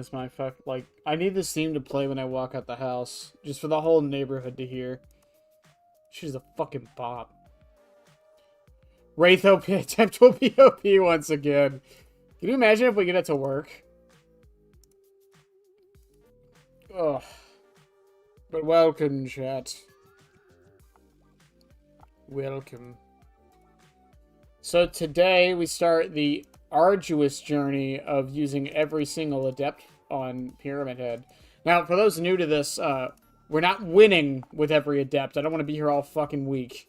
is my fuck. Like, I need this theme to play when I walk out the house, just for the whole neighborhood to hear. She's a fucking bop. Wraith OP attempt will be OP once again. Can you imagine if we get it to work? Ugh. But welcome, chat. Welcome. So today we start the arduous journey of using every single adept on Pyramid Head. Now, for those new to this, we're not winning with every adept. I don't want to be here all fucking week.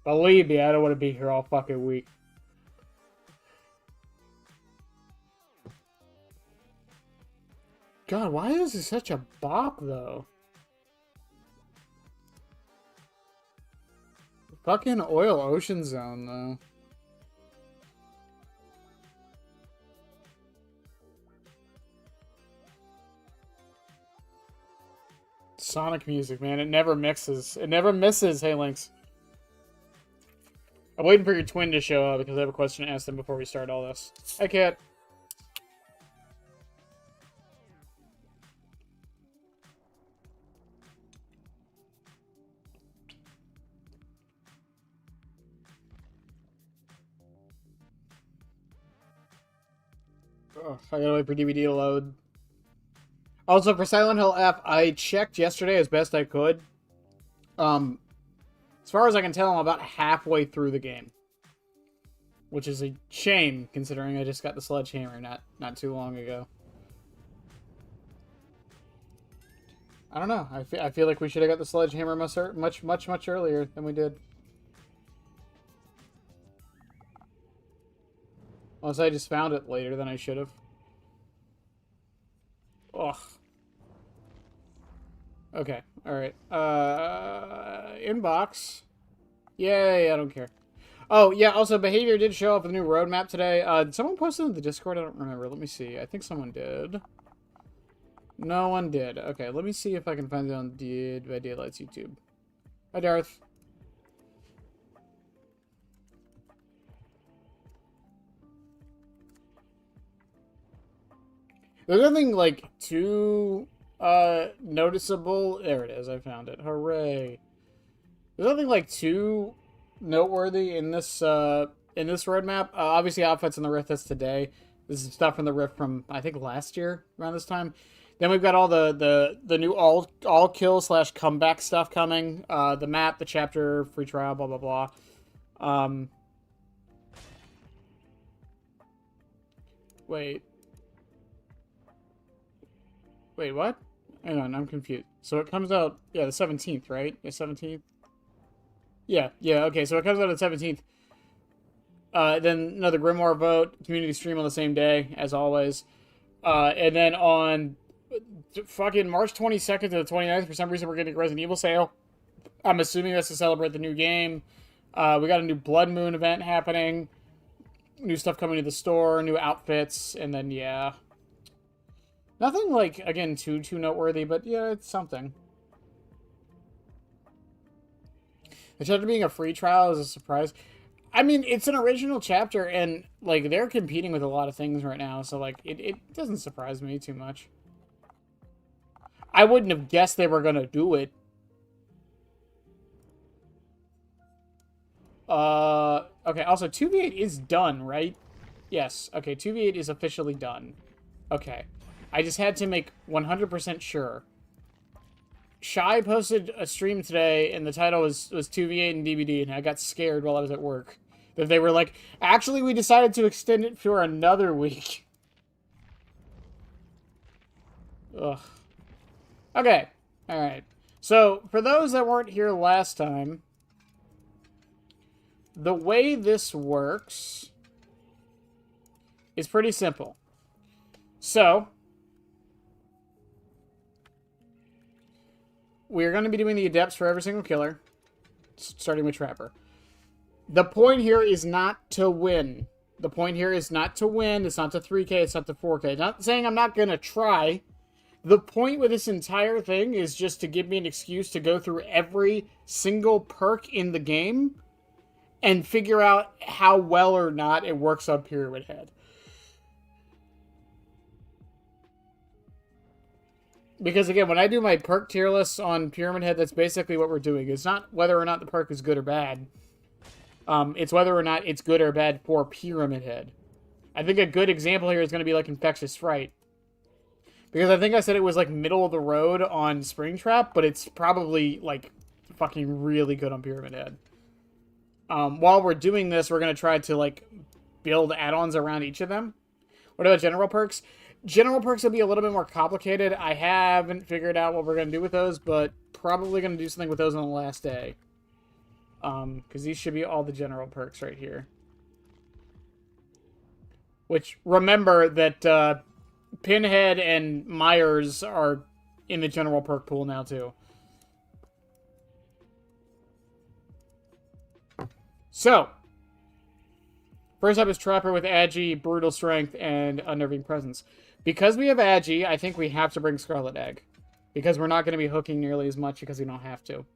Believe me, I don't want to be here all fucking week. God, why is this such a bop, though? Fucking Oil Ocean Zone, though. Sonic music, man. It never mixes. It never misses, hey, Lynx. I'm waiting for your twin to show up because I have a question to ask them before we start all this. Hi, Cat. Oh, I gotta wait for DVD to load. Also, for Silent Hill F, I checked yesterday as best I could. As far as I can tell, I'm about halfway through the game. Which is a shame, considering I just got the sledgehammer not too long ago. I don't know. I feel like we should have got the sledgehammer much earlier than we did. Unless I just found it later than I should have. Ugh. Okay, alright. Inbox. Yay, I don't care. Oh, yeah, also, Behavior did show up with a new roadmap today. Did someone post it in the Discord? I don't remember. Let me see. I think someone did. No one did. Okay, let me see if I can find it on Dead by Daylight's YouTube. Hi, Darth. There's nothing, like, too noticeable. There it is. I found it. Hooray. There's nothing, like, too noteworthy in this roadmap. Obviously, outfits in the Rift that's today. This is stuff from the Rift from, I think, last year around this time. Then we've got all the new all kill / comeback stuff coming. The map, the chapter, free trial, blah blah blah. Wait, what? Hang on, I'm confused. So it comes out, yeah, the 17th, right? The 17th? Yeah, okay, so it comes out on the 17th. Then another Grimoire vote, community stream on the same day, as always. And then on fucking March 22nd to the 29th, for some reason we're getting a Resident Evil sale. I'm assuming that's to celebrate the new game. We got a new Blood Moon event happening. New stuff coming to the store, new outfits, and then, yeah. Nothing, like, again, too noteworthy, but yeah, it's something. The chapter being a free trial is a surprise. I mean, it's an original chapter, and, like, they're competing with a lot of things right now, so, like, it doesn't surprise me too much. I wouldn't have guessed they were gonna do it. Okay, also, 2v8 is done, right? Yes, okay, 2v8 is officially done. Okay. I just had to make 100% sure. Shy posted a stream today, and the title was 2v8 and DVD, and I got scared while I was at work. That they were like, actually, we decided to extend it for another week. Ugh. Okay. Alright. So, for those that weren't here last time, the way this works is pretty simple. So, we're going to be doing the adepts for every single killer, starting with Trapper. The point here is not to win. The point here is not to win. It's not to 3K. It's not to 4K. Not saying I'm not going to try. The point with this entire thing is just to give me an excuse to go through every single perk in the game and figure out how well or not it works on Pyramid Head. Because, again, when I do my perk tier lists on Pyramid Head, that's basically what we're doing. It's not whether or not the perk is good or bad. It's whether or not it's good or bad for Pyramid Head. I think a good example here is going to be like Infectious Fright. Because I think I said it was like middle of the road on Springtrap, but it's probably like fucking really good on Pyramid Head. While we're doing this, we're going to try to like build add-ons around each of them. What about general perks? General perks will be a little bit more complicated. I haven't figured out what we're going to do with those, but probably going to do something with those on the last day. Because these should be all the general perks right here. Which, remember that Pinhead and Myers are in the general perk pool now, too. So, first up is Trapper with Agi, Brutal Strength, and Unnerving Presence. Because we have Agi, I think we have to bring Scarlet Egg. Because we're not going to be hooking nearly as much because we don't have to.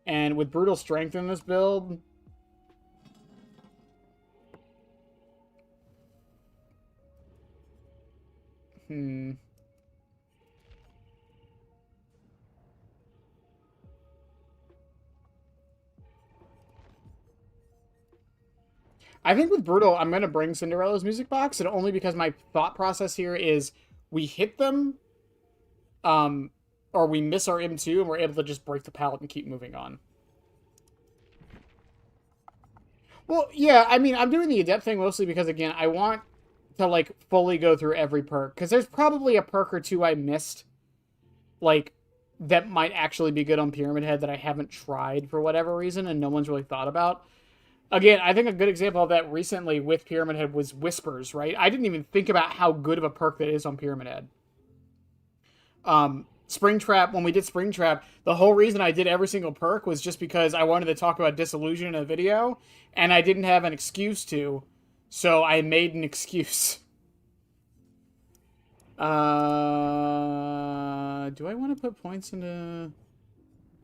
And with Brutal Strength in this build... I think with Brutal, I'm going to bring Cinderella's music box, and only because my thought process here is we hit them, or we miss our M2, and we're able to just break the pallet and keep moving on. Well, yeah, I mean, I'm doing the adept thing mostly because, again, I want to, like, fully go through every perk. Because there's probably a perk or two I missed, like, that might actually be good on Pyramid Head that I haven't tried for whatever reason and no one's really thought about. Again, I think a good example of that recently with Pyramid Head was Whispers, right? I didn't even think about how good of a perk that is on Pyramid Head. Springtrap, when we did Springtrap, the whole reason I did every single perk was just because I wanted to talk about Disillusion in a video, and I didn't have an excuse to, so I made an excuse. Do I want to put points into... I'm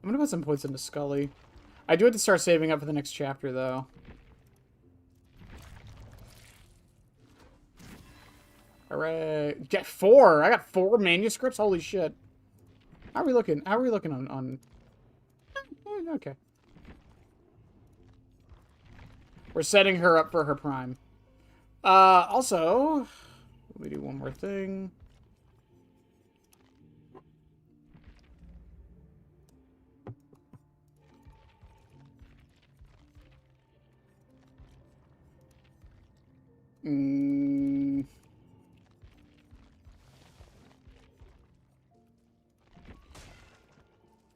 going to put some points into Scully. I do have to start saving up for the next chapter, though. Alright. Get 4! I got 4 manuscripts? Holy shit. How are we looking? How are we looking on... Okay. We're setting her up for her prime. Also... Let me do one more thing.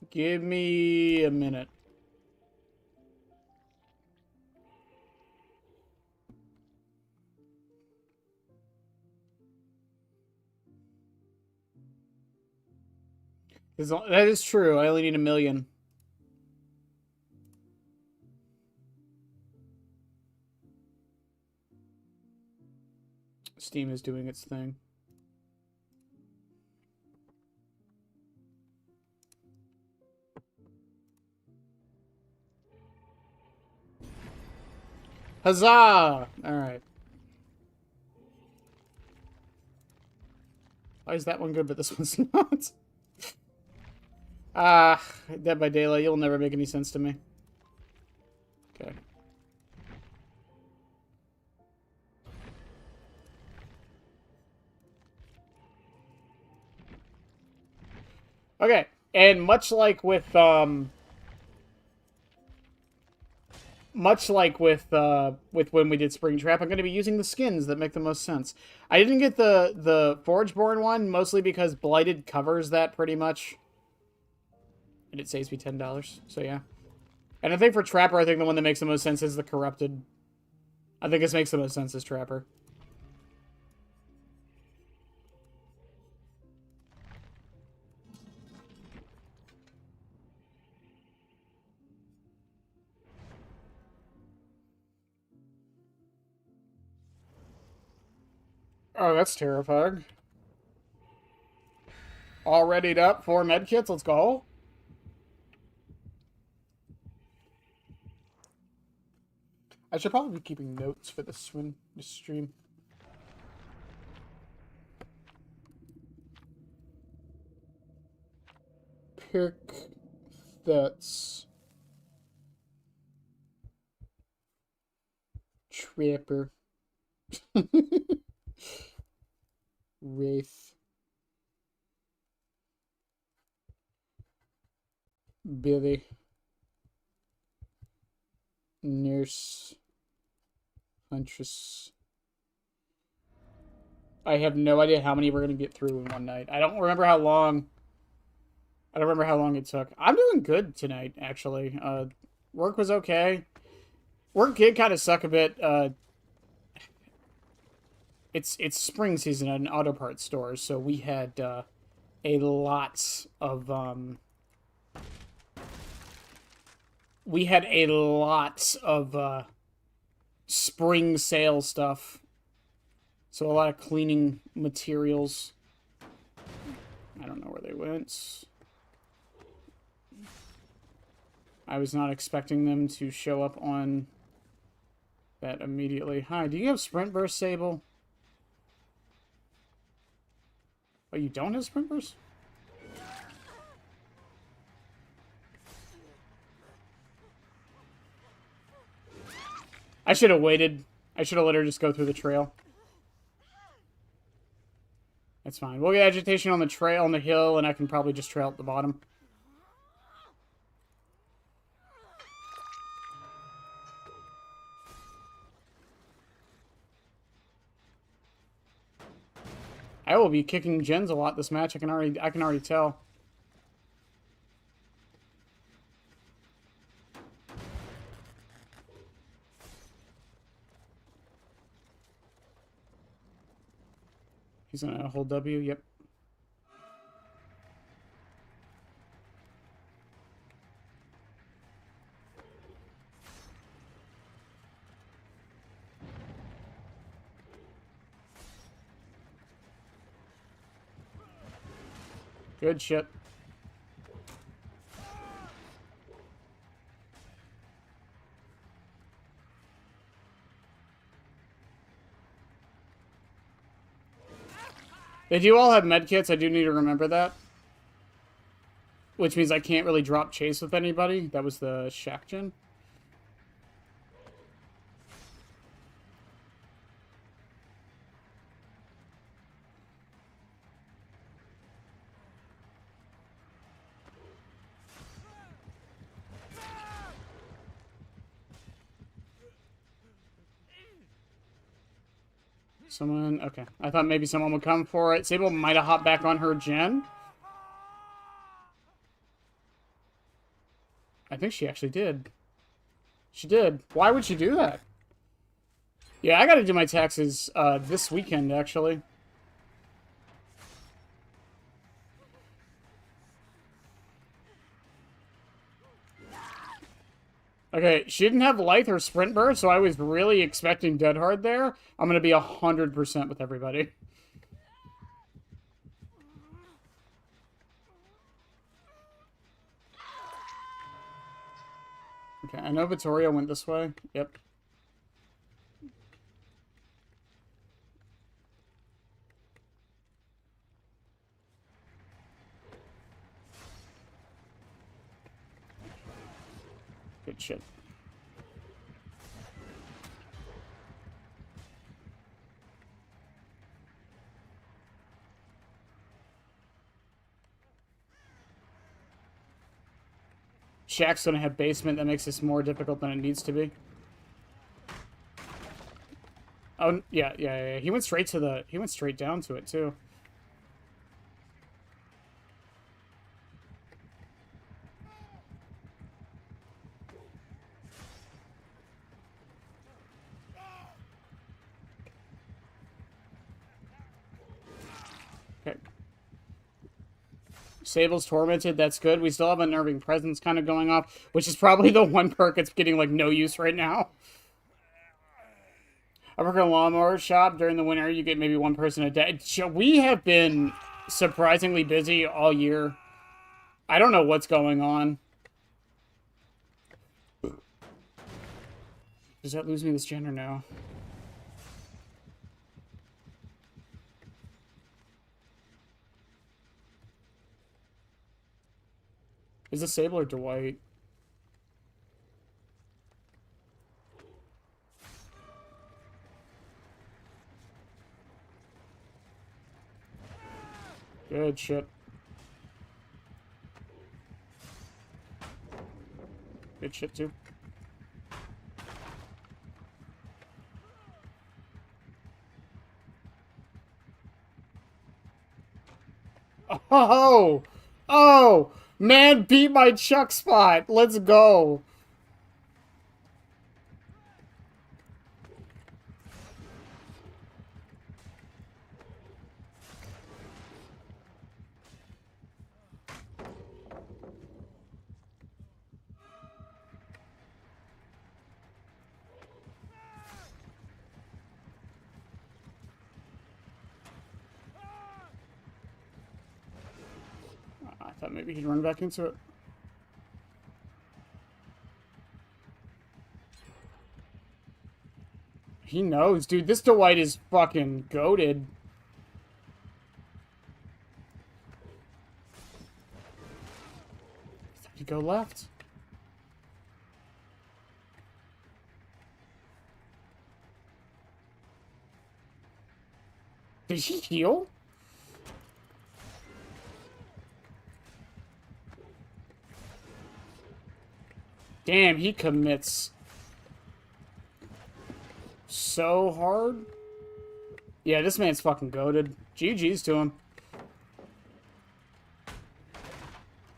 Give me a minute. That is true. I only need 1 million. Steam is doing its thing. Huzzah! Alright. Why is that one good, but this one's not? Dead by Daylight, you'll never make any sense to me. Okay. Okay, and much like with when we did Springtrap, I'm going to be using the skins that make the most sense. I didn't get the Forgeborn one, mostly because Blighted covers that pretty much. And it saves me $10, so yeah. And I think for Trapper, I think the one that makes the most sense is the Corrupted. I think this makes the most sense as Trapper. Oh, that's terrifying. All readied up. 4 medkits. Let's go. I should probably be keeping notes for this stream. Perk that's Trapper. Wraith. Billy. Nurse. Huntress. I have no idea how many we're going to get through in one night. I don't remember how long it took. I'm doing good tonight, actually. Work was okay. Work did kind of suck a bit. It's spring season at an auto parts store, so we had a lot of spring sale stuff. So a lot of cleaning materials. I don't know where they went. I was not expecting them to show up on that immediately. Hi, do you have Sprint Burst, Sable? Oh, you don't have Sprint Burst? I should have waited. I should have let her just go through the trail. That's fine. We'll get agitation on the trail, on the hill, and I can probably just trail at the bottom. I will be kicking gens a lot this match. I can already tell. He's gonna hold W. Yep. Good shit. They do all have medkits. I do need to remember that. Which means I can't really drop chase with anybody. That was the Shakgen. Someone... Okay. I thought maybe someone would come for it. Sable might have hopped back on her gen. I think she actually did. She did. Why would she do that? Yeah, I gotta do my taxes this weekend, actually. Okay, she didn't have Lithe or Sprint Burst, so I was really expecting Dead Hard there. I'm gonna be 100% with everybody. Okay, I know Vittoria went this way. Yep. Good shit. Shaq's gonna have basement. That makes this more difficult than it needs to be. Oh yeah. He went straight to the. He went straight down to it too. Okay. Sable's tormented. That's good. We still have Unnerving Presence kind of going off, which is probably the one perk that's getting like no use right now. I work at a lawnmower shop. During the winter, you get maybe one person a day. We have been surprisingly busy all year. I don't know what's going on. Does that lose me this gen or no? Is this Sable or Dwight? Good shit. Good shit, too. Oh! Oh! Man beat my Chuck spot! Let's go! I thought maybe he'd run back into it. He knows, dude. This Dwight is fucking goated. Did he go left? Did he heal? Damn, he commits so hard. Yeah, this man's fucking goated. GG's to him.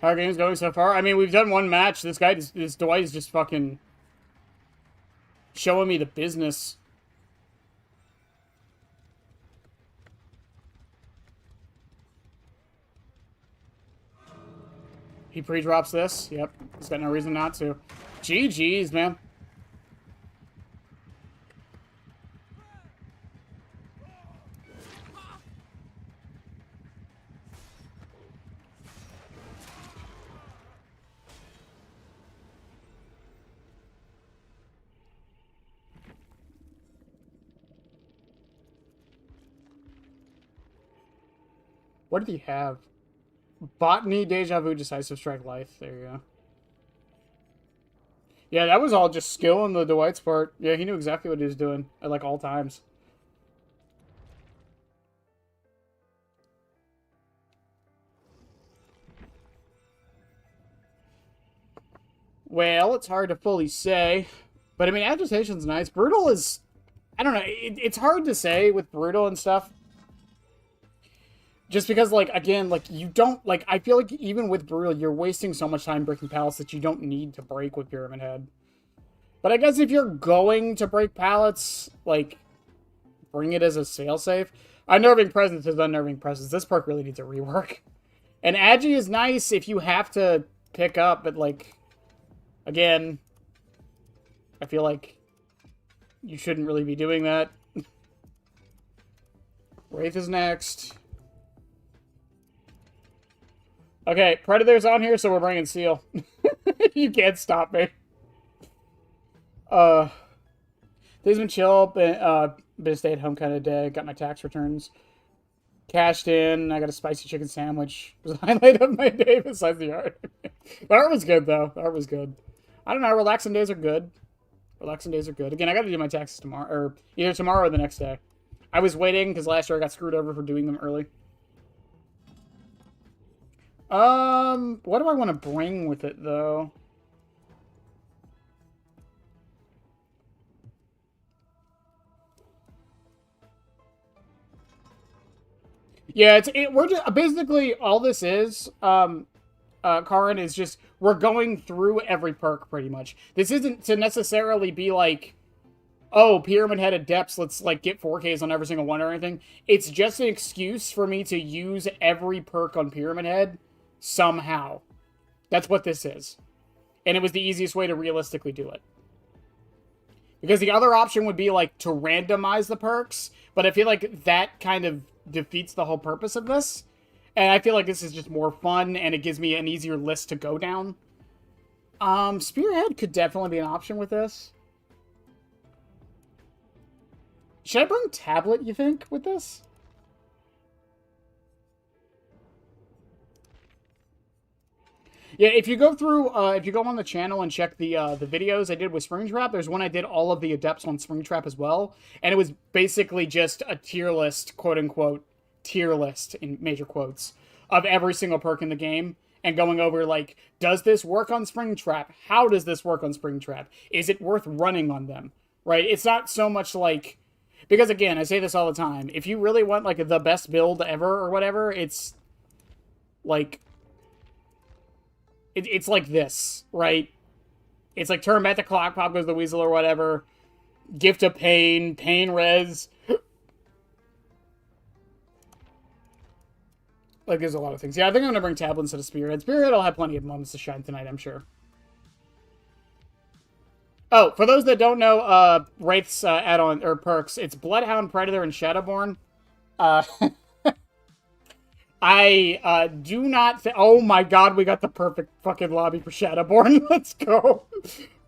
How are games going so far? I mean, we've done one match. This Dwight is just fucking showing me the business. He pre-drops this. Yep. He's got no reason not to. GG's, man. What did he have? Botany, Deja Vu, Decisive Strike, Life. There you go. Yeah, that was all just skill on the Dwight's part. Yeah, he knew exactly what he was doing at, like, all times. Well, it's hard to fully say. But, I mean, Agitation's nice. Brutal is... I don't know. It's hard to say with Brutal and stuff. Just because, like, again, like, you don't, like, I feel like even with Brutal, you're wasting so much time breaking pallets that you don't need to break with Pyramid Head. But I guess if you're going to break pallets, like, bring it as a failsafe. Unnerving Presence is Unnerving Presence. This perk really needs a rework. And Agi is nice if you have to pick up, but, like, again, I feel like you shouldn't really be doing that. Wraith is next. Okay, Predator's on here, so we're bringing Seal. You can't stop me. Things been chill, been a stay-at-home kind of day. Got my tax returns cashed in. I got a spicy chicken sandwich. It was the highlight of my day besides the art. The art was good, though. The art was good. I don't know. Relaxing days are good. Relaxing days are good. Again, I got to do my taxes tomorrow, or either tomorrow or the next day. I was waiting because last year I got screwed over for doing them early. What do I want to bring with it, though? Yeah, we're just, basically, all this is, Karin, is just, we're going through every perk, pretty much. This isn't to necessarily be like, oh, Pyramid Head Adepts, let's, like, get 4Ks on every single one or anything. It's just an excuse for me to use every perk on Pyramid Head somehow. That's what this is. And it was the easiest way to realistically do it. Because the other option would be, like, to randomize the perks, but I feel like that kind of defeats the whole purpose of this. And I feel like this is just more fun, and it gives me an easier list to go down. Spearhead could definitely be an option with this. Should I bring Tablet, you think, with this? Yeah, if you go through, if you go on the channel and check the videos I did with Springtrap, there's one I did all of the adepts on Springtrap as well, and it was basically just a tier list, quote unquote, tier list in major quotes of every single perk in the game, and going over like, does this work on Springtrap? How does this work on Springtrap? Is it worth running on them? Right? It's not so much like, because again, I say this all the time. If you really want like the best build ever or whatever, it's like. It's like this, right? It's like turn back the clock, pop goes the weasel or whatever. Gift of pain, pain res. Like, there's a lot of things. Yeah, I think I'm going to bring Tablet instead of Spearhead. Spearhead will have plenty of moments to shine tonight, I'm sure. Oh, for those that don't know, Wraith's add-on, or perks, it's Bloodhound, Predator, and Shadowborn. I do not oh my god, we got the perfect fucking lobby for Shadowborn. Let's go.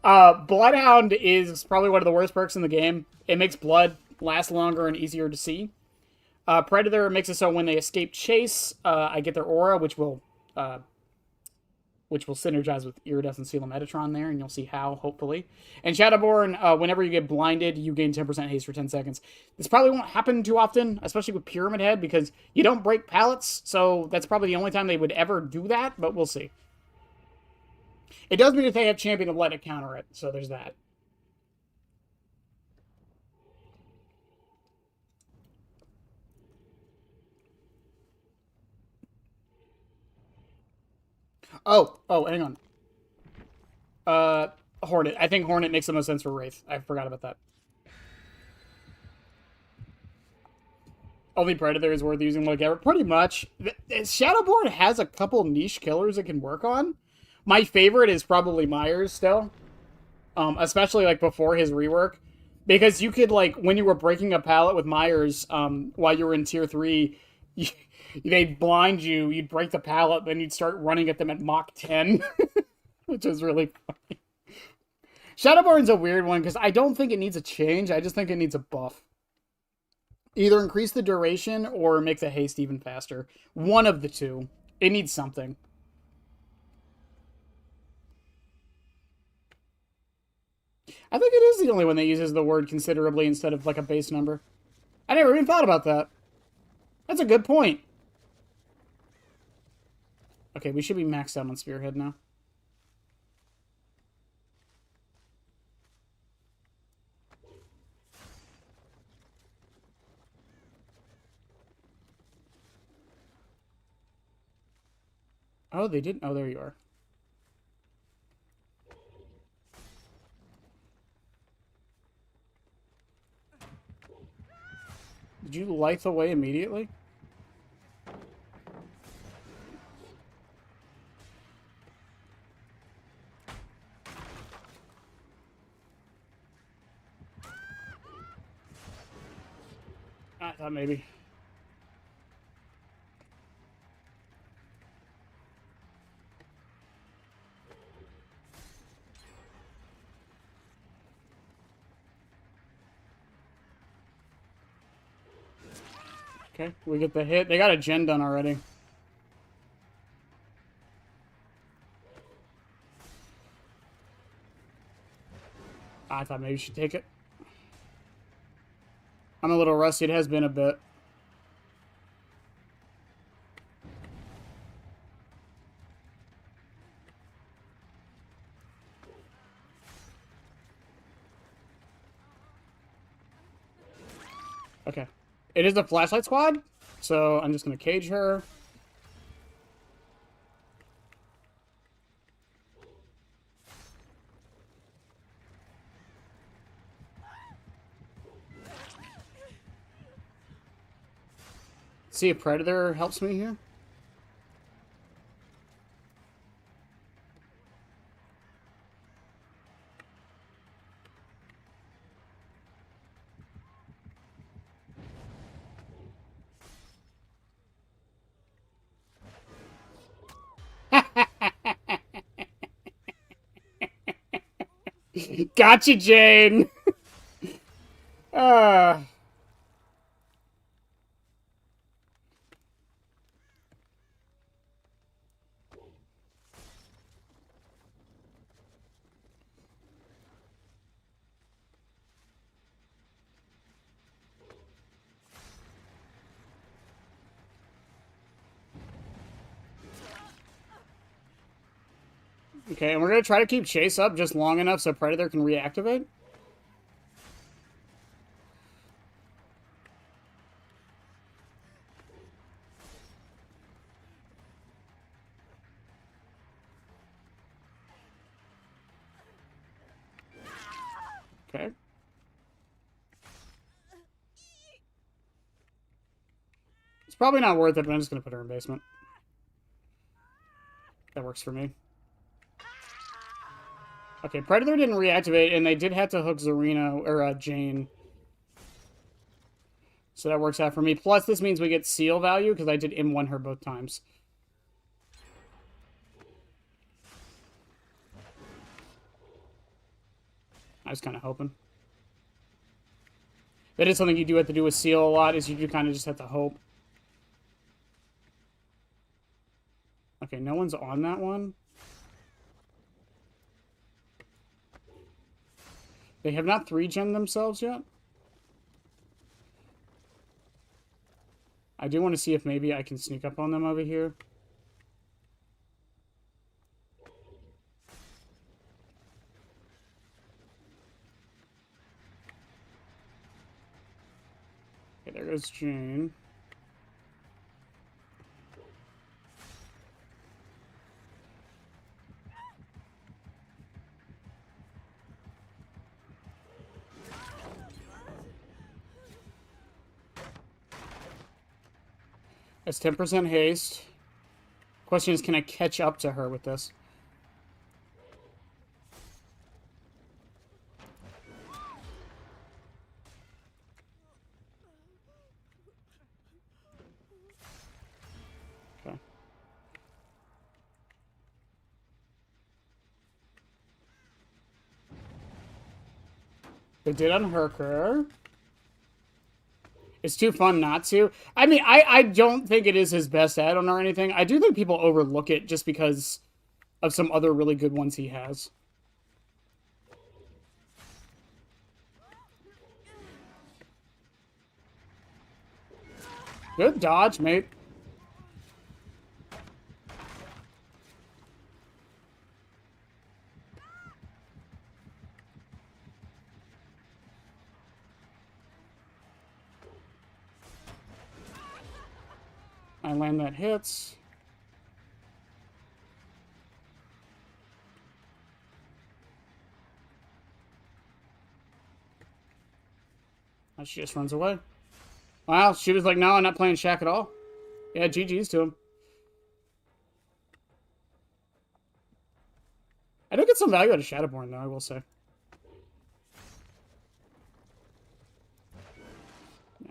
Bloodhound is probably one of the worst perks in the game. It makes blood last longer and easier to see. Predator makes it so when they escape chase, I get their aura, which will synergize with Iridescent Seal and Metatron there, and you'll see how, hopefully. And Shadowborn, whenever you get blinded, you gain 10% haste for 10 seconds. This probably won't happen too often, especially with Pyramid Head, because you don't break pallets, so that's probably the only time they would ever do that, but we'll see. It does mean if they have Champion of Light to counter it, so there's that. Oh, hang on. Hornet. I think Hornet makes the most sense for Wraith. I forgot about that. Only Predator is worth using like ever. Pretty much. Shadowborn has a couple niche killers it can work on. My favorite is probably Myers still. Especially like before his rework. Because you could like, when you were breaking a pallet with Myers, while you were in tier 3, they'd blind you, you'd break the pallet, then you'd start running at them at Mach 10. Which is really funny. Shadowborn's a weird one, because I don't think it needs a change, I just think it needs a buff. Either increase the duration, or make the haste even faster. One of the two. It needs something. I think it is the only one that uses the word considerably instead of like a base number. I never even thought about that. That's a good point. Okay, we should be maxed out on Spearhead now. Oh, they didn't. Oh, there you are. Did you light away immediately? I thought maybe. Okay, we get the hit. They got a gen done already. I thought maybe you should take it. I'm a little rusty. It has been a bit. Okay. It is the flashlight squad, so I'm just going to cage her. See if Predator helps me here. Gotcha, Jane! uh... Okay, and we're gonna try to keep Chase up just long enough so Predator can reactivate. Okay. It's probably not worth it, but I'm just gonna put her in basement. That works for me. Okay, Predator didn't reactivate, and they did have to hook Zarina, or Jane. So that works out for me. Plus, this means we get seal value, because I did M1 her both times. I was kind of hoping. That is something you do have to do with seal a lot, is you do kind of just have to hope. Okay, no one's on that one. They have not 3-gen themselves yet. I do want to see if maybe I can sneak up on them over here. Okay, there goes Jane. That's 10% haste. Question is, can I catch up to her with this? Okay. They did unhook her. It's too fun not to. I mean, I don't think it is his best add-on or anything. I do think people overlook it just because of some other really good ones he has. Good dodge, mate. I land that hits. Oh, she just runs away. Wow, she was like, no, I'm not playing Shaq at all. Yeah, GG's to him. I do get some value out of Shadowborn, though, I will say.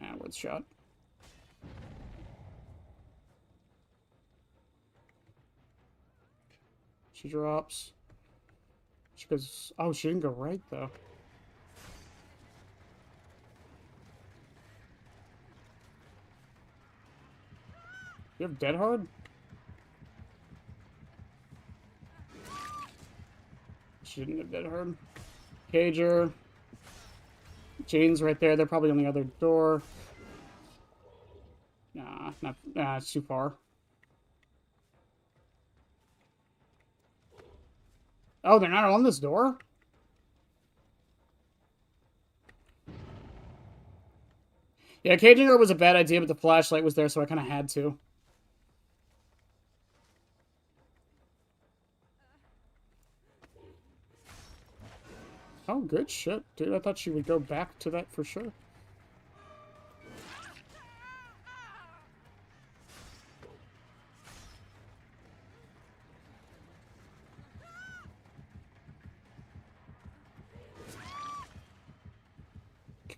Nah, word shot. She drops. She goes... Oh, she didn't go right, though. You have Dead Hard? She didn't have Dead Hard. Cager. Jane's right there. They're probably on the other door. Nah, it's too far. Oh, they're not on this door? Yeah, caging her was a bad idea, but the flashlight was there, so I kind of had to. Oh, good shit, dude. I thought she would go back to that for sure.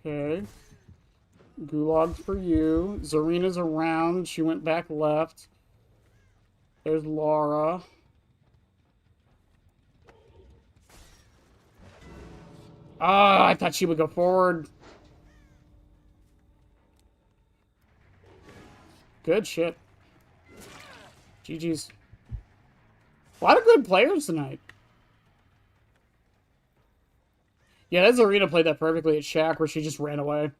Okay. Gulag for you. Zarina's around. She went back left. There's Laura. Oh, I thought she would go forward. Good shit. GG's. A lot of good players tonight. Yeah, that Zarina played that perfectly at Shaq, where she just ran away.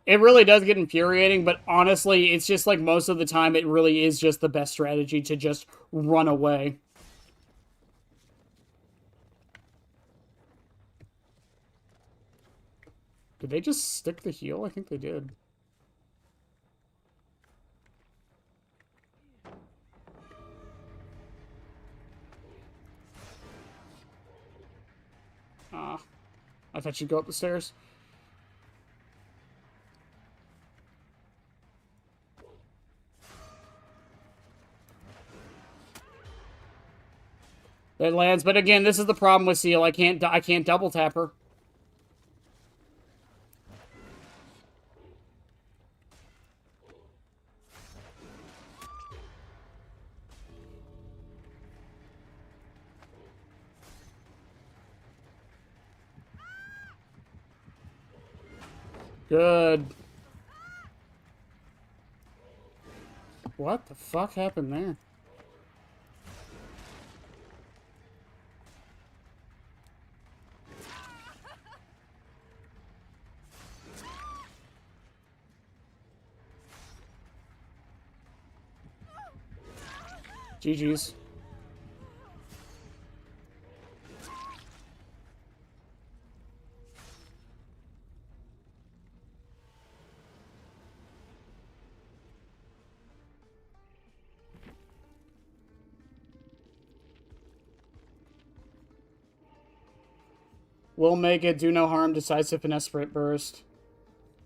It really does get infuriating, but honestly, it's just like most of the time, it really is just the best strategy to just run away. Did they just stick the heal? I think they did. Ah, I thought she'd go up the stairs. It lands, but again, this is the problem with Seal. I can't double tap her. Good. What the fuck happened there? GG's. Will make it, do no harm, decisive finesse sprint burst.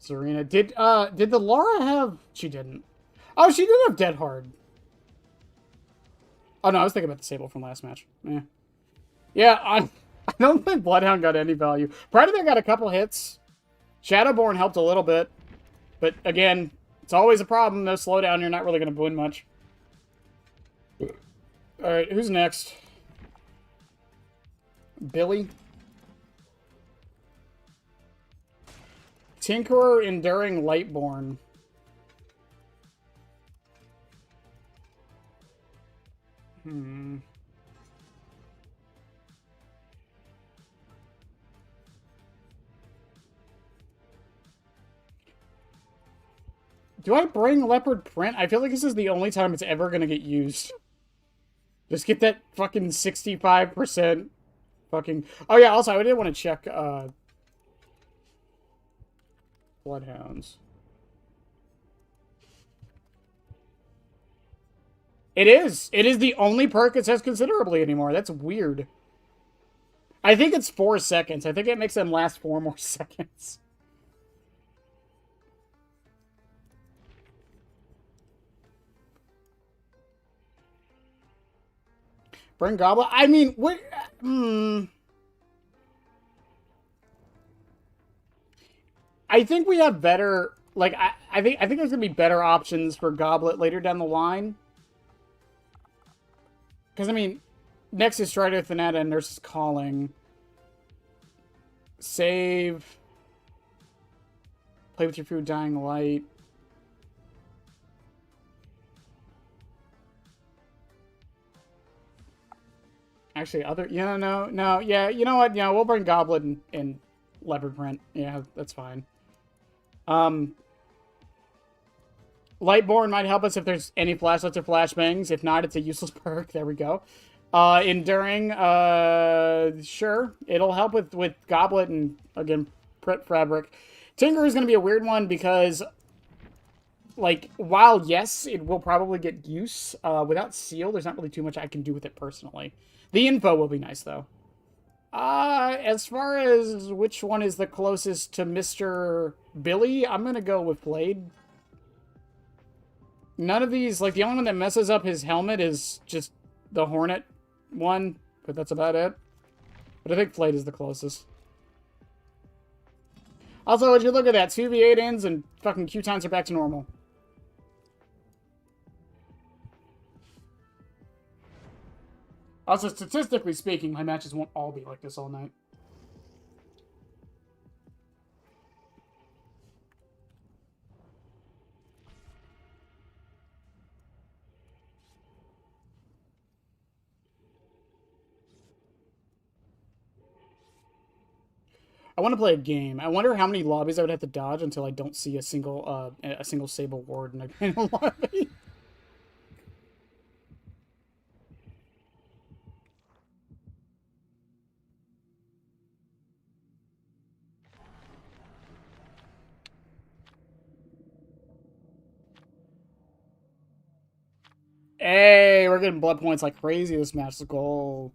Zarina. Did the Laura have... She didn't. Oh, she did have Dead Hard. Oh, no, I was thinking about the Sable from last match. Yeah, I don't think Bloodhound got any value. Predator got a couple hits. Shadowborn helped a little bit. But, again, it's always a problem. No slowdown, you're not really going to win much. Alright, who's next? Billy? Tinkerer, Enduring, Lightborn. Do I bring Leopard Print? I feel like this is the only time it's ever going to get used. Just get that fucking 65% fucking... Oh yeah, also, I did want to check, Bloodhounds. It is! It is the only perk that says considerably anymore. That's weird. I think it's 4 seconds. I think it makes them last 4 more seconds. Bring Goblet? I mean, what... I think we have better... Like, I think there's going to be better options for Goblet later down the line. Because, I mean, next is Strider, Thanata, and Nurse's Calling. Save. Play with your food, Dying Light. Actually, no, yeah, you know what? Yeah, we'll bring Goblet and Leopard Print. Yeah, that's fine. Lightborn might help us if there's any flashlights or flashbangs. If not, it's a useless perk. There we go. Enduring, sure. It'll help with Goblet and, again, Print Fabric. Tinker is going to be a weird one because, like, while, yes, it will probably get use, without Seal, there's not really too much I can do with it personally. The info will be nice, though. As far as which one is the closest to Mr. Billy, I'm going to go with Blade. None of these, like, the only one that messes up his helmet is just the Hornet one, but that's about it. But I think Blade is the closest. Also, would you look at that? 2v8 ends and fucking Q times are back to normal. Also, statistically speaking, my matches won't all be like this all night. I want to play a game. I wonder how many lobbies I would have to dodge until I don't see a single Sable ward in a lobby. Hey, we're getting blood points like crazy this match. Let's go.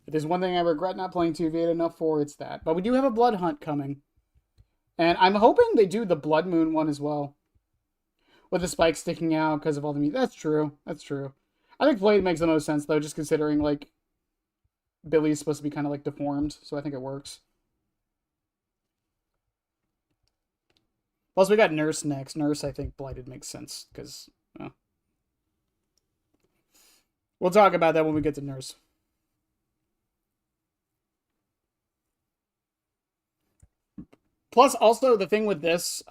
If there's one thing I regret not playing 2v8 enough for, it's that. But we do have a blood hunt coming. And I'm hoping they do the Blood Moon one as well. With the spikes sticking out because of all the meat. That's true. That's true. I think Blade makes the most sense, though, just considering, like, Billy's supposed to be kind of, like, deformed. So I think it works. Plus, we got Nurse next. Nurse, I think, Blighted makes sense, because, well. We'll talk about that when we get to Nurse. Plus, also, the thing with this,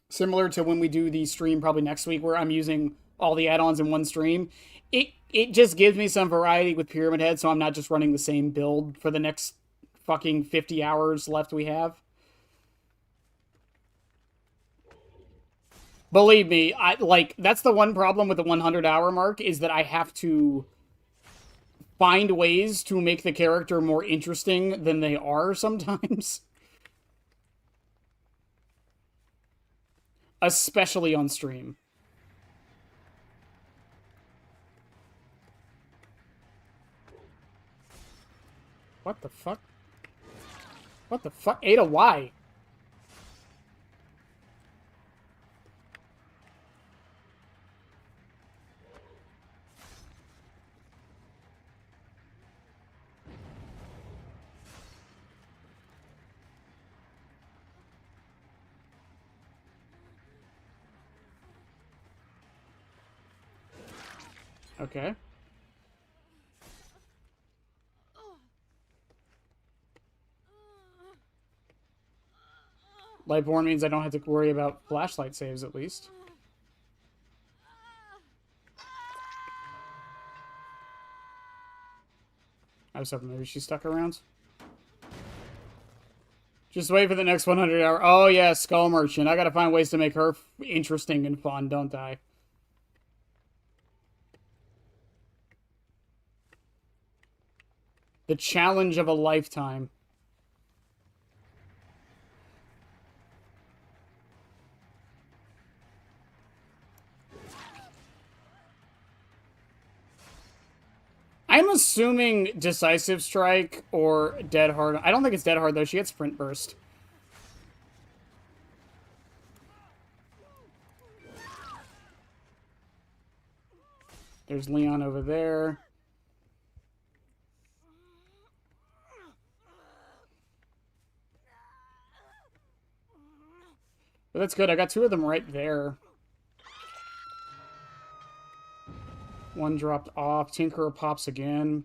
similar to when we do the stream probably next week, where I'm using all the add-ons in one stream, it just gives me some variety with Pyramid Head, so I'm not just running the same build for the next fucking 50 hours left we have. Believe me, that's the one problem with the 100-hour mark, is that I have to find ways to make the character more interesting than they are sometimes. Especially on stream. What the fuck? What the fuck? Ada, why? Okay. Lightborn means I don't have to worry about flashlight saves, at least. I was hoping maybe she stuck around. Just wait for the next 100 hour. Oh, yeah, Skull Merchant. I gotta find ways to make her interesting and fun, don't I? The challenge of a lifetime. I'm assuming Decisive Strike or Dead Hard. I don't think it's Dead Hard, though. She had Sprint Burst. There's Leon over there. But that's good. I got two of them right there. One dropped off. Tinkerer pops again.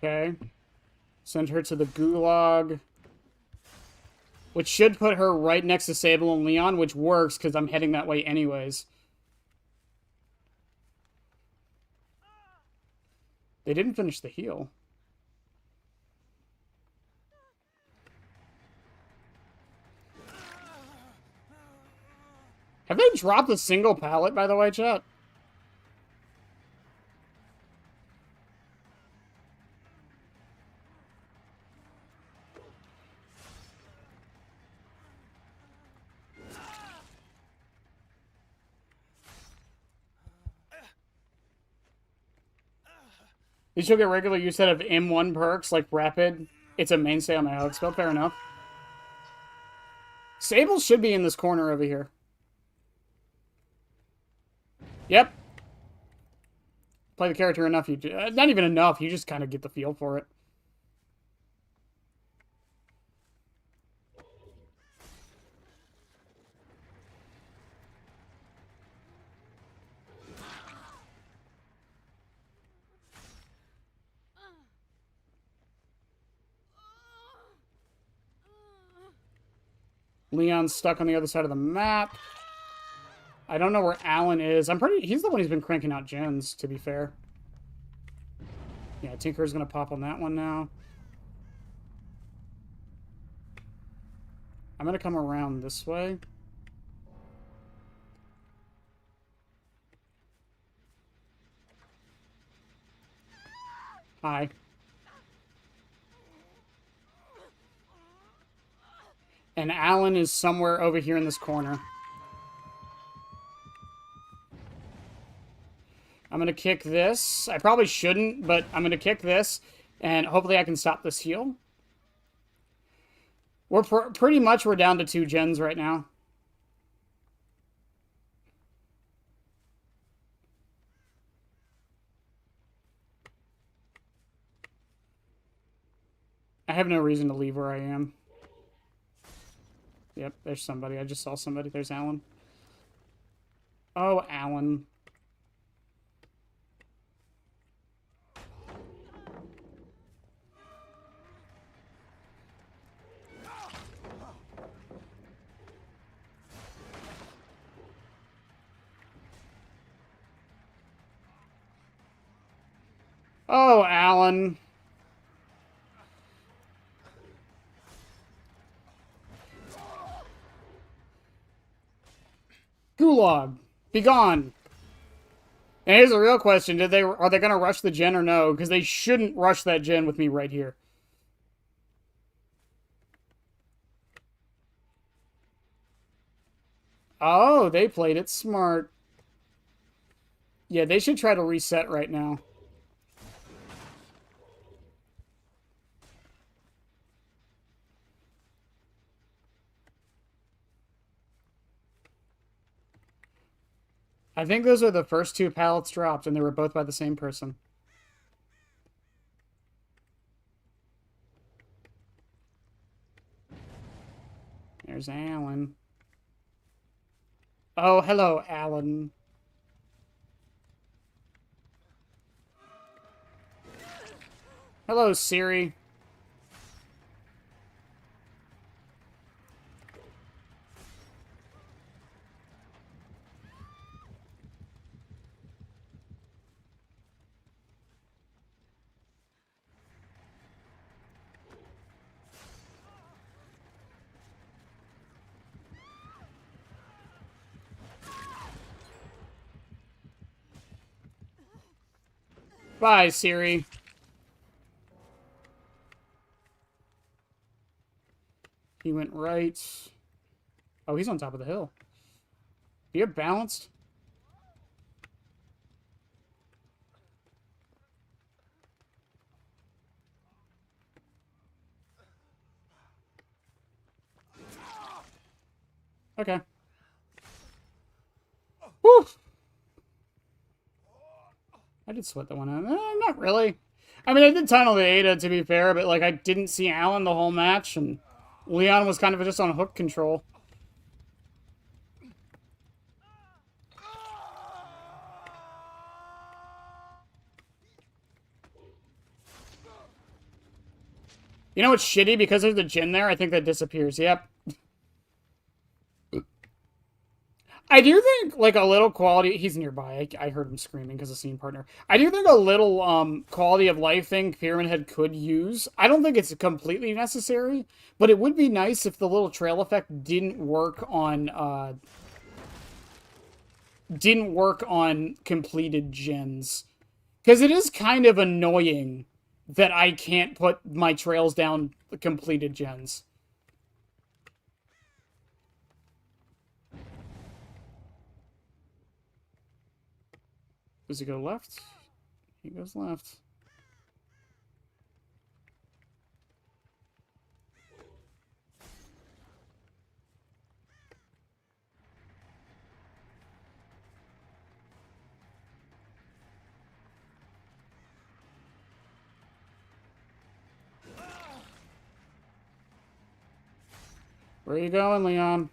Okay. Send her to the Gulag. Which should put her right next to Sable and Leon, which works because I'm heading that way anyways. They didn't finish the heal. Have they dropped a single pallet, by the way, chat? You should get regular use out of M1 perks like Rapid. It's a mainstay on my Alex spell. Fair enough. Sable should be in this corner over here. Yep. Play the character enough. Not even enough. You just kind of get the feel for it. Leon's stuck on the other side of the map. I don't know where Alan is. He's the one who's been cranking out gens, to be fair. Yeah, Tinker's gonna pop on that one now. I'm gonna come around this way. Hi. And Alan is somewhere over here in this corner. I'm going to kick this. I probably shouldn't, but I'm going to kick this. And hopefully I can stop this heal. We're pretty much we're down to 2 gens right now. I have no reason to leave where I am. Yep, there's somebody. I just saw somebody. There's Alan. Oh, Alan. Oh, Alan. Gulag, be gone. And here's the real question: are they going to rush the gen or no? Because they shouldn't rush that gen with me right here. Oh, they played it smart. Yeah, they should try to reset right now. I think those are the first 2 pallets dropped, and they were both by the same person. There's Alan. Oh, hello, Alan. Hello, Siri. Bye, Siri. He went right. Oh, he's on top of the hill. You're balanced. Okay. Woo! I did sweat that one out. Not really. I mean, I did tunnel the Ada, to be fair, but, like, I didn't see Alan the whole match, and Leon was kind of just on hook control. You know what's shitty? Because there's the gen there, I think that disappears. Yep. I do think, like, a little quality... He's nearby. I heard him screaming because of scene partner. I do think a little quality of life thing Pyramid Head could use. I don't think it's completely necessary, but it would be nice if the little trail effect didn't work on completed gens. Because it is kind of annoying that I can't put my trails down the completed gens. Does he go left? He goes left. Where are you going, Leon?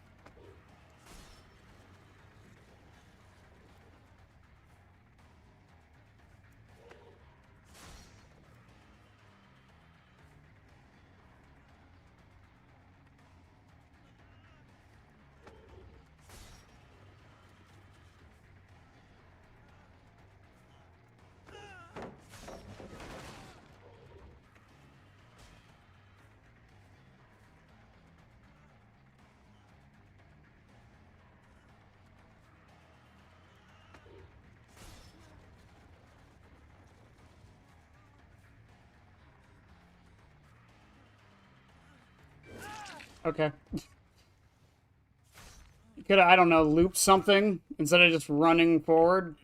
Okay. You could, I don't know, loop something instead of just running forward.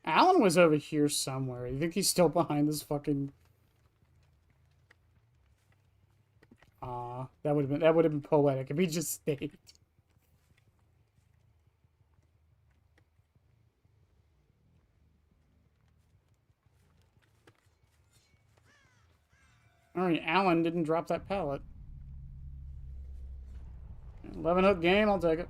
Alan was over here somewhere. You think he's still behind this fucking... Aw, that would have been poetic if he just stayed. Alright, Alan didn't drop that pallet. 11 hook game, I'll take it.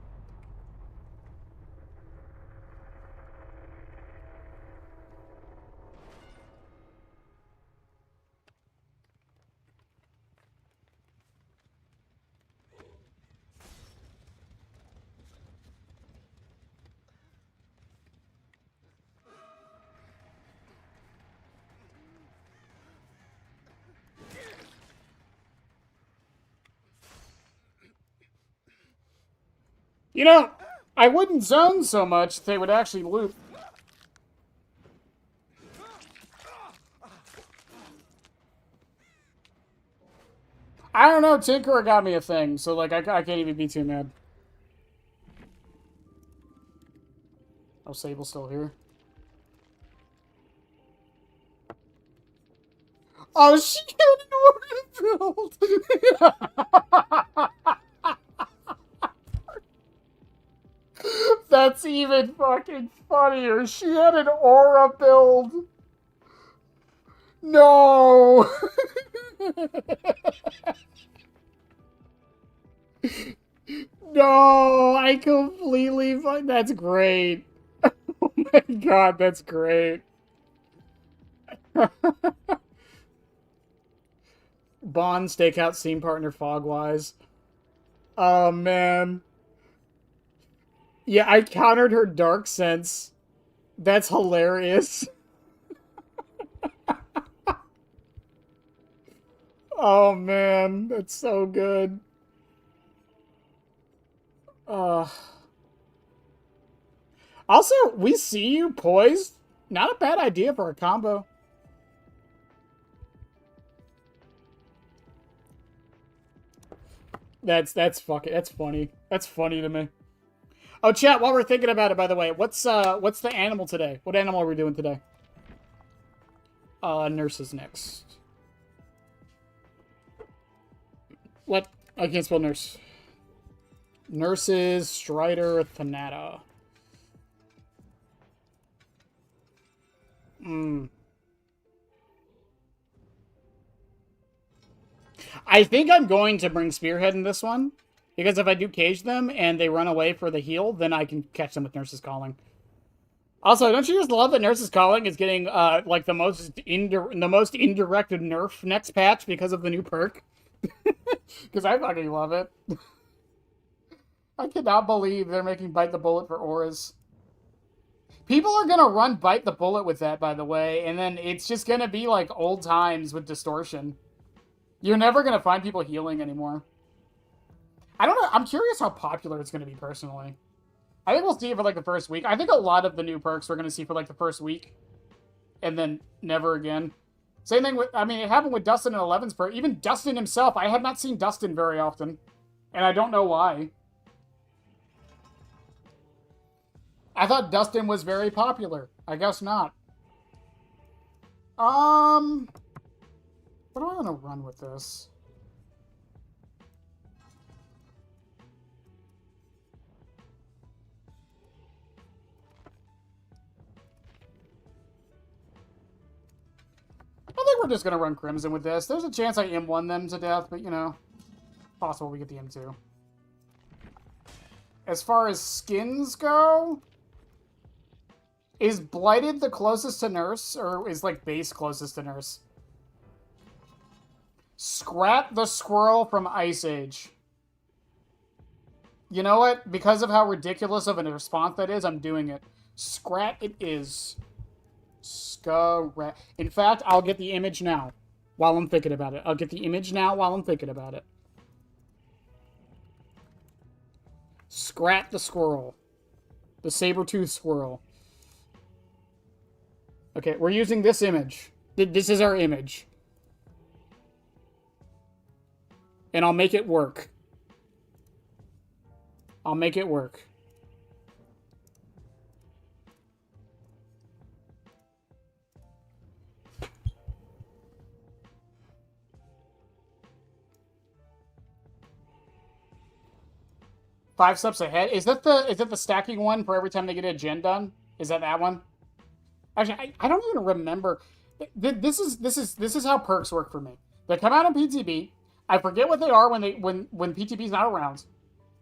You know, I wouldn't zone so much if they would actually loop. I don't know, Tinkerer got me a thing, so, like, I can't even be too mad. Oh, Sable's still here. Oh, she had an organ build! That's even fucking funnier. She had an aura build. No! No, I completely... That's great. Oh my god, that's great. Bond, stakeout, scene partner, Fogwise. Oh, man. Yeah, I countered her dark sense. That's hilarious. Oh, man. That's so good. Also, we see you poised. Not a bad idea for a combo. That's funny. That's funny to me. Oh, chat, while we're thinking about it, by the way, what's the animal today? What animal are we doing today? Nurses next. What? I can't spell nurse. Nurses, Strider, Thanata. I think I'm going to bring Spearhead in this one. Because if I do cage them and they run away for the heal, then I can catch them with Nurse's Calling. Also, don't you just love that Nurse's Calling is getting, like, the most indirected nerf next patch because of the new perk? Because I fucking love it. I cannot believe they're making Bite the Bullet for auras. People are gonna run Bite the Bullet with that, by the way, and then it's just gonna be like old times with Distortion. You're never gonna find people healing anymore. I don't know. I'm curious how popular it's gonna be, personally. I think we'll see it for, like, the first week. I think a lot of the new perks we're gonna see for, like, the first week. And then never again. Same thing with... I mean, it happened with Dustin and Eleven's perk. Even Dustin himself. I have not seen Dustin very often. And I don't know why. I thought Dustin was very popular. I guess not. What do I want to run with this? I think we're just going to run Crimson with this. There's a chance I M1 them to death, but, you know, possible we get the M2. As far as skins go, is Blighted the closest to Nurse, or is, like, Base closest to Nurse? Scrap the Squirrel from Ice Age. You know what? Because of how ridiculous of a response that is, I'm doing it. Scrap it is. Scrap. In fact, I'll get the image now while I'm thinking about it. I'll get the image now while I'm thinking about it. Scrat the squirrel. The saber-toothed squirrel. Okay, we're using this image. This is our image. And I'll make it work. I'll make it work. Five steps ahead. Is that the stacking one for every time they get a gen done? Is that one? Actually, I don't even remember. This is how perks work for me. They come out in PTB. I forget what they are when PTB's not around.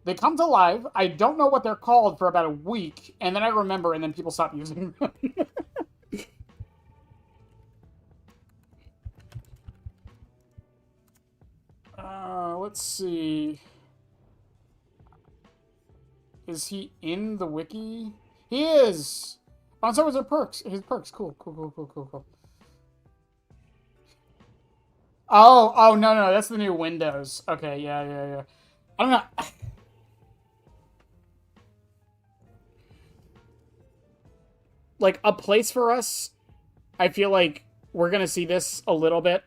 They come to live. I don't know what they're called for about a week, and then I remember, and then people stop using them. Let's see. Is he in the wiki? He is! Oh, so was his perks. His perks. Cool. Oh, no. That's the new Windows. Okay, yeah. I don't know. Like, a place for us, I feel like we're going to see this a little bit.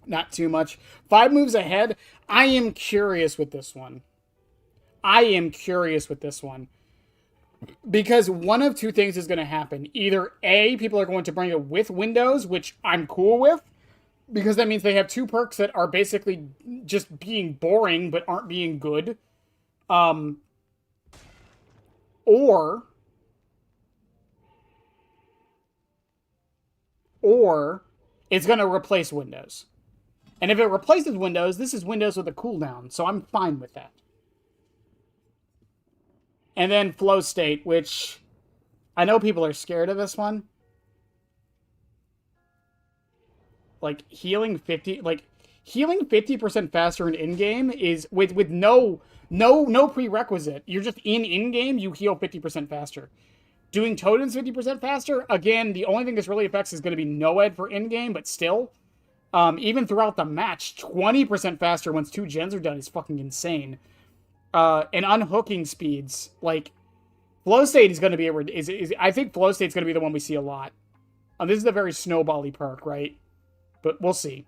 Not too much. 5 moves ahead. I am curious with this one. Because one of two things is going to happen. Either A, people are going to bring it with Windows, which I'm cool with, because that means they have 2 perks that are basically just being boring but aren't being good. Or it's going to replace Windows. And if it replaces Windows, this is Windows with a cooldown, so I'm fine with that. And then flow state, which I know people are scared of this one. Like healing 50% faster in game is with no prerequisite. You're just in game, you heal 50% faster. Doing totems 50% faster, again, the only thing this really affects is going to be Noed for in-game, but still. Even throughout the match, 20% faster once 2 gens are done is fucking insane. And unhooking speeds, like, flow state is going to be I think flow state's going to be the one we see a lot. This is a very snowbally perk, right? But we'll see.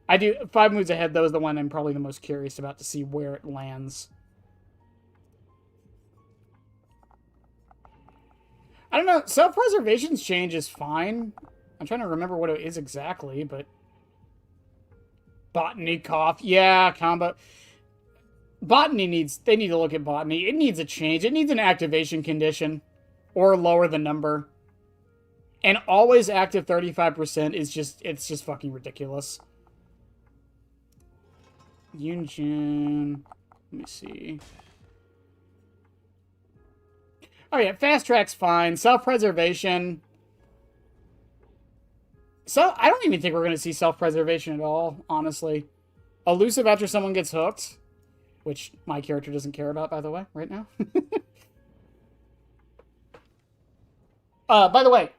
I do 5 moves ahead, though, is the one I'm probably the most curious about to see where it lands. I don't know. Self-preservation's change is fine. I'm trying to remember what it is exactly, but... Botany cough. Yeah, combo. Botany they need to look at Botany. It needs a change. It needs an activation condition. Or lower the number. And always active 35% is it's just fucking ridiculous. Yunjin. Let me see. Oh yeah, fast track's fine. Self-preservation. So, I don't even think we're going to see self-preservation at all, honestly. Elusive after someone gets hooked. Which my character doesn't care about, by the way, right now. By the way,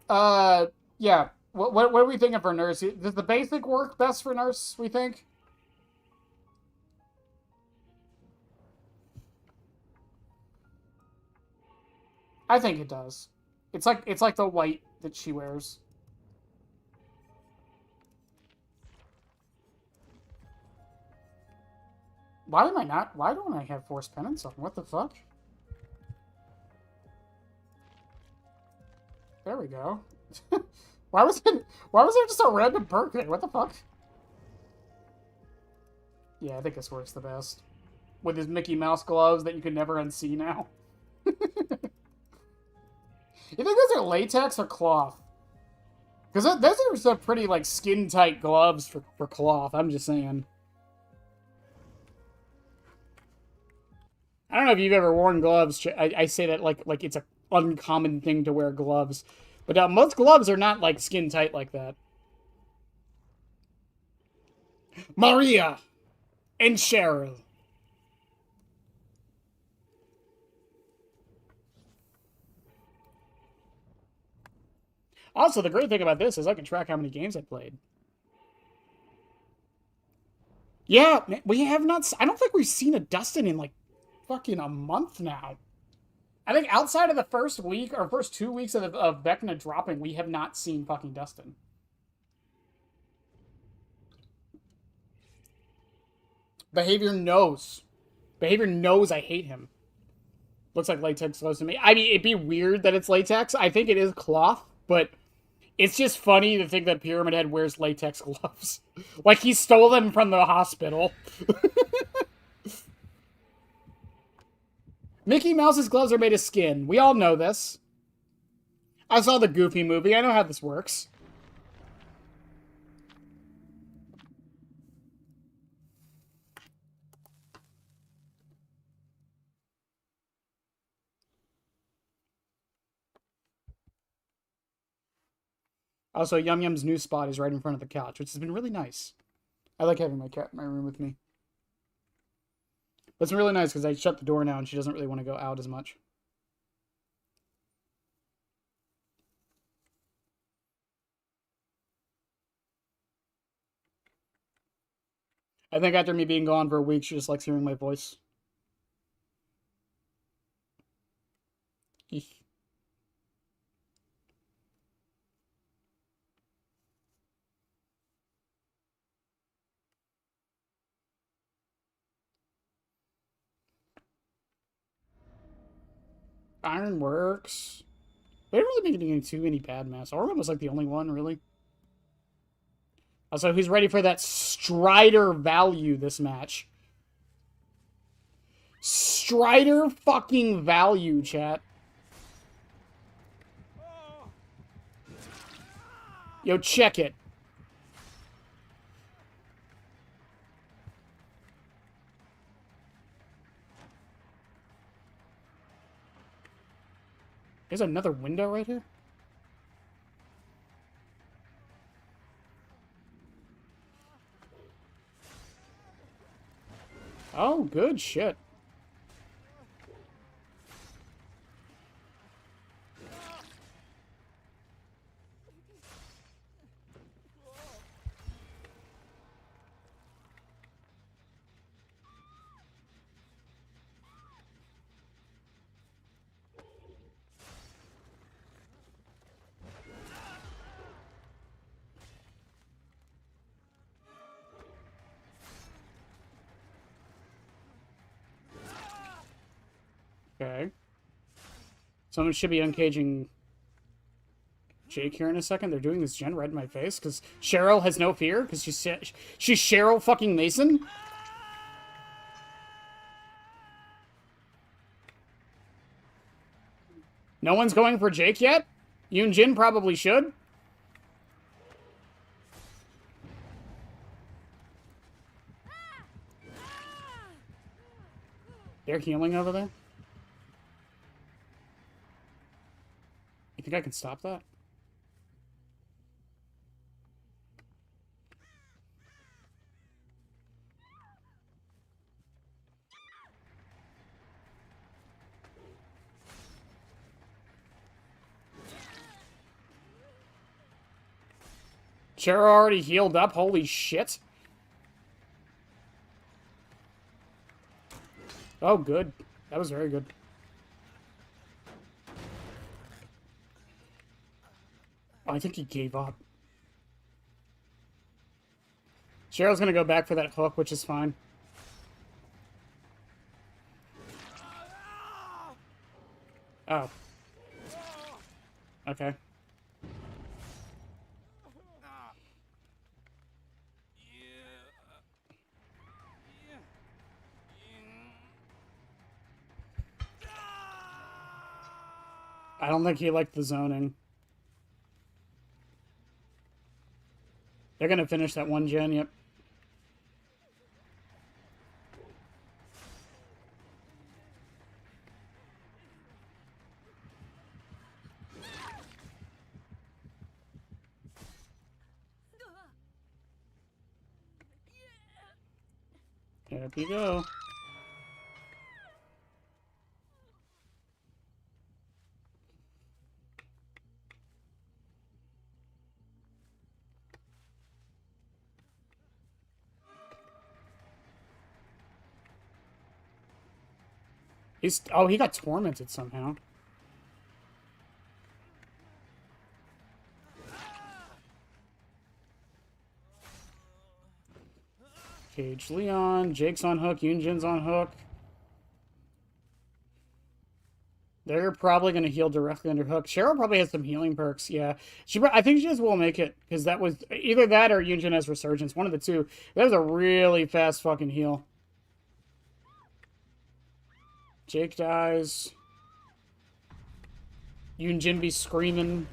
yeah. What are we thinking for Nurse? Does the basic work best for Nurse, we think? I think it does. It's like the white that she wears. Why don't I have Force Penance on? What the fuck? There we go. Why was there just a random perk there? What the fuck? Yeah, I think this works the best. With his Mickey Mouse gloves that you can never unsee now. You think those are latex or cloth? Because those are some pretty, like, skin-tight gloves for cloth, I'm just saying. I don't know if you've ever worn gloves. I say that like it's an uncommon thing to wear gloves. But most gloves are not, like, skin-tight like that. Maria! And Cheryl. Also, the great thing about this is I can track how many games I played. Yeah, we have not... I don't think we've seen a Dustin in, like, fucking a month now. I think outside of the first week or first 2 weeks of Vecna dropping, we have not seen fucking Dustin. Behavior knows. Behavior knows I hate him. Looks like latex gloves to me. I mean, it'd be weird that it's latex. I think it is cloth, but it's just funny to think that Pyramid Head wears latex gloves. Like he stole them from the hospital. Mickey Mouse's gloves are made of skin. We all know this. I saw the Goofy movie. I know how this works. Also, Yum Yum's new spot is right in front of the couch, which has been really nice. I like having my cat in my room with me. But it's really nice because I shut the door now and she doesn't really want to go out as much. I think after me being gone for a week, she just likes hearing my voice. Eesh. Ironworks. They didn't really make any too many bad masks. Orman was like the only one, really. Also, who's ready for that Strider value this match? Strider fucking value, chat. Yo, check it. There's another window right here? Oh, good shit. Okay. Someone should be uncaging Jake here in a second. They're doing this gen right in my face because Cheryl has no fear because she's Cheryl fucking Mason. No one's going for Jake yet? Yoon Jin probably should. They're healing over there. You think I can stop that? Cheryl already healed up. Holy shit. Oh, good. That was very good. Oh, I think he gave up. Cheryl's gonna go back for that hook, which is fine. Oh. Okay. I don't think he liked the zoning. They're gonna finish that one gen, yep. There you go. He's... Oh, he got tormented somehow. Cage Leon. Jake's on hook. Yunjin's on hook. They're probably going to heal directly under hook. Cheryl probably has some healing perks. Yeah, I think she just will make it because that was either that or Yunjin has resurgence. One of the two. That was a really fast fucking heal. Jake dies. Yunjin be screaming.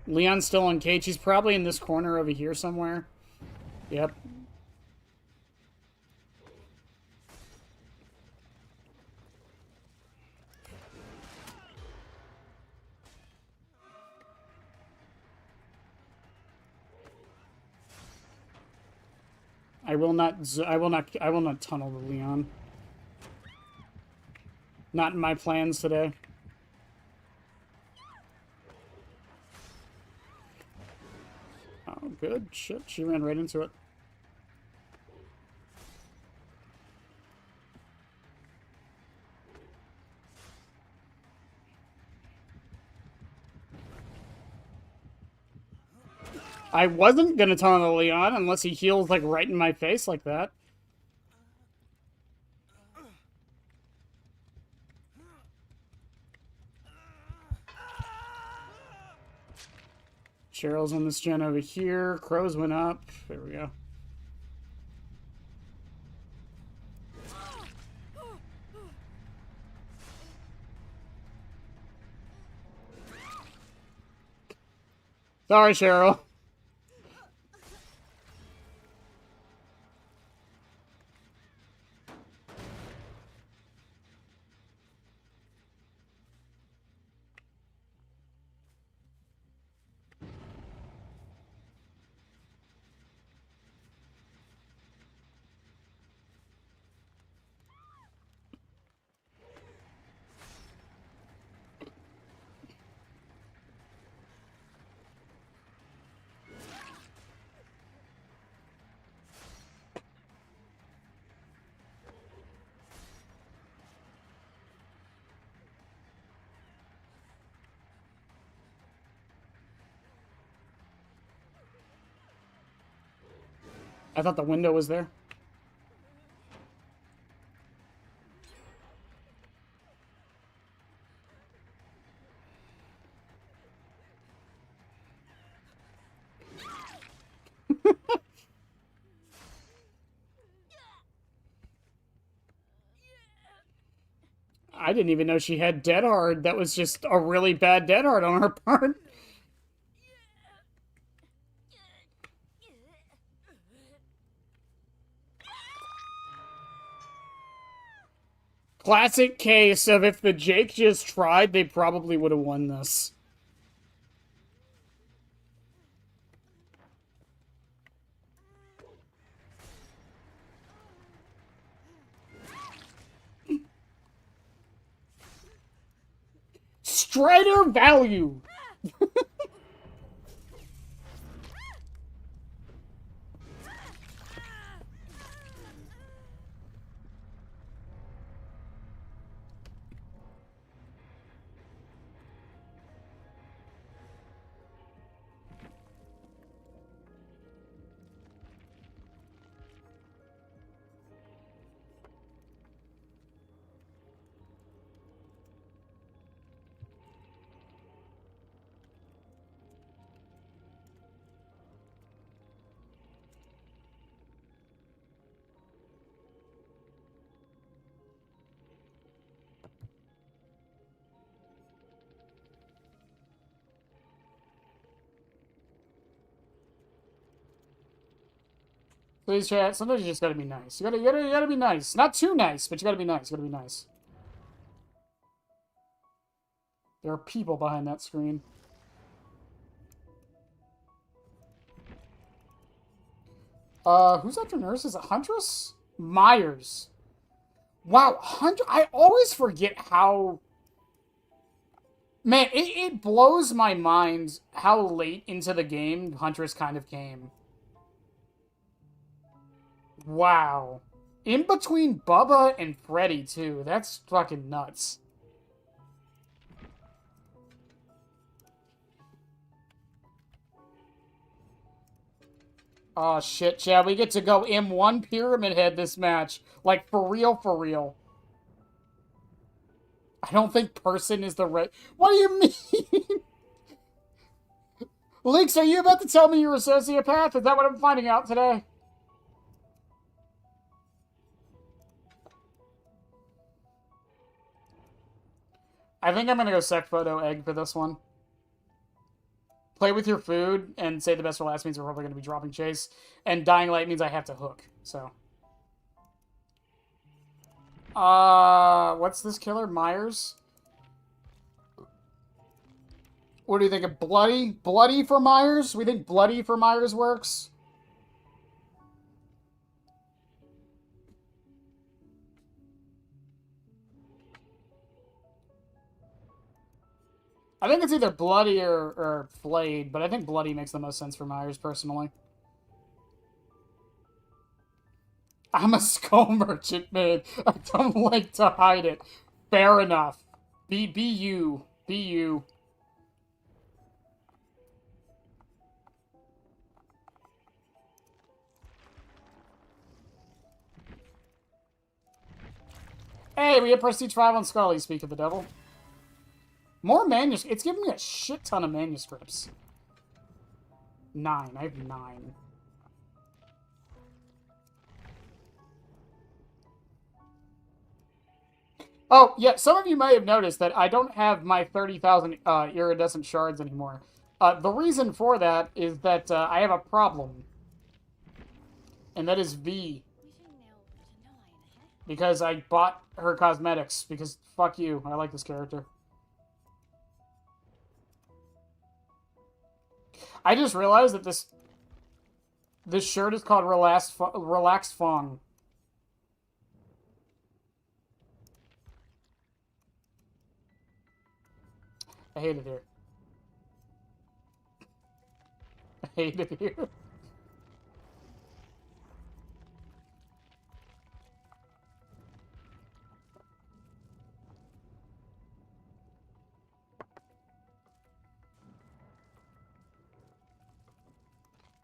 Leon's still on cage. He's probably in this corner over here somewhere. Yep. I will not tunnel the Leon. Not in my plans today. Oh, good. Shit, she ran right into it. I wasn't gonna tunnel Leon unless he heals, like, right in my face like that. Cheryl's on this gen over here. Crows went up. There we go. Sorry, Cheryl. I thought the window was there. I didn't even know she had Dead Hard. That was just a really bad Dead Hard on her part. Classic case of if the Jake just tried, they probably would have won this. Strider value! Please, chat. Sometimes you just gotta be nice. You gotta be nice. Not too nice, but you gotta be nice. You gotta be nice. There are people behind that screen. Who's after Nurse? Is it Huntress? Myers. Wow, Hunter. I always forget how... Man, it blows my mind how late into the game Huntress kind of came. Wow. In between Bubba and Freddy, too. That's fucking nuts. Oh, shit, Chad. We get to go M1 Pyramid Head this match. Like, for real, for real. I don't think person is the right... What do you mean? Lynx, are you about to tell me you're a sociopath? Is that what I'm finding out today? I think I'm gonna go sec photo egg for this one. Play with your food and say the best for last means we're probably gonna be dropping chase. And dying light means I have to hook, so. What's this killer? Myers? What do you think of bloody? Bloody for Myers? We think bloody for Myers works? I think it's either bloody or flayed, but I think bloody makes the most sense for Myers, personally. I'm a skull merchant, man. I don't like to hide it. Fair enough. Be you. Be you. Hey, we have Prestige 5 on Scully, speak of the devil. More manuscripts. It's giving me a shit ton of manuscripts. 9. I have 9. Oh, yeah, some of you may have noticed that I don't have my 30,000 iridescent shards anymore. The reason for that is that I have a problem. And that is V. Because I bought her cosmetics. Because, fuck you, I like this character. I just realized that this shirt is called Relaxed Fong. I hate it here. I hate it here.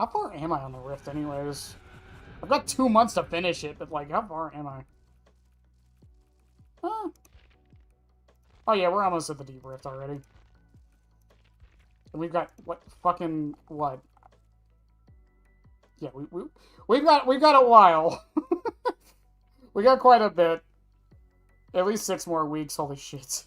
How far am I on the Rift anyways? I've got 2 months to finish it, but like, how far am I? Huh? Oh yeah, we're almost at the Deep Rift already. And we've got, what, fucking, what? Yeah, we've got a while. We got quite a bit. At least 6 more weeks, holy shit.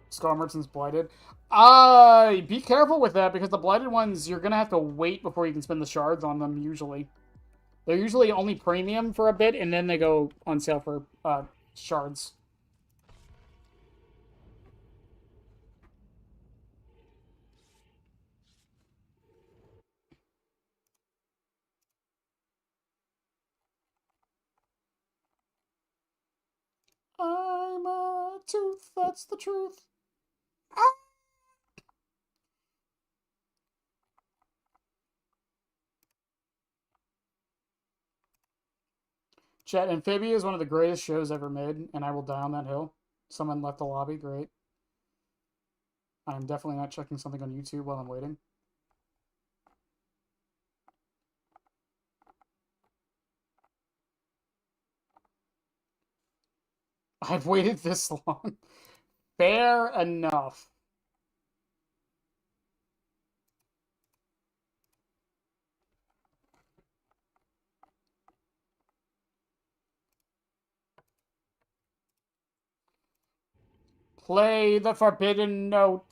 Skull Merchant's blighted. Be careful with that, because the blighted ones, you're gonna have to wait before you can spend the shards on them, usually. They're usually only premium for a bit, and then they go on sale for, shards. I'm a tooth, that's the truth. Ah! Chat, Amphibia is one of the greatest shows ever made, and I will die on that hill. Someone left the lobby, great. I'm definitely not checking something on YouTube while I'm waiting. I've waited this long. Fair enough. Play the forbidden note.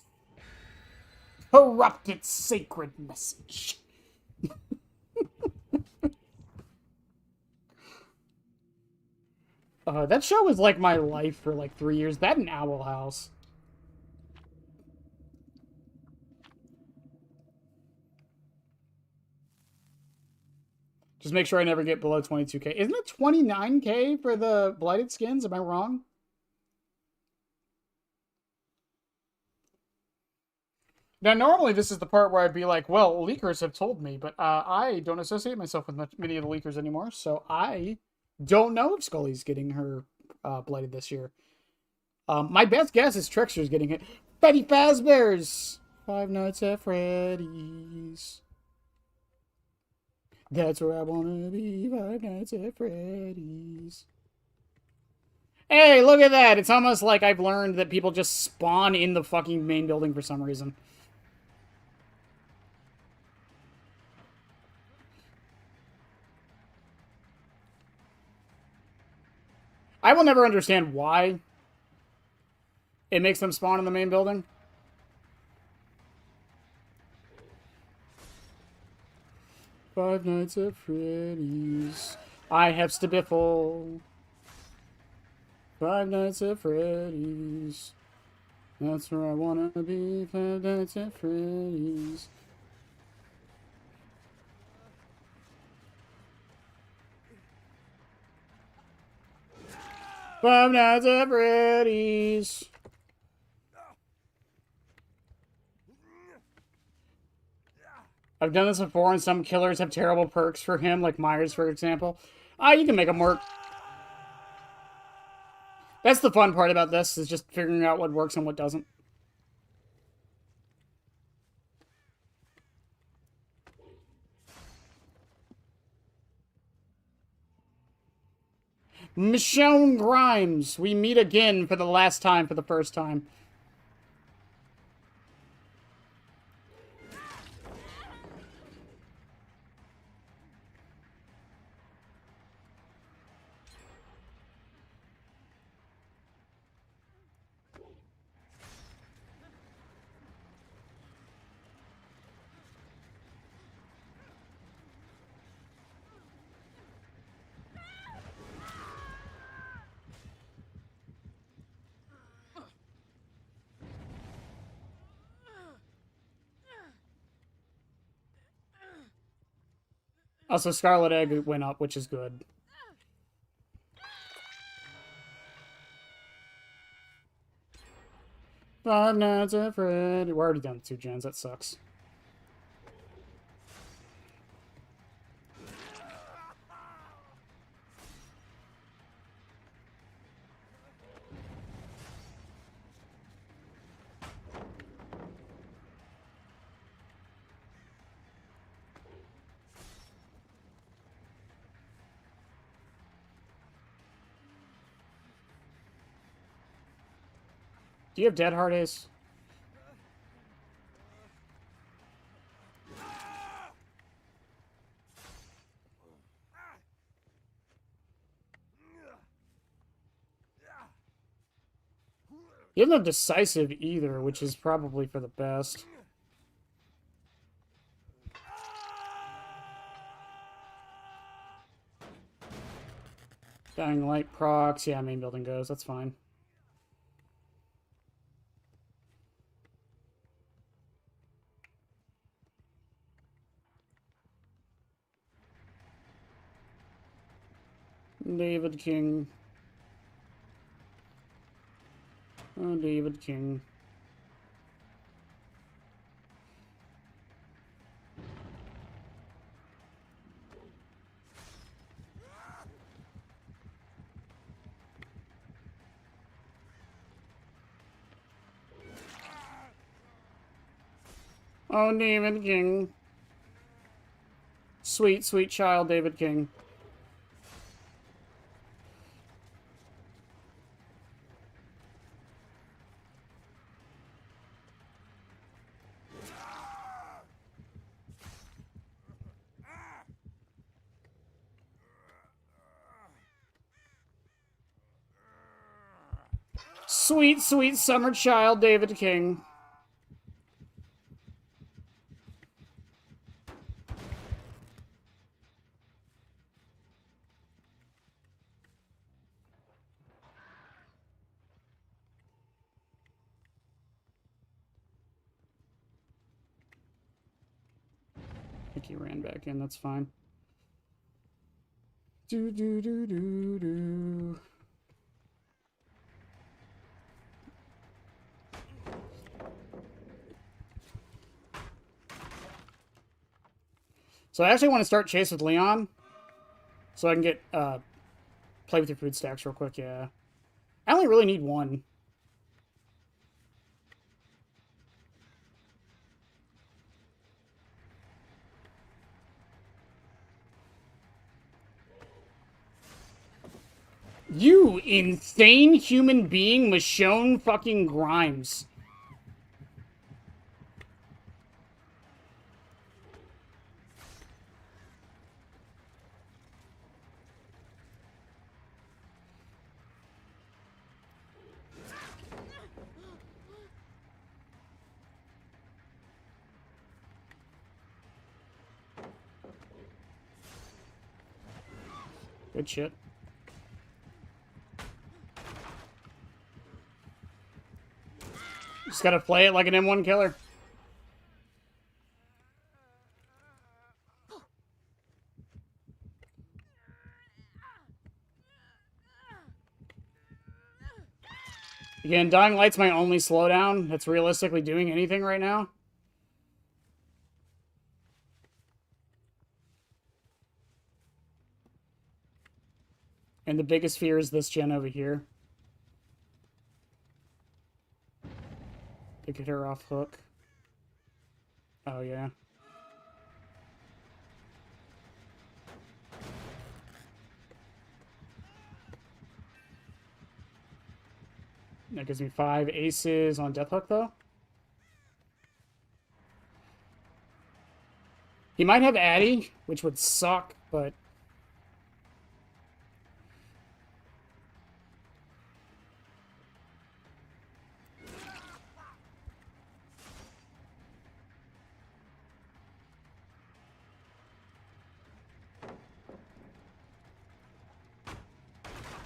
Corrupt its sacred message. That show was like my life for like 3 years. That and Owl House. Just make sure I never get below 22k. Isn't it 29k for the blighted skins? Am I wrong? Now, normally this is the part where I'd be like, well, leakers have told me, but I don't associate myself with many of the leakers anymore, so I don't know if Scully's getting her blighted this year. My best guess is Trickster's getting it. Freddy Fazbear's Five Nights at Freddy's. That's where I wanna be. Five Nights at Freddy's. Hey, look at that! It's almost like I've learned that people just spawn in the fucking main building for some reason. I will never understand why it makes them spawn in the main building. Five Nights at Freddy's. I have Stabiffle. Five Nights at Freddy's. That's where I wanna be. Five Nights at Freddy's. Five Nights at Freddy's. I've done this before, and some killers have terrible perks for him, like Myers, for example. You can make them work. That's the fun part about this, is just figuring out what works and what doesn't. Michonne Grimes, we meet again for the last time for the first time. Also, Scarlet Egg went up, which is good. Five Nights at Freddy's. We're already done 2 gens. That sucks. Do you have Dead Hard Ace? You have no Decisive either, which is probably for the best. Dying Light procs. Yeah, main building goes. That's fine. David King. Oh, David King. Oh, David King. Sweet, sweet child, David King. Sweet, sweet summer child, David King. I think he ran back in, that's fine. Do do do do do. So I actually want to start Chase with Leon. So I can get, play with your food stacks real quick, yeah. I only really need one. You insane human being, Michonne fucking Grimes. Good shit. Just gotta play it like an M1 killer. Again, Dying Light's my only slowdown that's realistically doing anything right now. And the biggest fear is this gen over here. To get her off hook. Oh, yeah. That gives me 5 aces on Death Hook, though. He might have Addy, which would suck, but...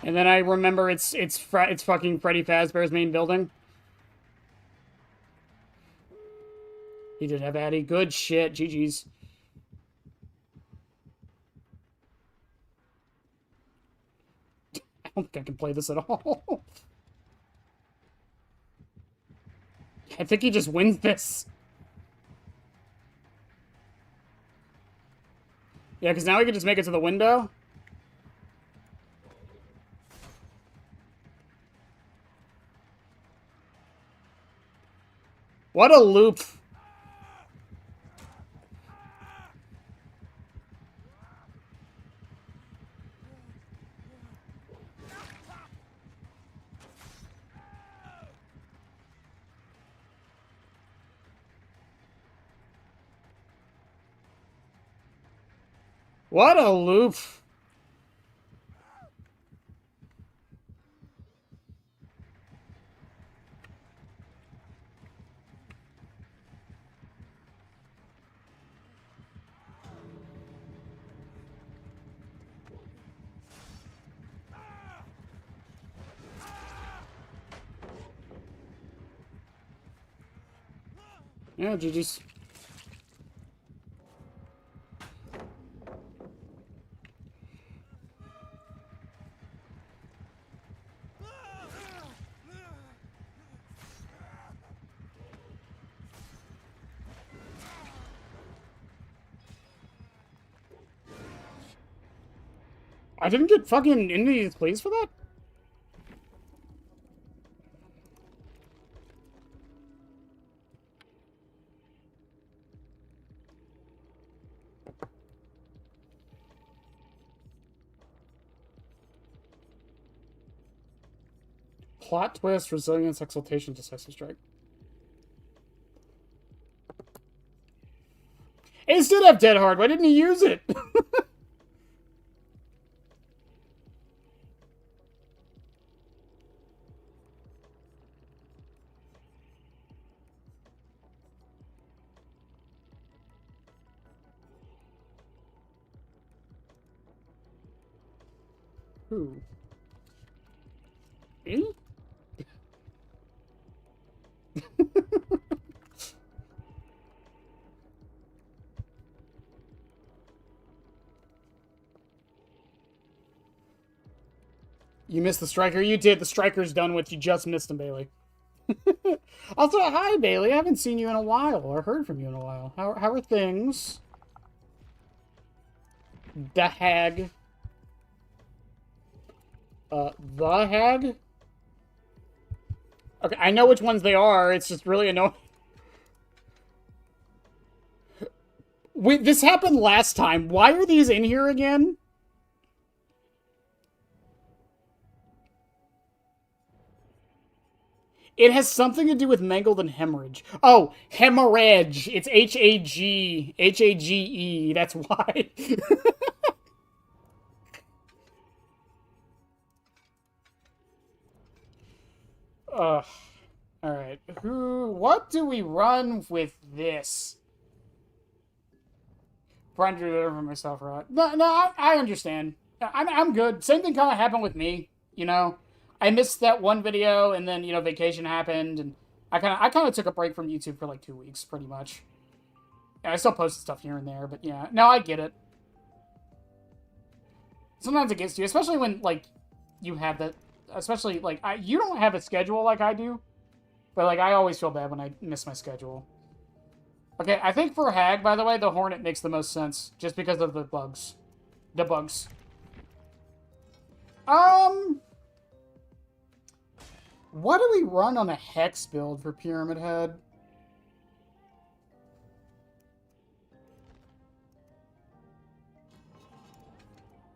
And then I remember it's fucking Freddy Fazbear's main building. He did have Addy. Good shit. GG's. I don't think I can play this at all. I think he just wins this. Yeah, because now we can just make it to the window. What a loop. What a loop. Yeah, GG's. I didn't get fucking into these plays for that? Plot twist, resilience, exaltation, decisive strike. Ace did have Dead Hard. Why didn't he use it? Who? Me? You missed the striker. You did. The striker's done with. You just missed him, Bailey. Also, hi, Bailey. I haven't seen you in a while or heard from you in a while. How are things? The hag. The hag? Okay, I know which ones they are. It's just really annoying. This happened last time. Why are these in here again? It has something to do with mangled and hemorrhage. Oh, hemorrhage. It's H-A-G. H-A-G-E. That's why. Ugh. Alright. What do we run with this? Trying to do it for myself, right? No, I understand. I'm good. Same thing kind of happened with me, you know? I missed that one video, and then, vacation happened, and I kind of took a break from YouTube for like 2 weeks, pretty much. Yeah, I still posted stuff here and there, but yeah. No, I get it. Sometimes it gets to you, especially when, like, you have that... Especially, like, you don't have a schedule like I do, but, like, I always feel bad when I miss my schedule. Okay, I think for Hag, by the way, the Hornet makes the most sense, just because of the bugs. The bugs. What do we run on a Hex build for Pyramid Head?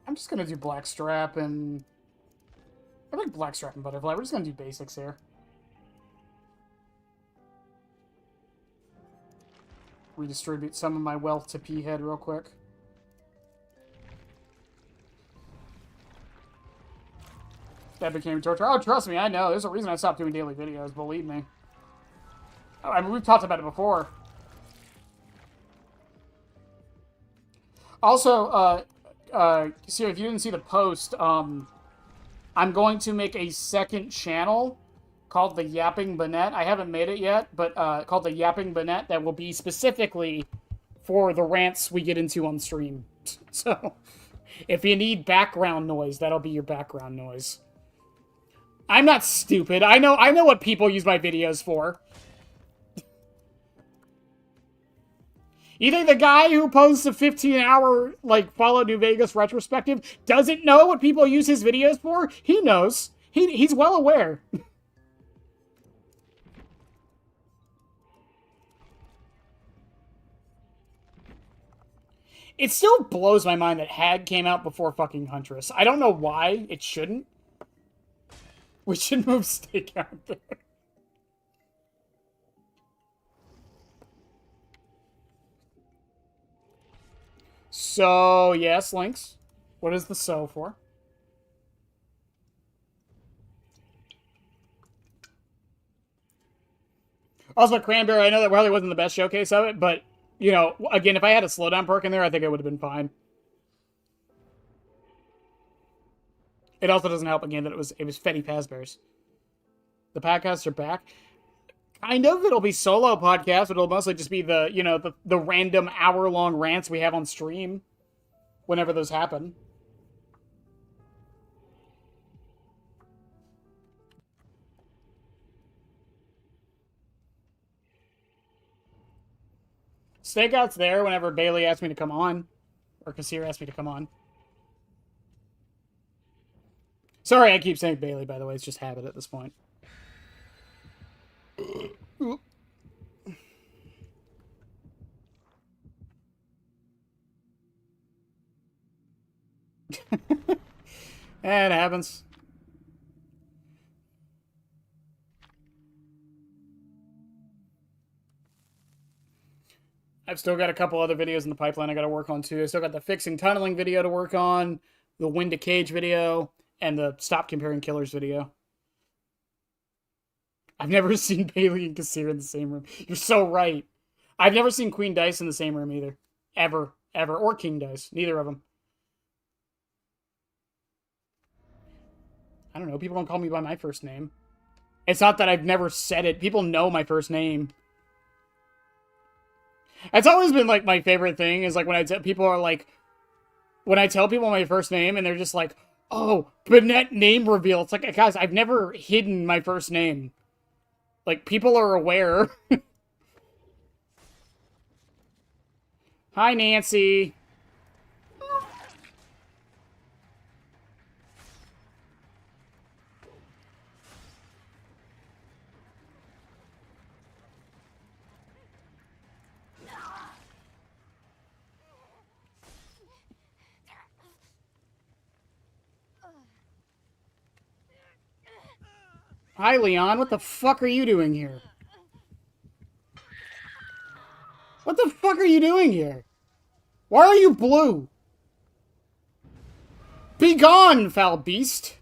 I'm just gonna do Blackstrap and... I like Blackstrap and Butterfly. We're just gonna do basics here. Redistribute some of my wealth to P-Head real quick. That became torture. Oh, trust me, I know. There's a reason I stopped doing daily videos, believe me. Oh, I mean, we've talked about it before. Also, see, if you didn't see the post, I'm going to make a second channel called the Yapping Bonnet. I haven't made it yet, but called the Yapping Bonnet that will be specifically for the rants we get into on stream. So, if you need background noise, that'll be your background noise. I'm not stupid. I know what people use my videos for. You think the guy who posts a 15-hour, like, Fallout New Vegas retrospective doesn't know what people use his videos for? He knows. He's well aware. It still blows my mind that Hag came out before fucking Huntress. I don't know why it shouldn't. We should move Steak out there. So, yes, Lynx. What is the so for? Also, Cranberry, I know that probably wasn't the best showcase of it, but, again, if I had a slowdown perk in there, I think it would have been fine. It also doesn't help, again, that it was Fetty Fazbear's. The podcasts are back. Kind of. It'll be solo podcasts, but it'll mostly just be the random hour-long rants we have on stream whenever those happen. Stakeout's there whenever Bailey asks me to come on. Or Kassir asks me to come on. Sorry, I keep saying Bailey, by the way. It's just habit at this point. It happens. I've still got a couple other videos in the pipeline I got to work on, too. I still got the fixing tunneling video to work on, the Wind to Cage video, and the Stop Comparing Killers video. I've never seen Bailey and Kassir in the same room. You're so right. I've never seen Queen Dice in the same room either. Ever. Ever. Or King Dice. Neither of them. I don't know. People don't call me by my first name. It's not that I've never said it. People know my first name. It's always been, like, my favorite thing is, like, when I tell people are, like... When I tell people my first name and they're just like, oh, Bonnet name reveal. It's like, guys, I've never hidden my first name. Like, people are aware. Hi, Nancy. Hi, Leon. What the fuck are you doing here? What the fuck are you doing here? Why are you blue? Be gone, foul beast!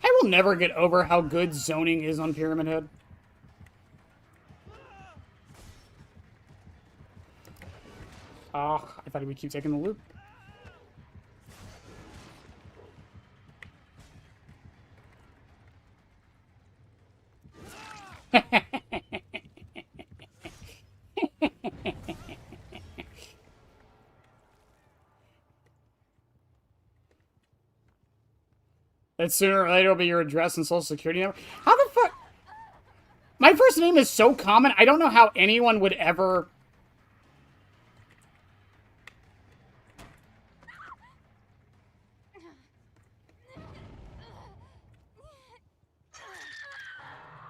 I will never get over how good zoning is on Pyramid Head. Oh, I thought he would keep taking the loop. That sooner or later will be your address and social security number. How the fuck? My first name is so common, I don't know how anyone would ever...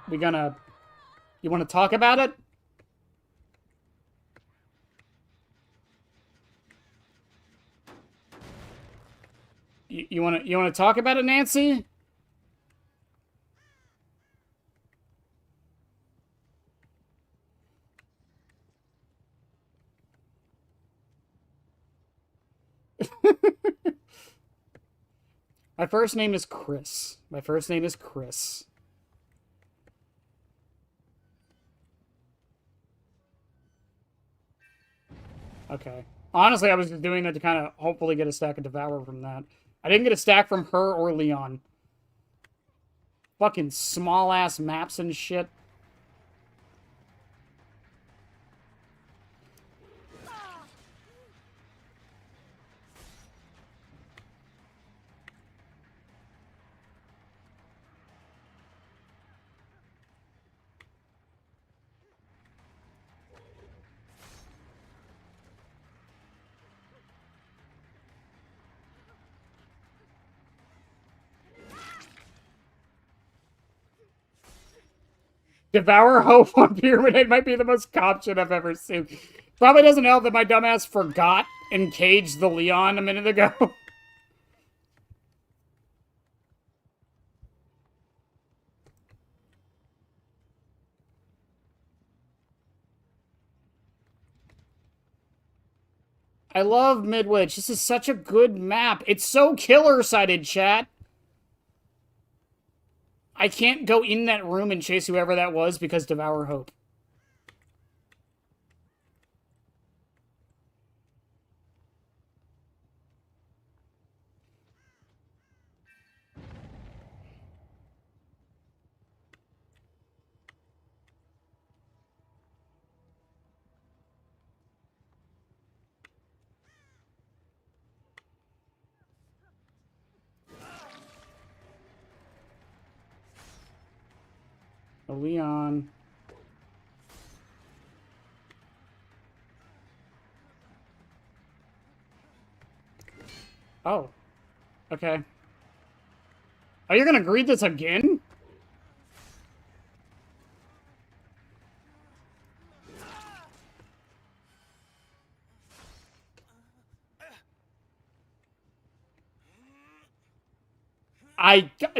We gonna... You want to talk about it? You want to talk about it, Nancy? My first name is Chris. My first name is Chris. Okay. Honestly, I was just doing that to kind of hopefully get a stack of Devour from that. I didn't get a stack from her or Leon. Fucking small-ass maps and shit. Devour Hope on Pyramid Head might be the most cop shit I've ever seen. Probably doesn't help that my dumbass forgot and caged the Leon a minute ago. I love Midwich. This is such a good map. It's so killer-sided, chat. I can't go in that room and chase whoever that was because Devour Hope. Oh, Leon. Oh. Okay. Are you gonna greet this again?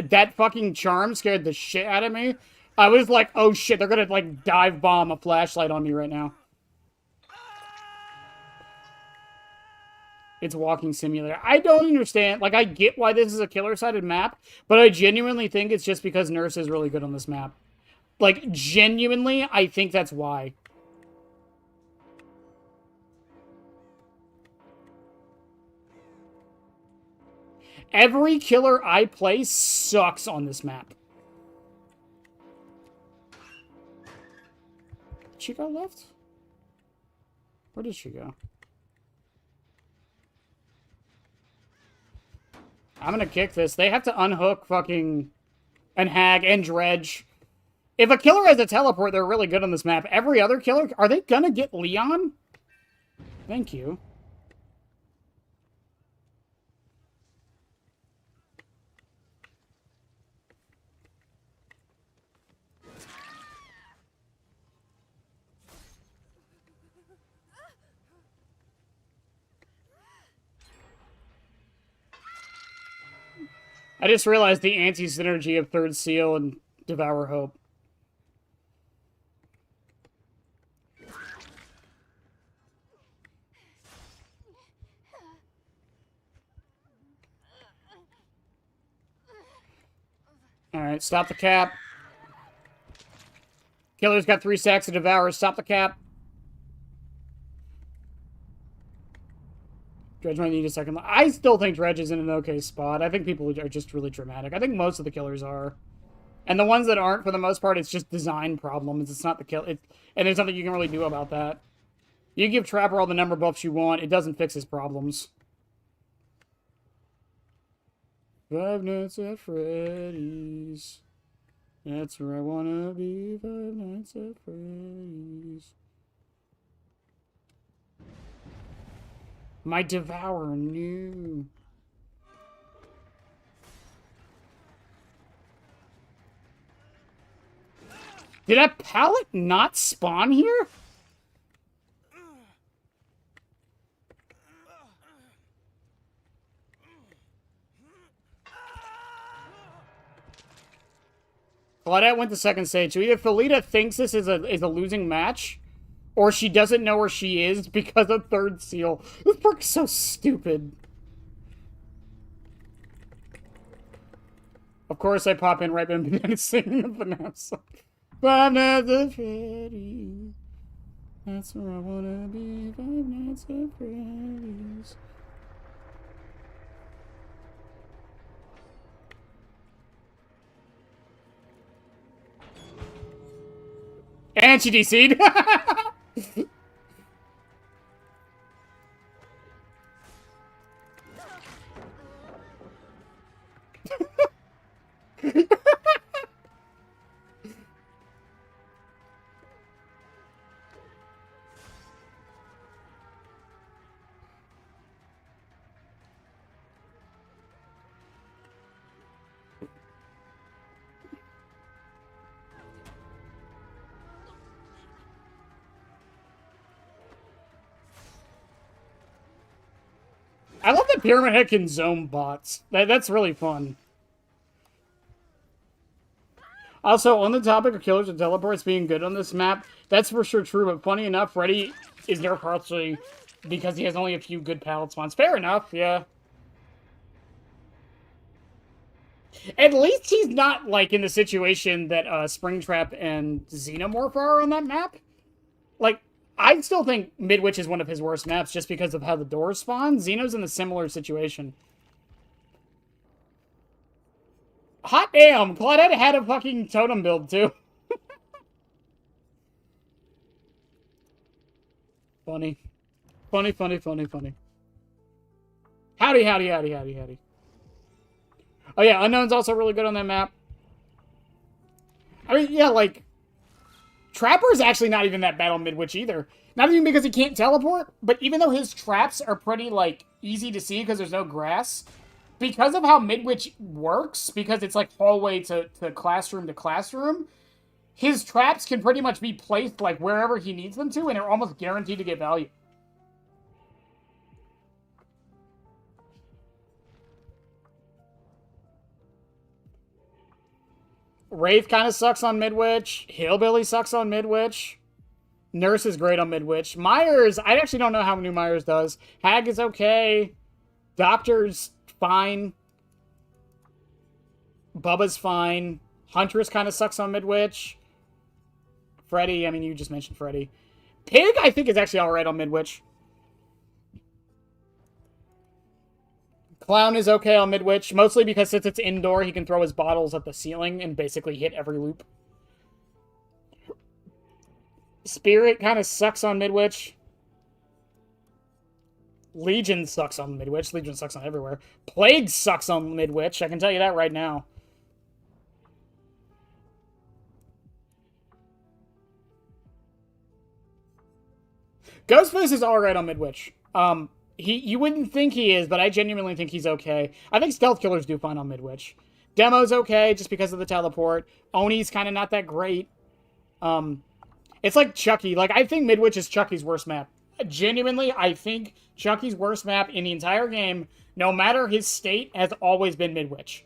That fucking charm scared the shit out of me. I was like, oh shit, they're gonna, like, dive bomb a flashlight on me right now. It's Walking Simulator. I don't understand. Like, I get why this is a killer-sided map, but I genuinely think it's just because Nurse is really good on this map. Like, genuinely, I think that's why. Every killer I play sucks on this map. Did she go left? Where did she go? I'm gonna kick this. They have to unhook fucking... and Hag and Dredge. If a killer has a teleport, they're really good on this map. Every other killer... Are they gonna get Leon? Thank you. I just realized the anti-synergy of Third Seal and Devour Hope. Alright, stop the cap. Killer's got 3 stacks of Devour. Stop the cap. Dredge might need a second. I still think Dredge is in an okay spot. I think people are just really dramatic. I think most of the killers are. And the ones that aren't, for the most part, it's just design problems. It's not the kill. And there's nothing you can really do about that. You give Trapper all the number buffs you want. It doesn't fix his problems. Five Nights at Freddy's. That's where I wanna be. 5 Nights at Freddy's. My Devour knew. Did a pallet not spawn here? Claudette went to second stage. So either Felita thinks this is a losing match, or she doesn't know where she is because of Third Seal. This perk is so stupid. Of course, I pop in right when Banana singing the Banana song. Five Nights at Freddy's. That's where I wanna be. 5 Nights at Freddy's. And she DC'd. I love that Pyramid Head can zone bots. That's really fun. Also, on the topic of killers and teleports being good on this map, that's for sure true, but funny enough, Freddy is there partially because he has only a few good pallet spawns. Fair enough, yeah. At least he's not, like, in the situation that Springtrap and Xenomorph are on that map. Like, I still think Midwich is one of his worst maps just because of how the doors spawn. Xeno's in a similar situation. Hot damn! Claudette had a fucking totem build, too. Funny. Funny, funny, funny, funny. Howdy, howdy, howdy, howdy, howdy. Oh yeah, Unknown's also really good on that map. I mean, yeah, like... Trapper's actually not even that bad on Midwich either. Not even because he can't teleport, but even though his traps are pretty, like, easy to see because there's no grass, because of how Midwich works, because it's, like, hallway to classroom, his traps can pretty much be placed, like, wherever he needs them to, and they're almost guaranteed to get value. Wraith kind of sucks on Midwich. Hillbilly sucks on Midwich. Nurse is great on Midwich. Myers, I actually don't know how new Myers does. Hag is okay. Doctor's fine. Bubba's fine. Huntress kind of sucks on Midwich. Freddy, I mean, you just mentioned Freddy. Pig, I think, is actually alright on Midwich. Clown is okay on Midwich, mostly because since it's indoor, he can throw his bottles at the ceiling and basically hit every loop. Spirit kind of sucks on Midwich. Legion sucks on Midwich. Legion sucks on everywhere. Plague sucks on Midwich. I can tell you that right now. Ghostface is alright on Midwich. You wouldn't think he is, but I genuinely think he's okay. I think Stealth Killers do fine on Midwich. Demo's okay, just because of the teleport. Oni's kind of not that great. It's like Chucky. Like, I think Midwich is Chucky's worst map. Genuinely, I think Chucky's worst map in the entire game, no matter his state, has always been Midwich.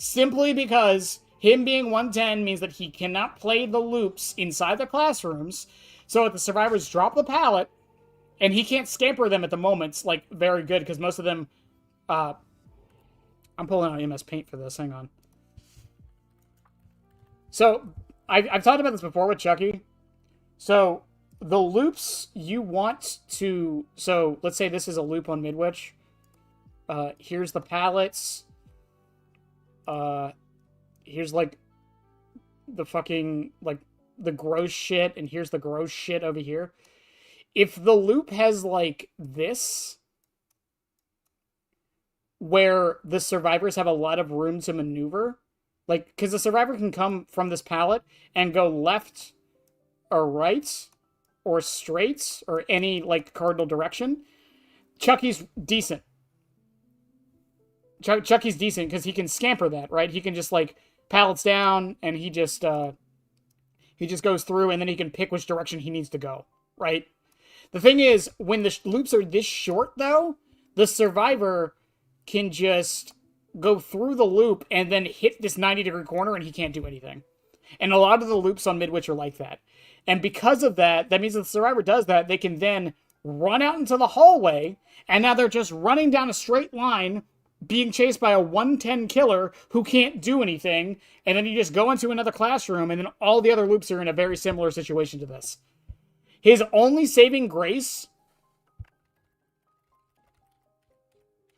simply because him being 110 means that he cannot play the loops inside the classrooms. So if the survivors drop the pallet, and he can't scamper them at the moment, it's like very good because most of them. I'm pulling out MS Paint for this. Hang on. So I've talked about this before with Chucky. So the loops you want to. So let's say this is a loop on Midwich. Here's the pallets. Here's like the fucking like the gross shit, and here's the gross shit over here. If the loop has like this, where the survivors have a lot of room to maneuver, like because the survivor can come from this pallet and go left or right or straight or any like cardinal direction, Chucky's decent. Chucky's decent because he can scamper that, right? He can just like pallets down and he just goes through and then he can pick which direction he needs to go, right? The thing is, when the loops are this short, though, the survivor can just go through the loop and then hit this 90-degree corner and he can't do anything. And a lot of the loops on Midwich are like that. And because of that, that means if the survivor does that, they can then run out into the hallway, and now they're just running down a straight line, being chased by a 110 killer who can't do anything, and then you just go into another classroom, and then all the other loops are in a very similar situation to this. His only saving grace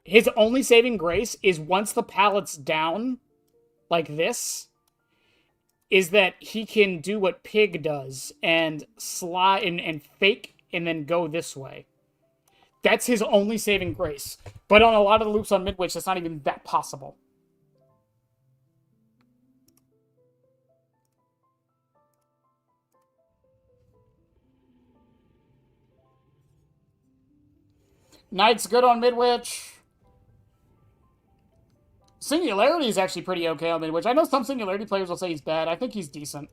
is once the pallet's down, like this, is that he can do what Pig does and slide and fake and then go this way. That's his only saving grace. But on a lot of the loops on Midwich, that's not even that possible. Knight's good on Midwich. Singularity is actually pretty okay on Midwich. I know some Singularity players will say he's bad. I think he's decent.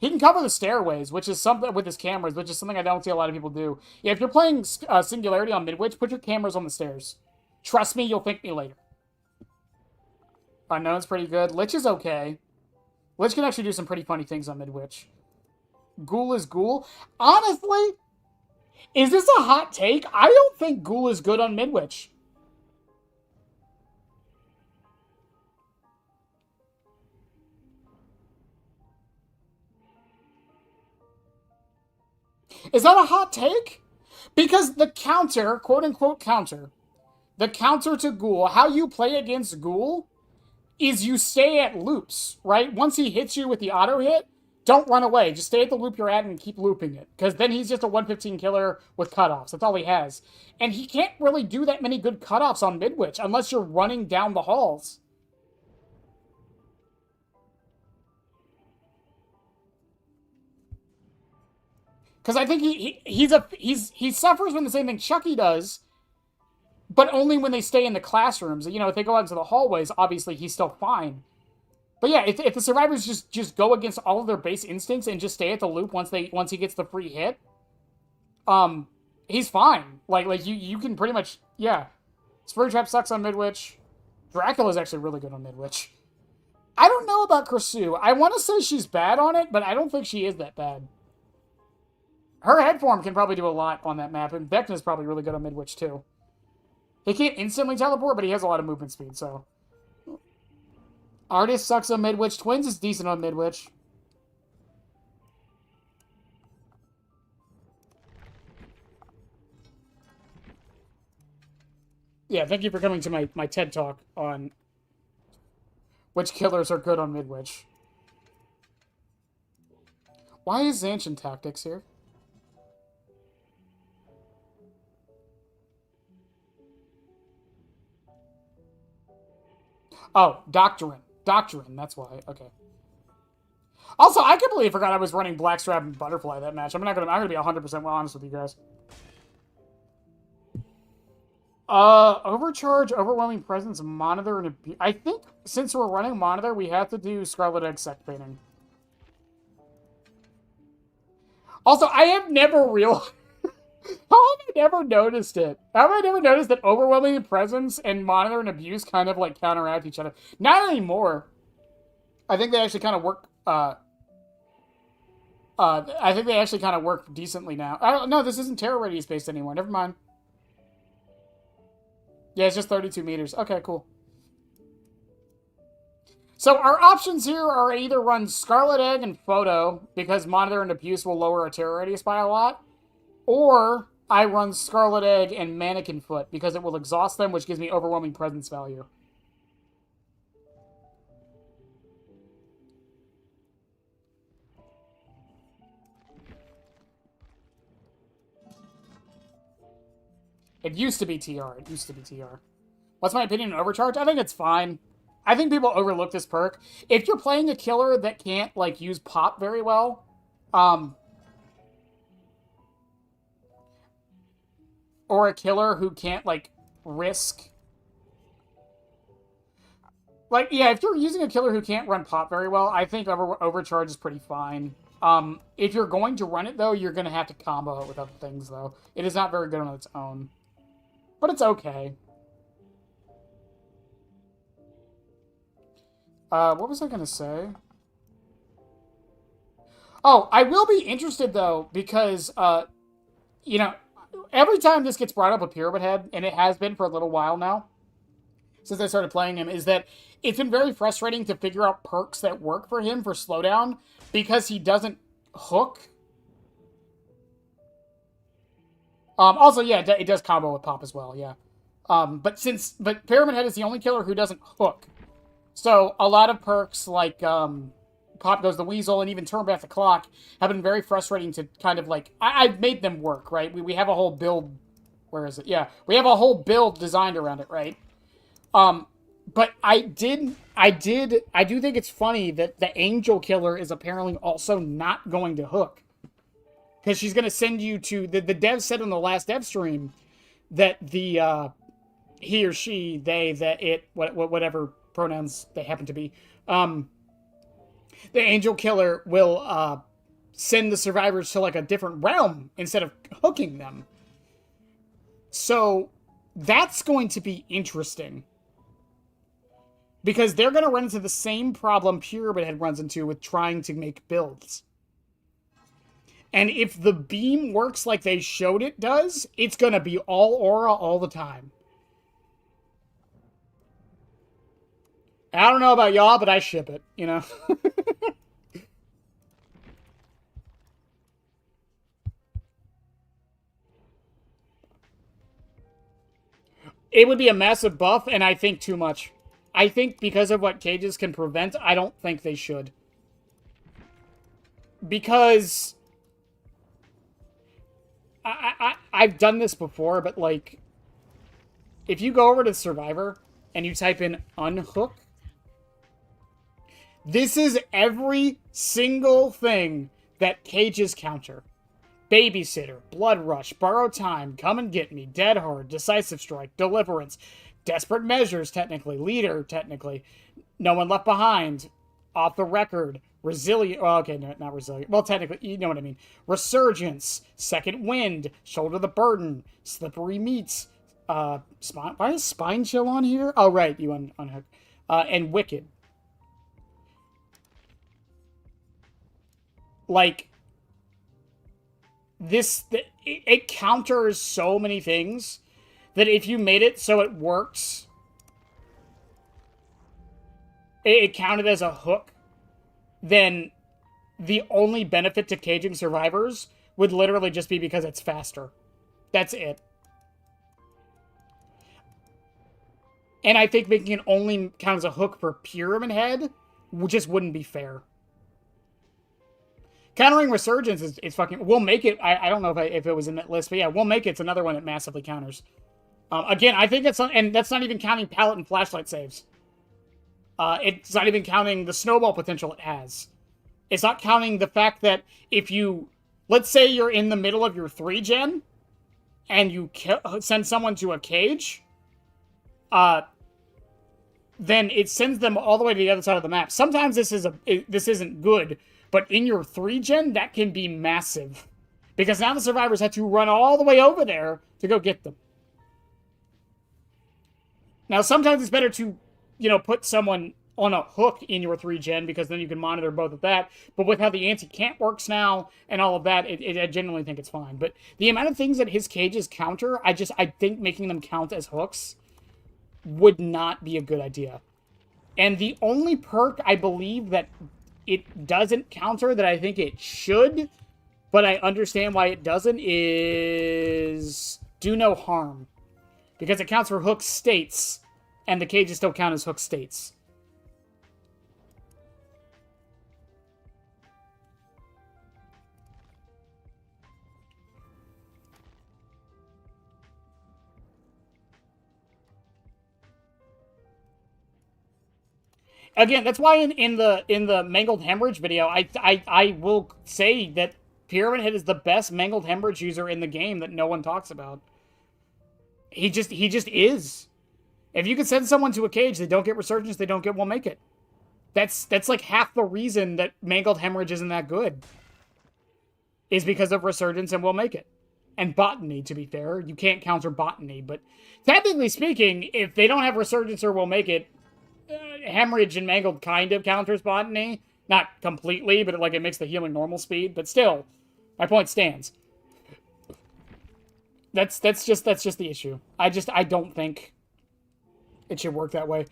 He can cover the stairways, which is something with his cameras, which is something I don't see a lot of people do. Yeah, if you're playing Singularity on Midwich, put your cameras on the stairs. Trust me, you'll thank me later. Unknown's pretty good. Lich is okay. Lich can actually do some pretty funny things on Midwich. Ghoul is Ghoul. Honestly, is this a hot take? I don't think Ghoul is good on Midwich. Is that a hot take? Because the counter, quote-unquote counter, the counter to Ghoul, how you play against Ghoul, is you stay at loops, right? Once he hits you with the auto hit, don't run away. Just stay at the loop you're at and keep looping it. Because then he's just a 115 killer with cutoffs. That's all he has. And he can't really do that many good cutoffs on Midwich unless you're running down the halls. Because I think he suffers from the same thing Chucky does, but only when they stay in the classrooms. You know, if they go out into the hallways, obviously he's still fine. But yeah, if the survivors just go against all of their base instincts and just stay at the loop once he gets the free hit, he's fine. Like you can pretty much, yeah. Spur Trap sucks on Midwich. Dracula's actually really good on Midwich. I don't know about Kersu. I want to say she's bad on it, but I don't think she is that bad. Her head form can probably do a lot on that map, and Vecna's probably really good on Midwich, too. He can't instantly teleport, but he has a lot of movement speed, so. Artist sucks on Midwich. Twins is decent on Midwich. Yeah, thank you for coming to my TED Talk on which killers are good on Midwich. Why is Zanchin Tactics here? Oh, Doctrine. Doctrine, that's why. Okay. Also, I completely forgot I was running Blackstrap and Butterfly that match. I'm gonna be 100% honest with you guys. Overcharge, Overwhelming Presence, Monitor, and Abuse. I think since we're running Monitor, we have to do Scarlet Egg Sect Painting. Also, I have never realized... How have I never noticed it? How have I never noticed that overwhelming presence and monitor and abuse kind of like counteract each other? Not anymore. I think they actually kind of work. I think they actually kind of work decently now. I don't know. This isn't terror radius based anymore. Never mind. Yeah, it's just 32 meters. Okay, cool. So our options here are either run Scarlet Egg and Photo, because Monitor and Abuse will lower our terror radius by a lot, or I run Scarlet Egg and Mannequin Foot, because it will exhaust them, which gives me overwhelming presence value. It used to be TR. It used to be TR. What's my opinion on Overcharge? I think it's fine. I think people overlook this perk. If you're playing a killer that can't, like, use pop very well, or a killer who can't, like, risk... Like, yeah, if you're using a killer who can't run pop very well, I think Overcharge is pretty fine. If you're going to run it, though, you're going to have to combo it with other things, though. It is not very good on its own. But it's okay. What was I going to say? Oh, I will be interested, though, because, you know, every time this gets brought up with Pyramid Head, and it has been for a little while now, since I started playing him, is that it's been very frustrating to figure out perks that work for him for slowdown, because he doesn't hook. Also, yeah, it does combo with Pop as well, yeah. But Pyramid Head is the only killer who doesn't hook. So, a lot of perks like, Pop Goes the Weasel and even Turn Back the Clock have been very frustrating to kind of like... I've made them work, right? We have a whole build... Where is it? Yeah. We have a whole build designed around it, right? But I do think it's funny that the Angel Killer is apparently also not going to hook. Because she's going to send you to... The dev said on the last dev stream that the, he or she, they, that, it, whatever pronouns they happen to be, the Angel Killer will, send the survivors to, like, a different realm instead of hooking them. So, that's going to be interesting. Because they're going to run into the same problem Pyramid Head runs into with trying to make builds. And if the beam works like they showed it does, it's going to be all aura all the time. I don't know about y'all, but I ship it, you know? It would be a massive buff, and I think too much. I think because of what cages can prevent, I don't think they should. Because... I've done this before, but, like... If you go over to Survivor, and you type in unhook, this is every single thing that cages counter. Babysitter, Blood Rush, Borrow Time, Come and Get Me, Dead Hard, Decisive Strike, Deliverance, Desperate Measures, technically, Leader, technically, No One Left Behind, Off the Record, Resilient, oh, okay, no, not Resilient, well, technically, you know what I mean, Resurgence, Second Wind, Shoulder the Burden, Slippery Meats, Spine, why is Spine Chill on here? Oh, right, you unhook, and Wicked. Like, it counters so many things that if you made it so it works, it counted as a hook, then the only benefit to caging survivors would literally just be because it's faster. That's it. And I think making it only count as a hook for Pyramid Head just wouldn't be fair. Countering Resurgence is fucking... We'll make it... I don't know if it was in that list, but yeah, We'll Make It's another one that massively counters. Again, I think that's... And that's not even counting pallet and flashlight saves. It's not even counting the snowball potential it has. It's not counting the fact that if you... Let's say you're in the middle of your 3-gen, and you send someone to a cage, then it sends them all the way to the other side of the map. Sometimes this isn't good, but in your 3-gen, that can be massive. Because now the survivors had to run all the way over there to go get them. Now, sometimes it's better to, put someone on a hook in your 3-gen, because then you can monitor both of that. But with how the anti-camp works now and all of that, I genuinely think it's fine. But the amount of things that his cages counter, I think making them count as hooks would not be a good idea. And the only perk I believe that it doesn't counter that I think it should, but I understand why it doesn't, is do no harm. Because it counts for hook states, and the cages still count as hook states. Again, that's why in the mangled hemorrhage video, I will say that Pyramid Head is the best mangled hemorrhage user in the game that no one talks about. He just is. If you can send someone to a cage, they don't get resurgence, they don't get will make it. That's like half the reason that mangled hemorrhage isn't that good. Is because of resurgence and will make it. And botany, to be fair. You can't counter botany, but technically speaking, if they don't have resurgence or will make it, hemorrhage and mangled kind of counters botany. Not completely, but it makes the healing normal speed. But still, my point stands. That's just the issue. I don't think it should work that way.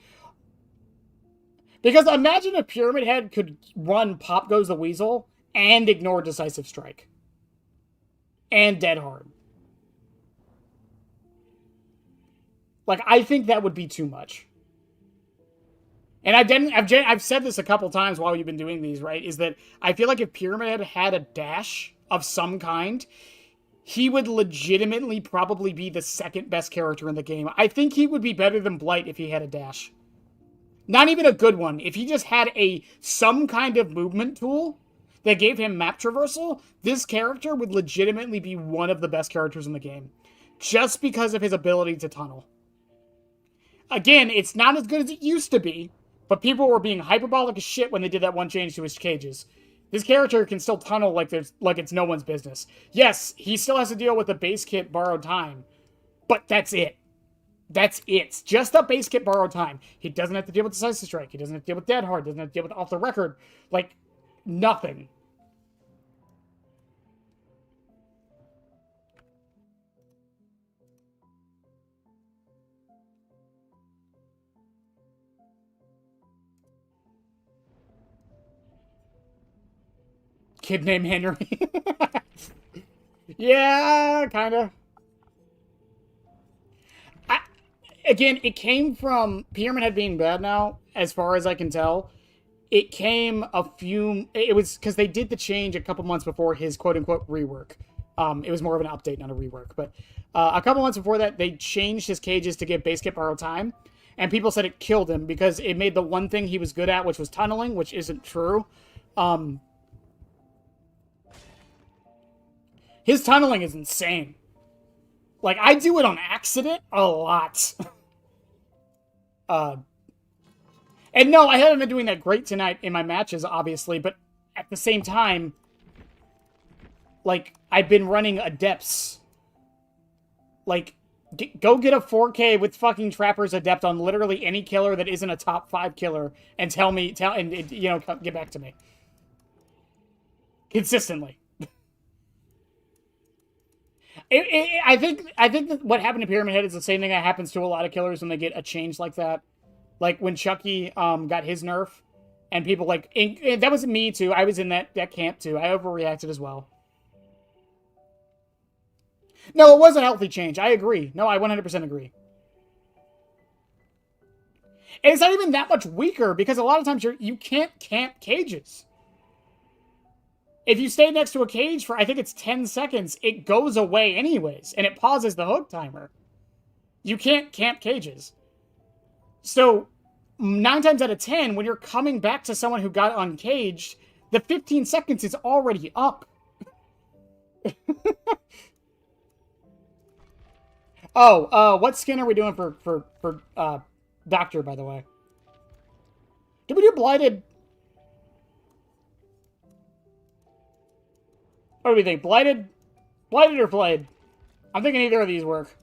Because imagine if Pyramid Head could run Pop Goes the Weasel and ignore Decisive Strike. And Dead Hard. I think that would be too much. And I've said this a couple times while you've been doing these, right? Is that I feel like if Pyramid Head had a dash of some kind, he would legitimately probably be the second best character in the game. I think he would be better than Blight if he had a dash. Not even a good one. If he just had some kind of movement tool that gave him map traversal, this character would legitimately be one of the best characters in the game. Just because of his ability to tunnel. Again, it's not as good as it used to be, but people were being hyperbolic as shit when they did that one change to his cages. This character can still tunnel like it's no one's business. Yes, he still has to deal with the base kit borrowed time, but that's it. That's it. Just the base kit borrowed time. He doesn't have to deal with Decisive Strike. He doesn't have to deal with Dead Hard. Doesn't have to deal with off the record. Nothing. Kid named Henry. Yeah, kind of. Again, it came from Pyramid Head being bad now, as far as I can tell. It came it was because they did the change a couple months before his quote-unquote rework. It was more of an update, not a rework. But a couple months before that, they changed his cages to give base kit borrow time. And people said it killed him because it made the one thing he was good at, which was tunneling, which isn't true. His tunneling is insane. I do it on accident a lot. And no, I haven't been doing that great tonight in my matches, obviously, but at the same time, I've been running adepts. Go get a 4K with fucking Trapper's Adept on literally any killer that isn't a top 5 killer and get back to me. Consistently. I think that what happened to Pyramid Head is the same thing that happens to a lot of killers when they get a change like that. When Chucky got his nerf, and people that was me too. I was in that camp too. I overreacted as well. No, it was a healthy change. I agree. No, I 100% agree. And it's not even that much weaker because a lot of times you can't camp cages. If you stay next to a cage for, I think it's 10 seconds, it goes away anyways, and it pauses the hook timer. You can't camp cages. So, 9 times out of 10, when you're coming back to someone who got uncaged, the 15 seconds is already up. What skin are we doing for Doctor, by the way? Did we do Blighted? What do we think? Blighted? Blighted or played? I'm thinking either of these work.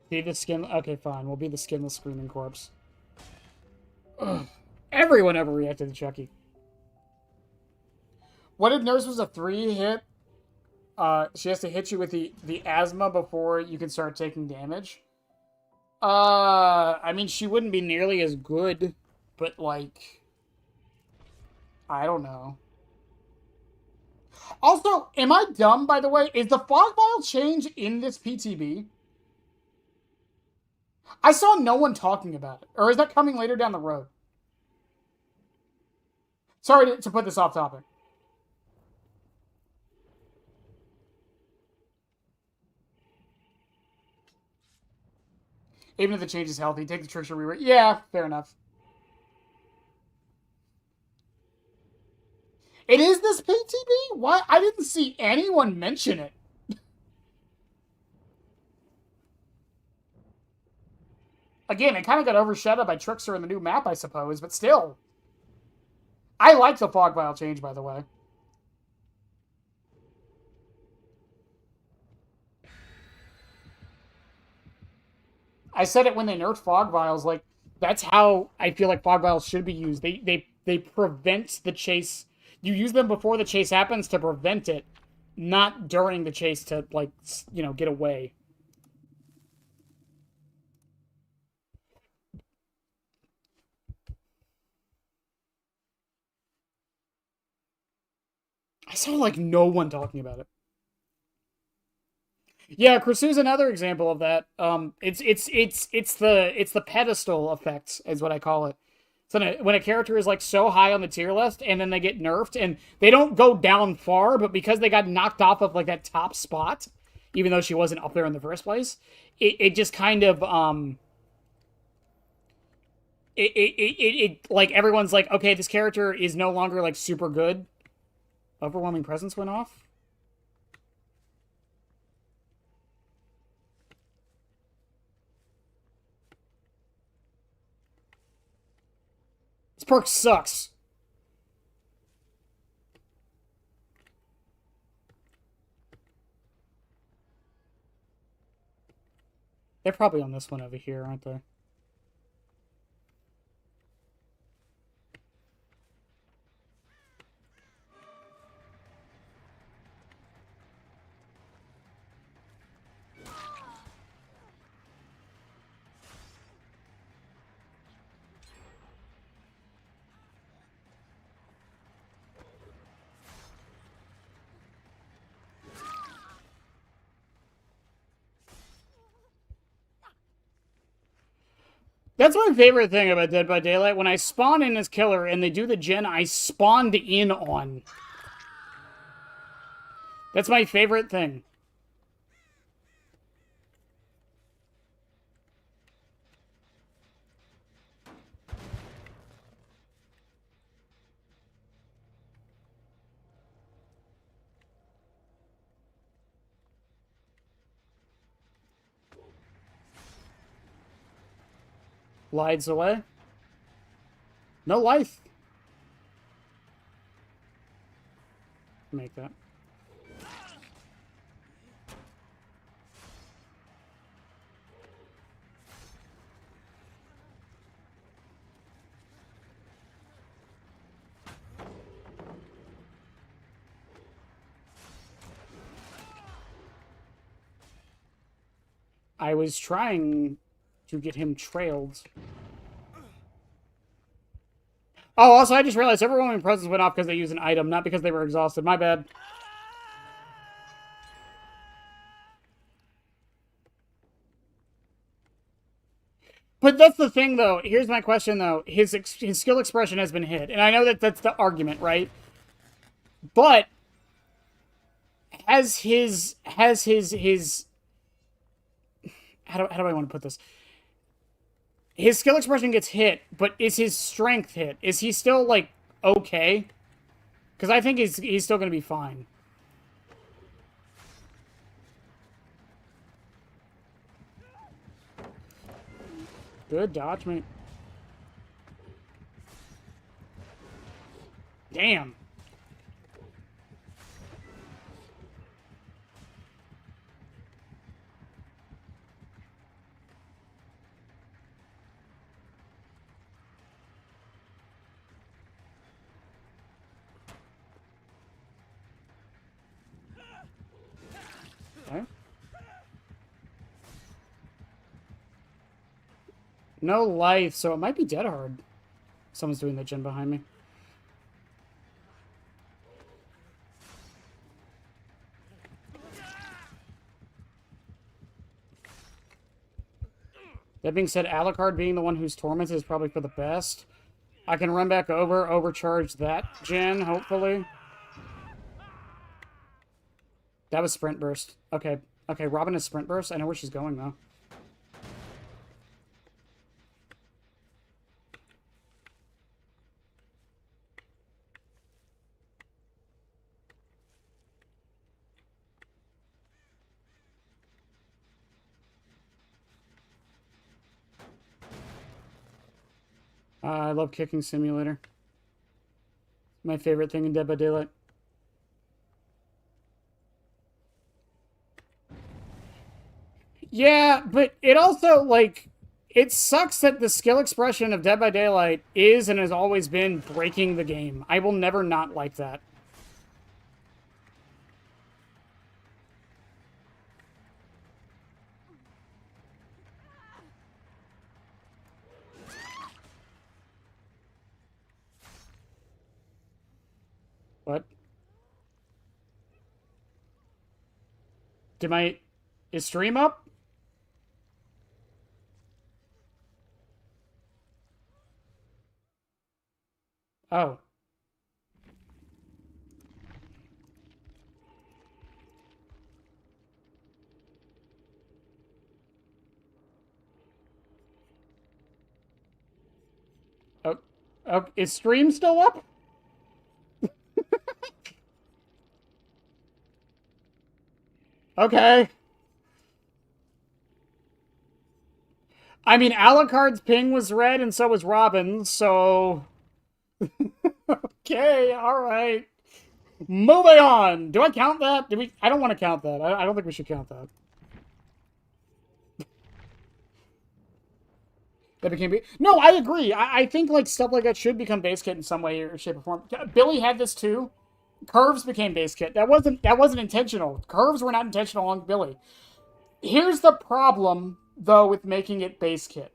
Be the skin. Okay, fine. We'll be the skinless screaming corpse. Ugh. Everyone overreacted to Chucky. What if Nurse was a 3-hit? She has to hit you with the asthma before you can start taking damage. I mean, she wouldn't be nearly as good, but like, I don't know. Also, am I dumb, by the way? Is the fog vial change in this PTB? I saw no one talking about it. Or is that coming later down the road? Sorry to put this off topic. Even if the change is healthy, take the trickster rewrite. Yeah, fair enough. It is this PTB? Why? I didn't see anyone mention it. Again, it kind of got overshadowed by Trickster in the new map, I suppose, but still. I like the fog vial change, by the way. I said it when they nerfed fog vials, like, that's how I feel like fog vials should be used. They prevent the chase. You use them before the chase happens to prevent it, not during the chase to, like, you know, get away. I saw, like, no one talking about it. Yeah, Krasu's another example of that. It's the pedestal effect, is what I call it. So when a character is like so high on the tier list, and then they get nerfed, and they don't go down far, but because they got knocked off of like that top spot, even though she wasn't up there in the first place, it just kind of it like everyone's like, okay, this character is no longer like super good. Overwhelming presence went off. This perk sucks. They're probably on this one over here, aren't they? That's my favorite thing about Dead by Daylight. When I spawn in as killer and they do the gen I spawned in on. That's my favorite thing. Lights away. No life. Make that. I was trying to get him trailed. Oh, also, I just realized overwhelming presence went off because they used an item, not because they were exhausted. My bad. But that's the thing, though. Here's my question, though. His skill expression has been hit. And I know that that's the argument, right? But has his how do I want to put this? His skill expression gets hit, but is his strength hit? Is he still, like, okay? Because I think he's still going to be fine. Good dodge, mate. Damn. Okay. No life, so it might be dead hard. Someone's doing the gen behind me. That being said, Alucard being the one who's tormented is probably for the best. I can run back over, overcharge that gen, hopefully. That was sprint burst. Okay. Okay, Robin is sprint burst. I know where she's going, though. I love Kicking Simulator. My favorite thing in Dead by Daylight. Yeah, but it also, like, it sucks that the skill expression of Dead by Daylight is and has always been breaking the game. I will never not like that. What? Is stream up? Oh. Oh, oh, is stream still up? Okay. I mean, Alucard's ping was red and so was Robin's, so... Okay, alright. Moving on! Do I count that? I don't want to count that. I don't think we should count that. That became... No, I agree. I think, like, stuff like that should become base kit in some way or shape or form. Billy had this, too. Curves became base kit. That wasn't intentional. Curves were not intentional on Billy. Here's the problem, though, with making it base kit.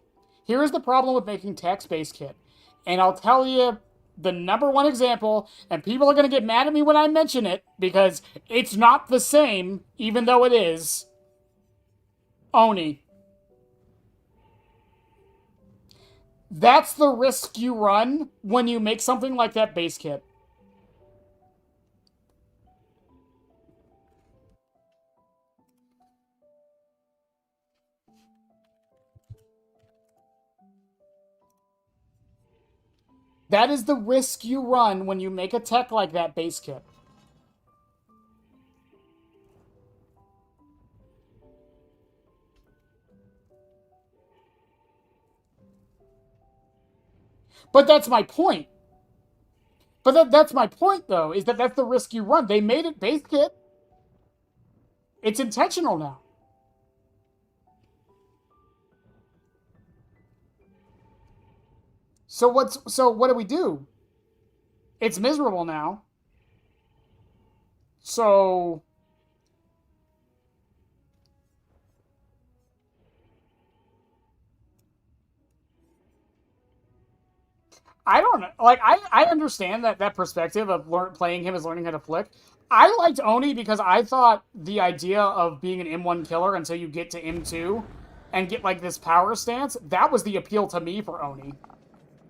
Here's the problem with making text base kit. And I'll tell you the #1 example, and people are going to get mad at me when I mention it, because it's not the same, even though it is. Oni. That's the risk you run when you make something like that base kit. That is the risk you run when you make a tech like that base kit. But that's my point. But that's my point, though, is that that's the risk you run. They made it base kit. It's intentional now. So what do we do? It's miserable now. So I don't know. Like, I understand that perspective of playing him as learning how to flick. I liked Oni because I thought the idea of being an M1 killer until you get to M2 and get, like, this power stance, that was the appeal to me for Oni.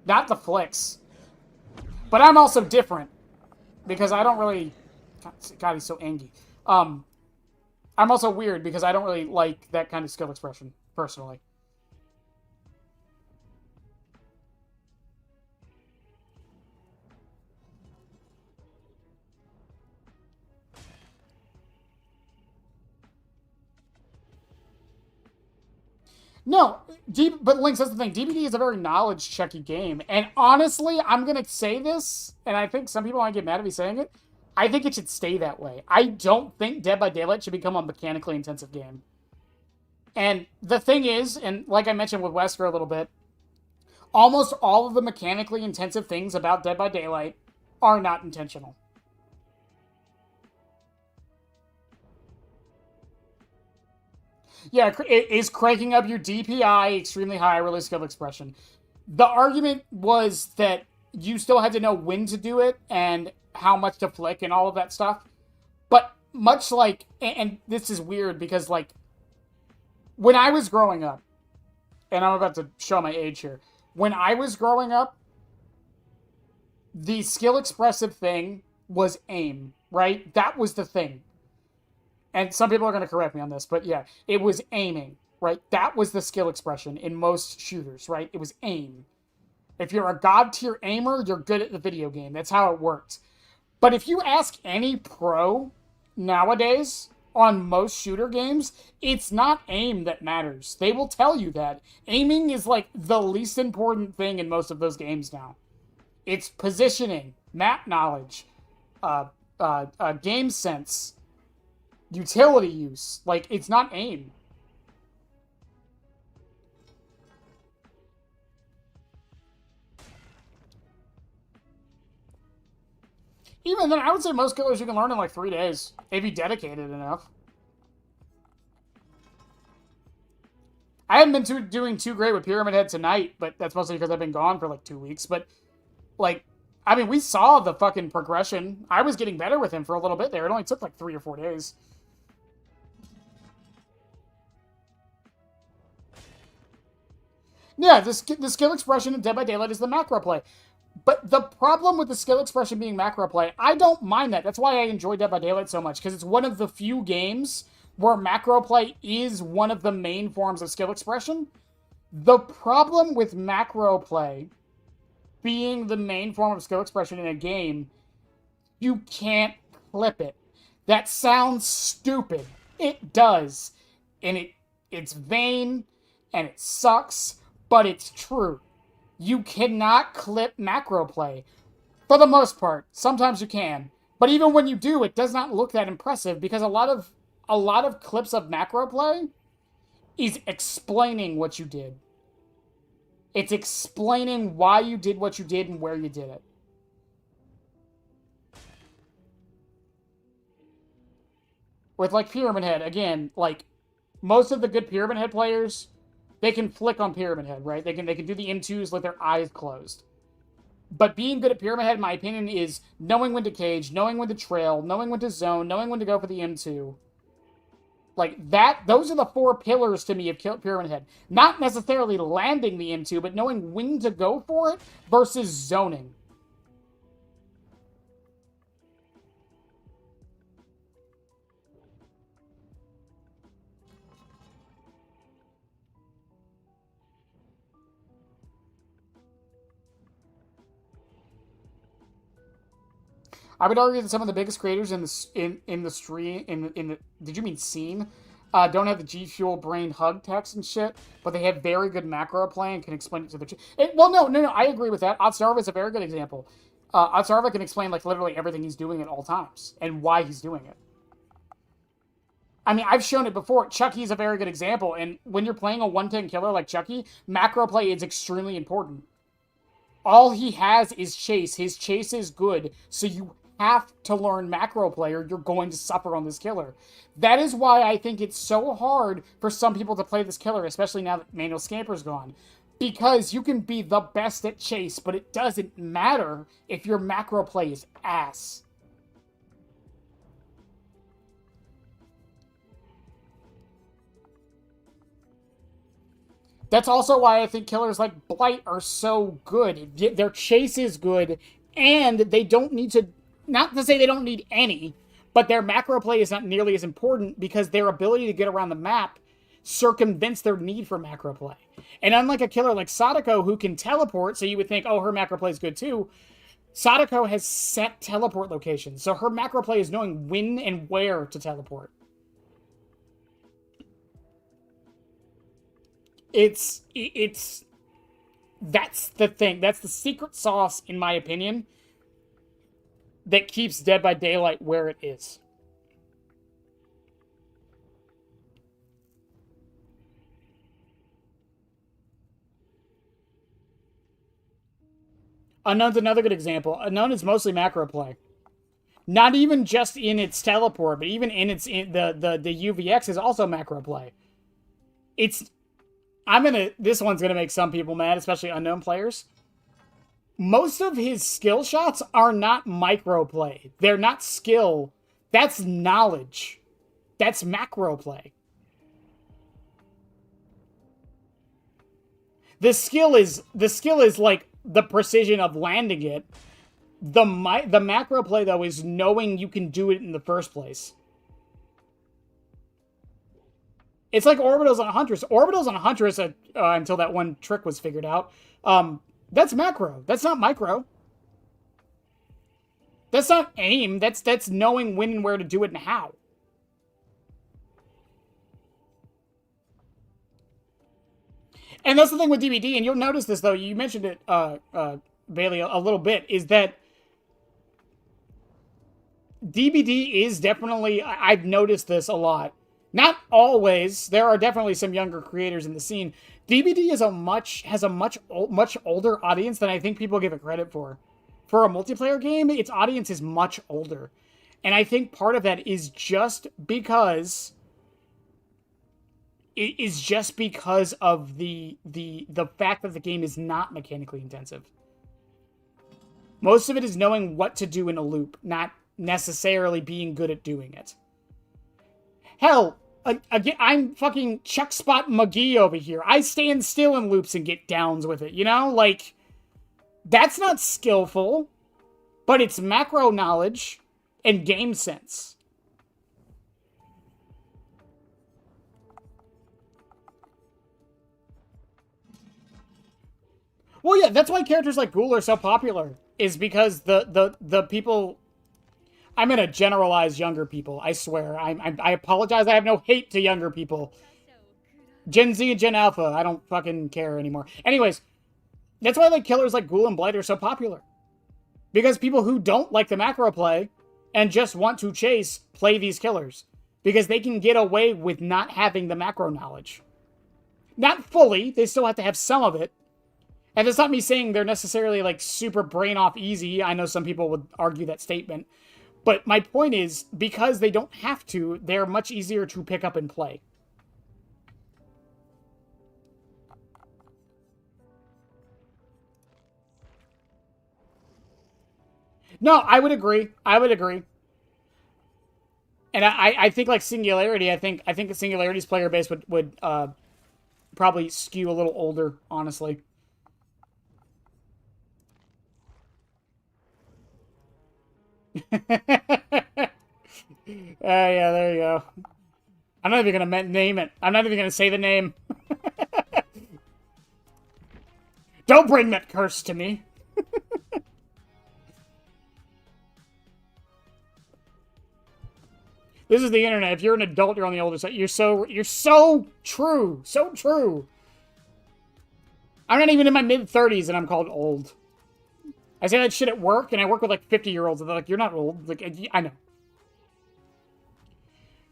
Not the flicks. But I'm also different. Because I don't really... God, he's so angry. I'm also weird because I don't really like that kind of skill expression. personally. No, but Lynx, that's the thing. DBD is a very knowledge-checky game. And honestly, I'm going to say this, and I think some people might get mad at me saying it. I think it should stay that way. I don't think Dead by Daylight should become a mechanically intensive game. And the thing is, and like I mentioned with Wesker a little bit, almost all of the mechanically intensive things about Dead by Daylight are not intentional. Yeah, it is cranking up your DPI extremely high, really skill expression. The argument was that you still had to know when to do it and how much to flick and all of that stuff. But much like, and this is weird because, like, when I was growing up, and I'm about to show my age here, when I was growing up, the skill expressive thing was aim, right? That was the thing. And some people are going to correct me on this, but yeah, it was aiming, right? That was the skill expression in most shooters, right? It was aim. If you're a god tier aimer, you're good at the video game. That's how it worked. But if you ask any pro nowadays on most shooter games, it's not aim that matters. They will tell you that. Aiming is like the least important thing in most of those games now. It's positioning, map knowledge, game sense, utility use. Like, it's not aim. Even then, I would say most killers you can learn in like 3 days, if you dedicated enough. I haven't been doing too great with Pyramid Head tonight, but that's mostly because I've been gone for like 2 weeks. But, like, I mean, we saw the fucking progression. I was getting better with him for a little bit there. It only took like 3 or 4 days. Yeah, the skill expression in Dead by Daylight is the macro play. But the problem with the skill expression being macro play, I don't mind that. That's why I enjoy Dead by Daylight so much, because it's one of the few games where macro play is one of the main forms of skill expression. The problem with macro play being the main form of skill expression in a game, you can't clip it. That sounds stupid. It does. And it's vain, and it sucks, but it's true. You cannot clip macro play. For the most part. Sometimes you can. But even when you do, it does not look that impressive because a lot of clips of macro play is explaining what you did. It's explaining why you did what you did and where you did it. With, like, Pyramid Head, again, like, most of the good Pyramid Head players, they can flick on Pyramid Head, right? They can do the M2s with their eyes closed. But being good at Pyramid Head, in my opinion, is knowing when to cage, knowing when to trail, knowing when to zone, knowing when to go for the M2. Like, those are the 4 pillars to me of Pyramid Head. Not necessarily landing the M2, but knowing when to go for it versus zoning. I would argue that some of the biggest creators in the stream in the did you mean scene don't have the G Fuel brain hug text and shit, but they have very good macro play and can explain it to the well, no, I agree with that. Otsarva is a very good example. Otsarva can explain like literally everything he's doing at all times and why he's doing it. I mean, I've shown it before. Chucky is a very good example, and when you're playing a 110 killer like Chucky, macro play is extremely important. All he has is chase. His chase is good, so you have to learn macro play or you're going to suffer on this killer. That is why I think it's so hard for some people to play this killer, especially now that Manuel Scamper's gone. Because you can be the best at chase, but it doesn't matter if your macro play is ass. That's also why I think killers like Blight are so good. Their chase is good, and they don't need to... Not to say they don't need any, but their macro play is not nearly as important because their ability to get around the map circumvents their need for macro play. And unlike a killer like Sadako, who can teleport, so you would think, oh, her macro play is good too, Sadako has set teleport locations, so her macro play is knowing when and where to teleport. It's that's the thing. That's the secret sauce, in my opinion, that keeps Dead by Daylight where it is. Unknown's another good example. Unknown is mostly macro play. Not even just in its teleport, but even in its the UVX is also macro play. This one's gonna make some people mad, especially unknown players. Most of his skill shots are not micro play. They're not skill. That's knowledge. That's macro play. The skill is like the precision of landing it. The macro play, though, is knowing you can do it in the first place. It's like Orbitals on Huntress. Orbitals on Huntress, until that one trick was figured out, that's macro. That's not micro. That's not aim. That's knowing when and where to do it and how. And that's the thing with DBD, and you'll notice this, though, you mentioned it, Bailey, a little bit, is that DBD is definitely, I've noticed this a lot. Not always. There are definitely some younger creators in the scene. DBD has a much older audience than I think people give it credit for. For a multiplayer game, its audience is much older. And I think part of that is just because of the fact that the game is not mechanically intensive. Most of it is knowing what to do in a loop, not necessarily being good at doing it. Hell, again, I'm fucking Chuck Spot McGee over here. I stand still in loops and get downs with it, you know? Like, that's not skillful, but it's macro knowledge and game sense. Well, yeah, that's why characters like Ghoul are so popular, is because the people... I'm going to generalize younger people, I swear. I apologize, I have no hate to younger people. Gen Z and Gen Alpha, I don't fucking care anymore. Anyways, that's why like killers like Ghoul and Blight are so popular. Because people who don't like the macro play and just want to chase play these killers. Because they can get away with not having the macro knowledge. Not fully, they still have to have some of it. And that's not me saying they're necessarily like super brain off easy. I know some people would argue that statement. But my point is, because they don't have to, they're much easier to pick up and play. No, I would agree. I would agree. And I think like Singularity, I think the Singularity's player base would probably skew a little older, honestly. Yeah, there you go. I'm not even gonna name it. I'm not even gonna say the name. Don't bring that curse to me. This is the internet. If you're an adult, you're on the older side. You're so true. So true. I'm not even in my mid-30s and I'm called old. I say that shit at work, and I work with, like, 50-year-olds, and they're like, you're not old. Like, I know.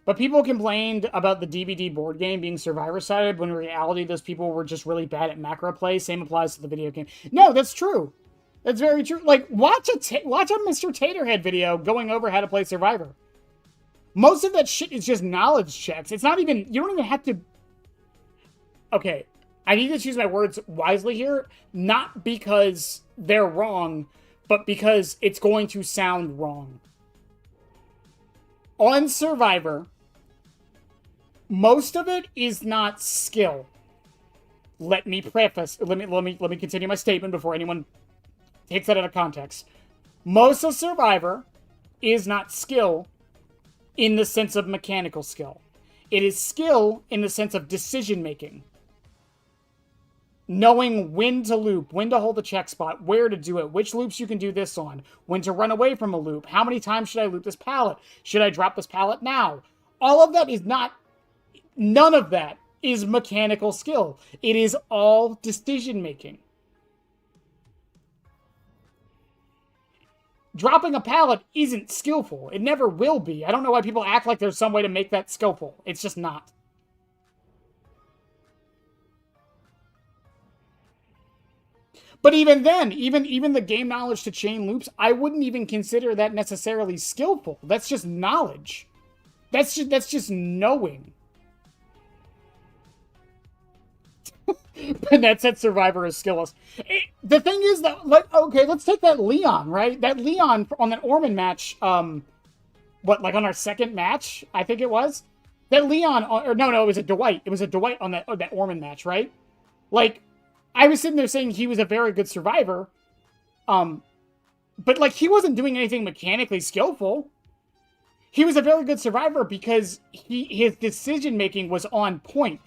But people complained about the DBD board game being survivor-sided, when in reality, those people were just really bad at macro play. Same applies to the video game. No, that's true. That's very true. Like, watch a Mr. Taterhead video going over how to play Survivor. Most of that shit is just knowledge checks. It's not even... You don't even have to... Okay. I need to choose my words wisely here. Not because they're wrong, but because it's going to sound wrong. On Survivor, most of it is not skill. Let me continue my statement before anyone takes that out of context. Most of Survivor is not skill in the sense of mechanical skill. It is skill in the sense of decision making. Knowing when to loop, when to hold the check spot, where to do it, which loops you can do this on, when to run away from a loop, how many times should I loop this pallet? Should I drop this pallet now? All of that is not, none of that is mechanical skill. It is all decision making. Dropping a pallet isn't skillful. It never will be. I don't know why people act like there's some way to make that skillful. It's just not. But even then, even the game knowledge to chain loops, I wouldn't even consider that necessarily skillful. That's just knowledge. That's just knowing. That said Survivor is skillless. The thing is that, okay, let's take that Leon, right? That Leon on that Orman match, like on our second match, I think it was? That Leon, or no, it was a Dwight. It was a Dwight on that Orman match, right? Like, I was sitting there saying he was a very good survivor, but, like, he wasn't doing anything mechanically skillful. He was a very good survivor because his decision-making was on point.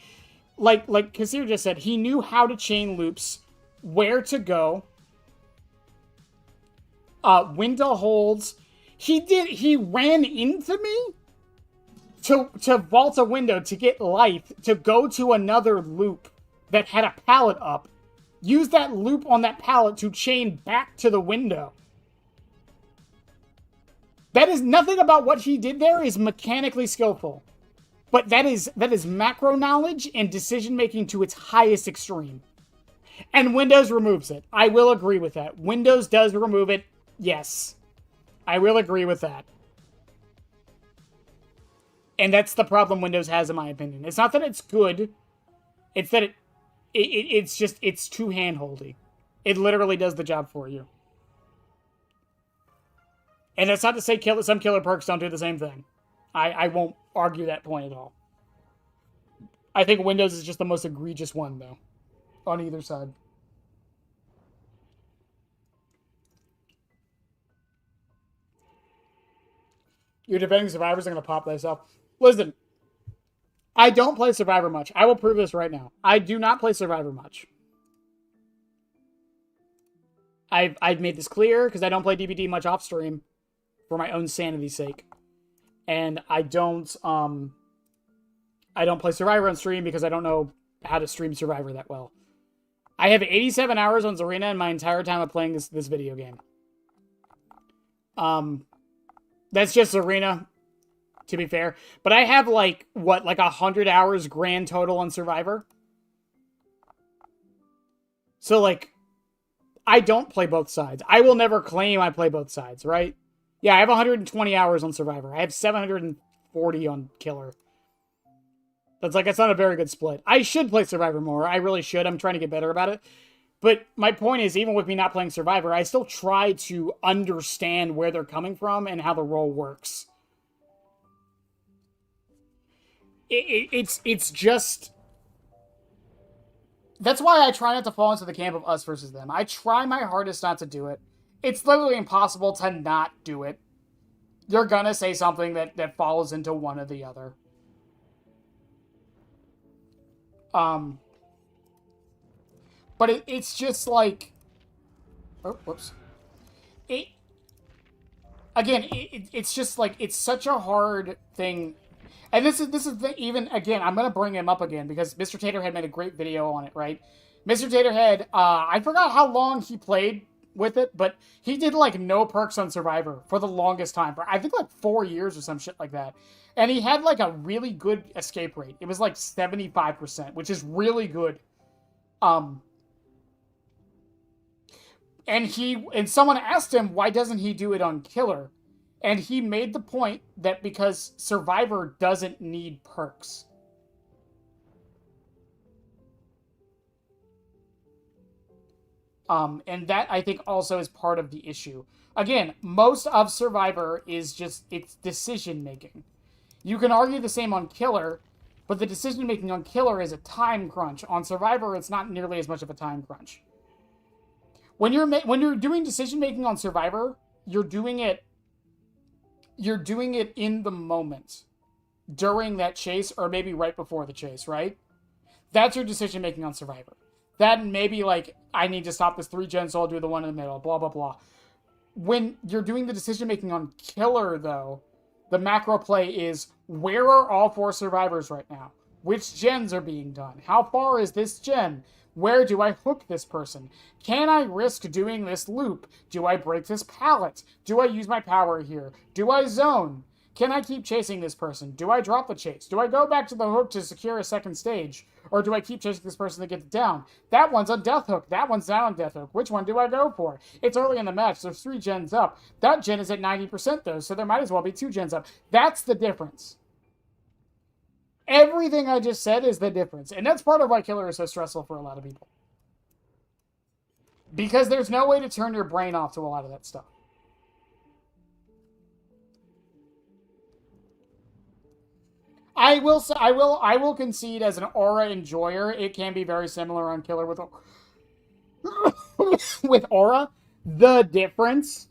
Like Kasir just said, he knew how to chain loops, where to go, when to hold. He ran into me to vault a window, to get life, to go to another loop that had a pallet up, use that loop on that pallet to chain back to the window. That is nothing about what he did there is mechanically skillful. But that is macro knowledge and decision-making to its highest extreme. And Windows removes it. I will agree with that. Windows does remove it. Yes. I will agree with that. And that's the problem Windows has, in my opinion. It's not that it's good. It's that it's too hand-holdy. It literally does the job for you. And that's not to say some killer perks don't do the same thing. I won't argue that point at all. I think Windows is just the most egregious one, though, on either side. You're defending Survivors, I'm going to pop this up. Listen, I don't play Survivor much. I will prove this right now. I do not play Survivor much. I've made this clear because I don't play DBD much off stream for my own sanity's sake. And I don't play Survivor on stream because I don't know how to stream Survivor that well. I have 87 hours on Zarina in my entire time of playing this video game. That's just Zarina, to be fair. But I have, like 100 hours grand total on Survivor. So, like, I don't play both sides. I will never claim I play both sides, right? Yeah, I have 120 hours on Survivor. I have 740 on Killer. That's not a very good split. I should play Survivor more. I really should. I'm trying to get better about it. But my point is, even with me not playing Survivor, I still try to understand where they're coming from and how the role works. It's just... That's why I try not to fall into the camp of us versus them. I try my hardest not to do it. It's literally impossible to not do it. You're gonna say something that falls into one or the other. But it's just like... Oh, whoops. It's just like, it's such a hard thing. And this is even, again, I'm going to bring him up again because Mr. Taterhead made a great video on it, right? Mr. Taterhead, I forgot how long he played with it, but he did, like, no perks on Survivor for the longest time. For, I think, like, 4 years or some shit like that. And he had, like, a really good escape rate. It was, like, 75%, which is really good. And someone asked him, why doesn't he do it on Killer? And he made the point that because Survivor doesn't need perks. And that, I think, also is part of the issue. Again, most of Survivor is just, it's decision-making. You can argue the same on Killer, but the decision-making on Killer is a time crunch. On Survivor, it's not nearly as much of a time crunch. When you're doing decision-making on Survivor, you're doing it in the moment. during that chase or maybe right before the chase, right? That's your decision making on Survivor. That and maybe like, I need to stop this 3-gen, so I'll do the one in the middle, blah, blah, blah. When you're doing the decision making on Killer, though, the macro play is, where are all 4 survivors right now? Which gens are being done? How far is this gen? Where do I hook this person? Can I risk doing this loop? Do I break this pallet? Do I use my power here? Do I zone? Can I keep chasing this person? Do I drop the chase? Do I go back to the hook to secure a second stage? Or do I keep chasing this person to get it down? That one's on death hook. That one's down on death hook. Which one do I go for? It's early in the match. There's 3 gens up. That gen is at 90% though, so there might as well be 2 gens up. That's the difference. Everything I just said is the difference. And that's part of why Killer is so stressful for a lot of people. Because there's no way to turn your brain off to a lot of that stuff. I will concede as an aura enjoyer, it can be very similar on Killer with with aura. The difference,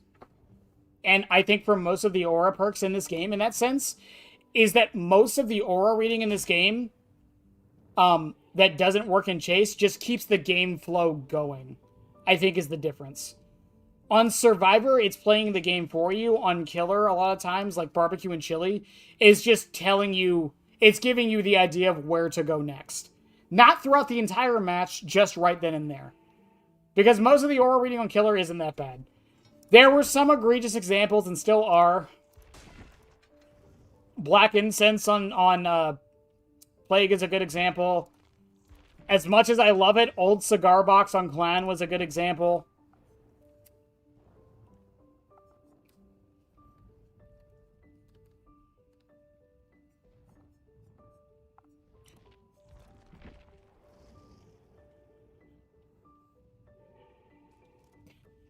and I think for most of the aura perks in this game in that sense, is that most of the aura reading in this game that doesn't work in chase just keeps the game flow going, I think is the difference. On Survivor, it's playing the game for you. On Killer, a lot of times, like Barbecue and Chili, is just telling you, it's giving you the idea of where to go next. Not throughout the entire match, just right then and there. Because most of the aura reading on Killer isn't that bad. There were some egregious examples, and still are. Black Incense on Plague is a good example. As much as I love it, Old Cigar Box on Clan was a good example.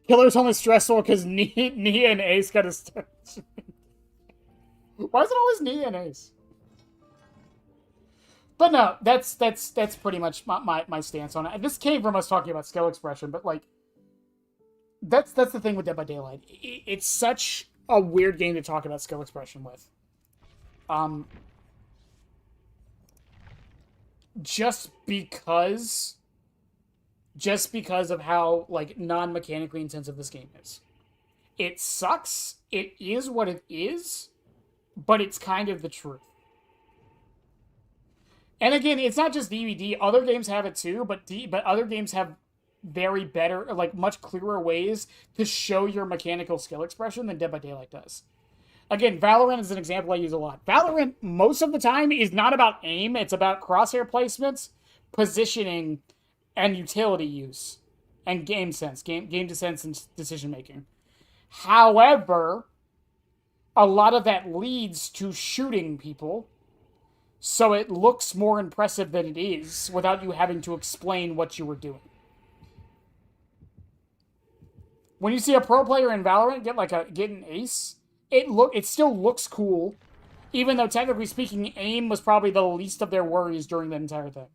Killer's only stressful because Nia and Ace got a start. Why is it always Nia and Ace? But no, that's pretty much my stance on it. This came from us talking about skill expression, but like, that's the thing with Dead by Daylight. It's such a weird game to talk about skill expression with. Just because of how like non-mechanically intensive this game is. It sucks. It is what it is, but it's kind of the truth. And again, it's not just DBD. Other games have it too, but other games have very better, like much clearer ways to show your mechanical skill expression than Dead by Daylight does. Again, Valorant is an example I use a lot. Valorant, most of the time, is not about aim. It's about crosshair placements, positioning, and utility use, and game sense, game sense and decision making. However, a lot of that leads to shooting people, so it looks more impressive than it is without you having to explain what you were doing. When you see a pro player in Valorant get an ace, it still looks cool, even though technically speaking, aim was probably the least of their worries during that entire thing.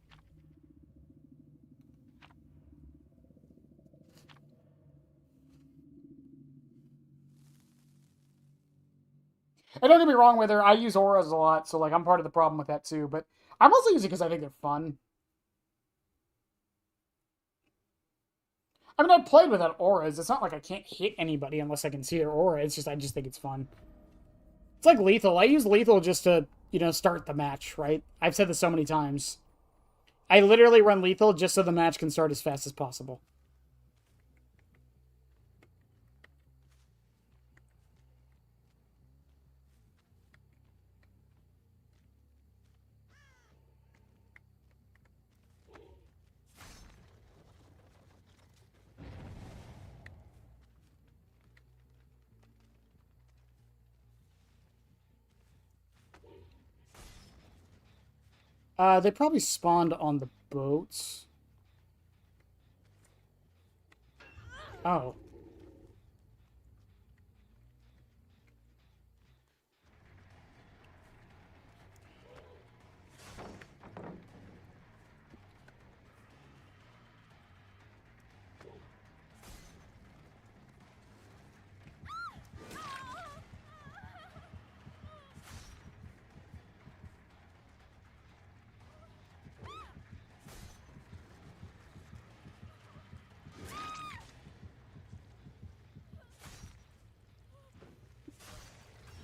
And don't get me wrong, whether I use auras a lot, so like I'm part of the problem with that too. But I'm also using it because I think they're fun. I mean, I played without auras. It's not like I can't hit anybody unless I can see their aura. It's just I just think it's fun. It's like lethal. I use lethal just to, start the match, right? I've said this so many times. I literally run lethal just so the match can start as fast as possible. They probably spawned on the boats. Oh.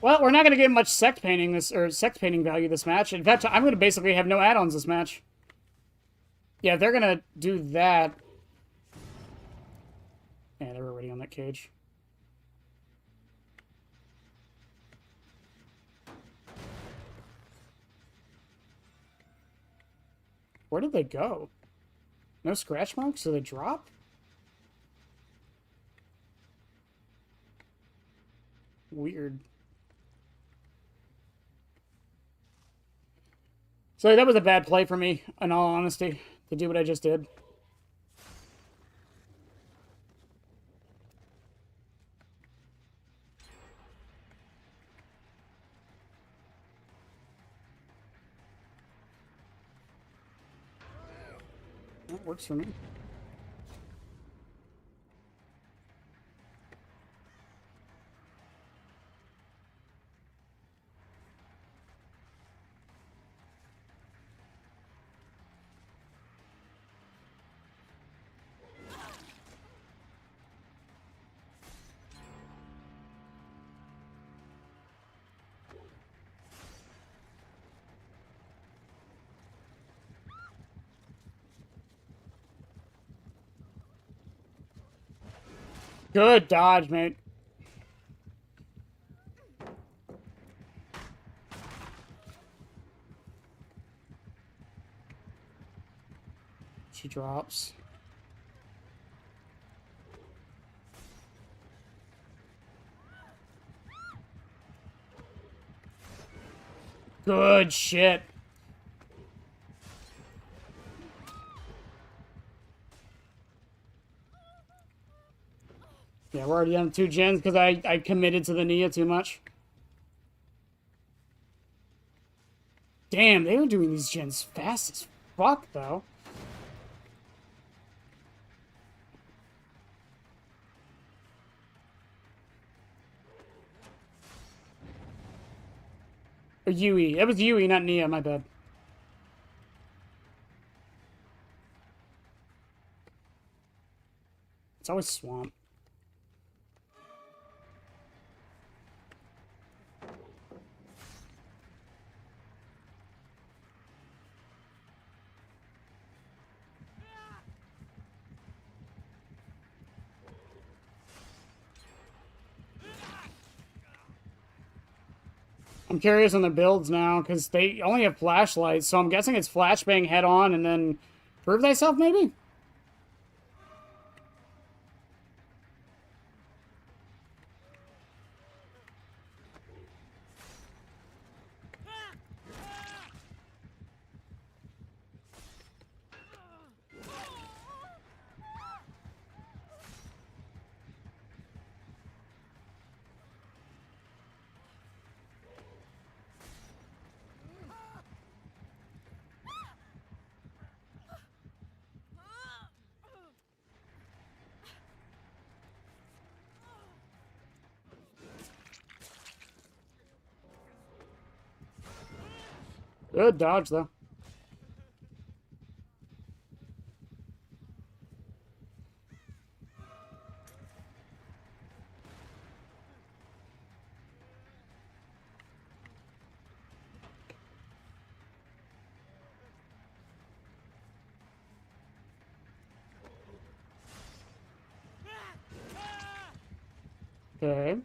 Well, we're not going to get much sect painting value this match. In fact, I'm going to basically have no add-ons this match. Yeah, if they're going to do that... Yeah, they're already on that cage. Where did they go? No scratch marks? So they drop? Weird. So that was a bad play for me, in all honesty, to do what I just did. That works for me. Good dodge, mate. She drops. Good shit. Yeah, we're already on 2 gens because I committed to the Nia too much. Damn, they were doing these gens fast as fuck, though. Or Yui. It was Yui, not Nia, my bad. It's always Swamp. I'm curious on the builds now, because they only have flashlights, so I'm guessing it's flashbang head on and then prove thyself, maybe? Good dodge, though. Okay.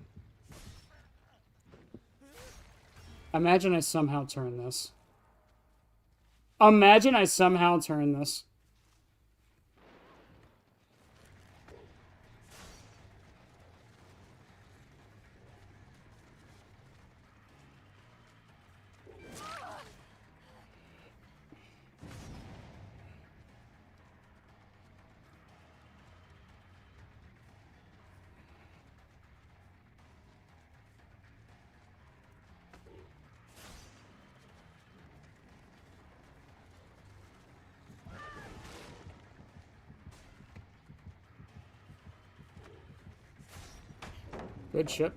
Imagine I somehow turn this. Imagine I somehow turn this. Good shit.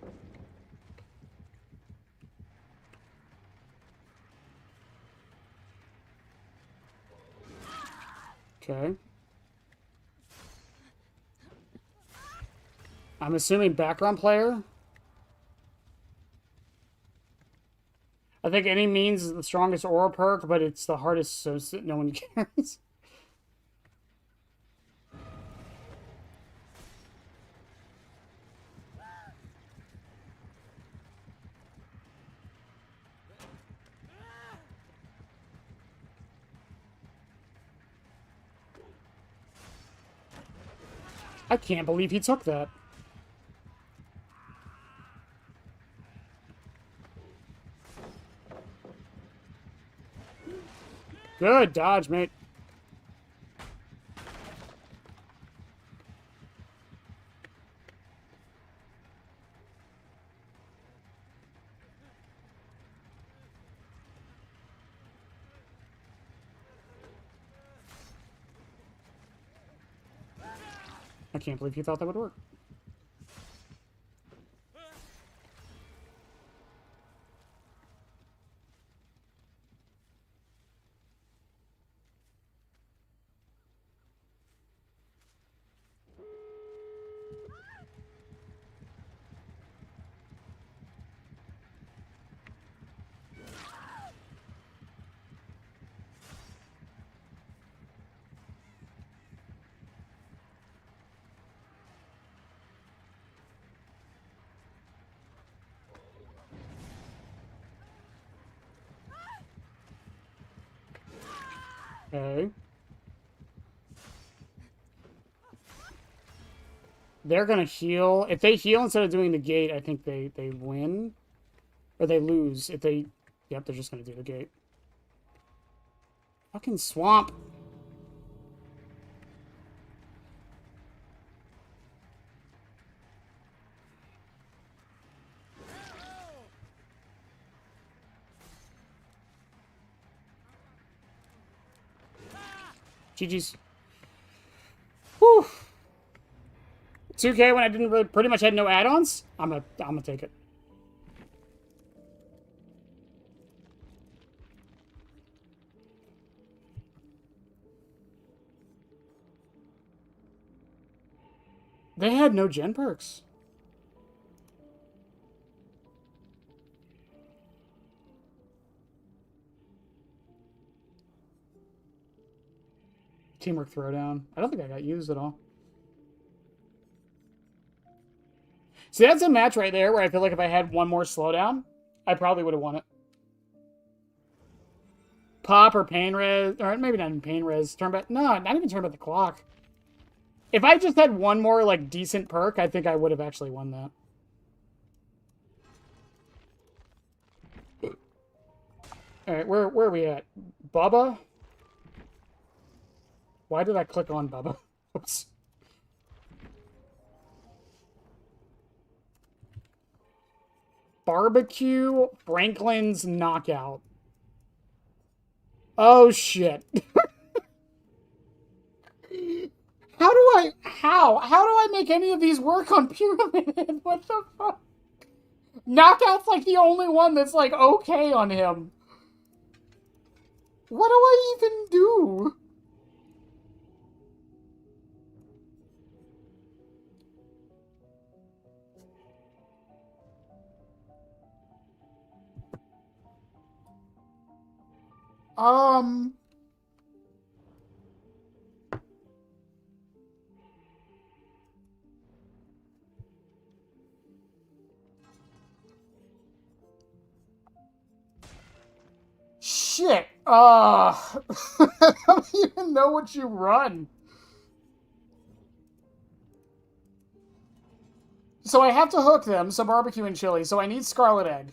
Okay. I'm assuming background player. think any means is the strongest aura perk, but it's the hardest, so no one cares. I can't believe he took that. Good dodge, mate. I can't believe you thought that would work. Okay. They're gonna heal. If they heal instead of doing the gate, I think they win. Or they lose. If they... Yep, they're just gonna do the gate. Fucking swamp. GG's. Whew. 2K when I didn't really, pretty much had no add-ons? I'm gonna take it. They had no gen perks. Teamwork throwdown. I don't think I got used at all. See, that's a match right there where I feel like if I had one more slowdown, I probably would have won it. Pop or pain res, or maybe not even pain res. Turn back. No, not even turn back the clock. If I just had one more, like, decent perk, I think I would have actually won that. Alright, where are we at? Bubba? Why did I click on Bubba? Oops. Barbecue Franklin's knockout. Oh, shit. How do I make any of these work on Pyramid? What the fuck? Knockout's like the only one that's like okay on him. What do I even do? Shit. I don't even know what you run. So I have to hook them, so barbecue and chili, so I need Scarlet Egg.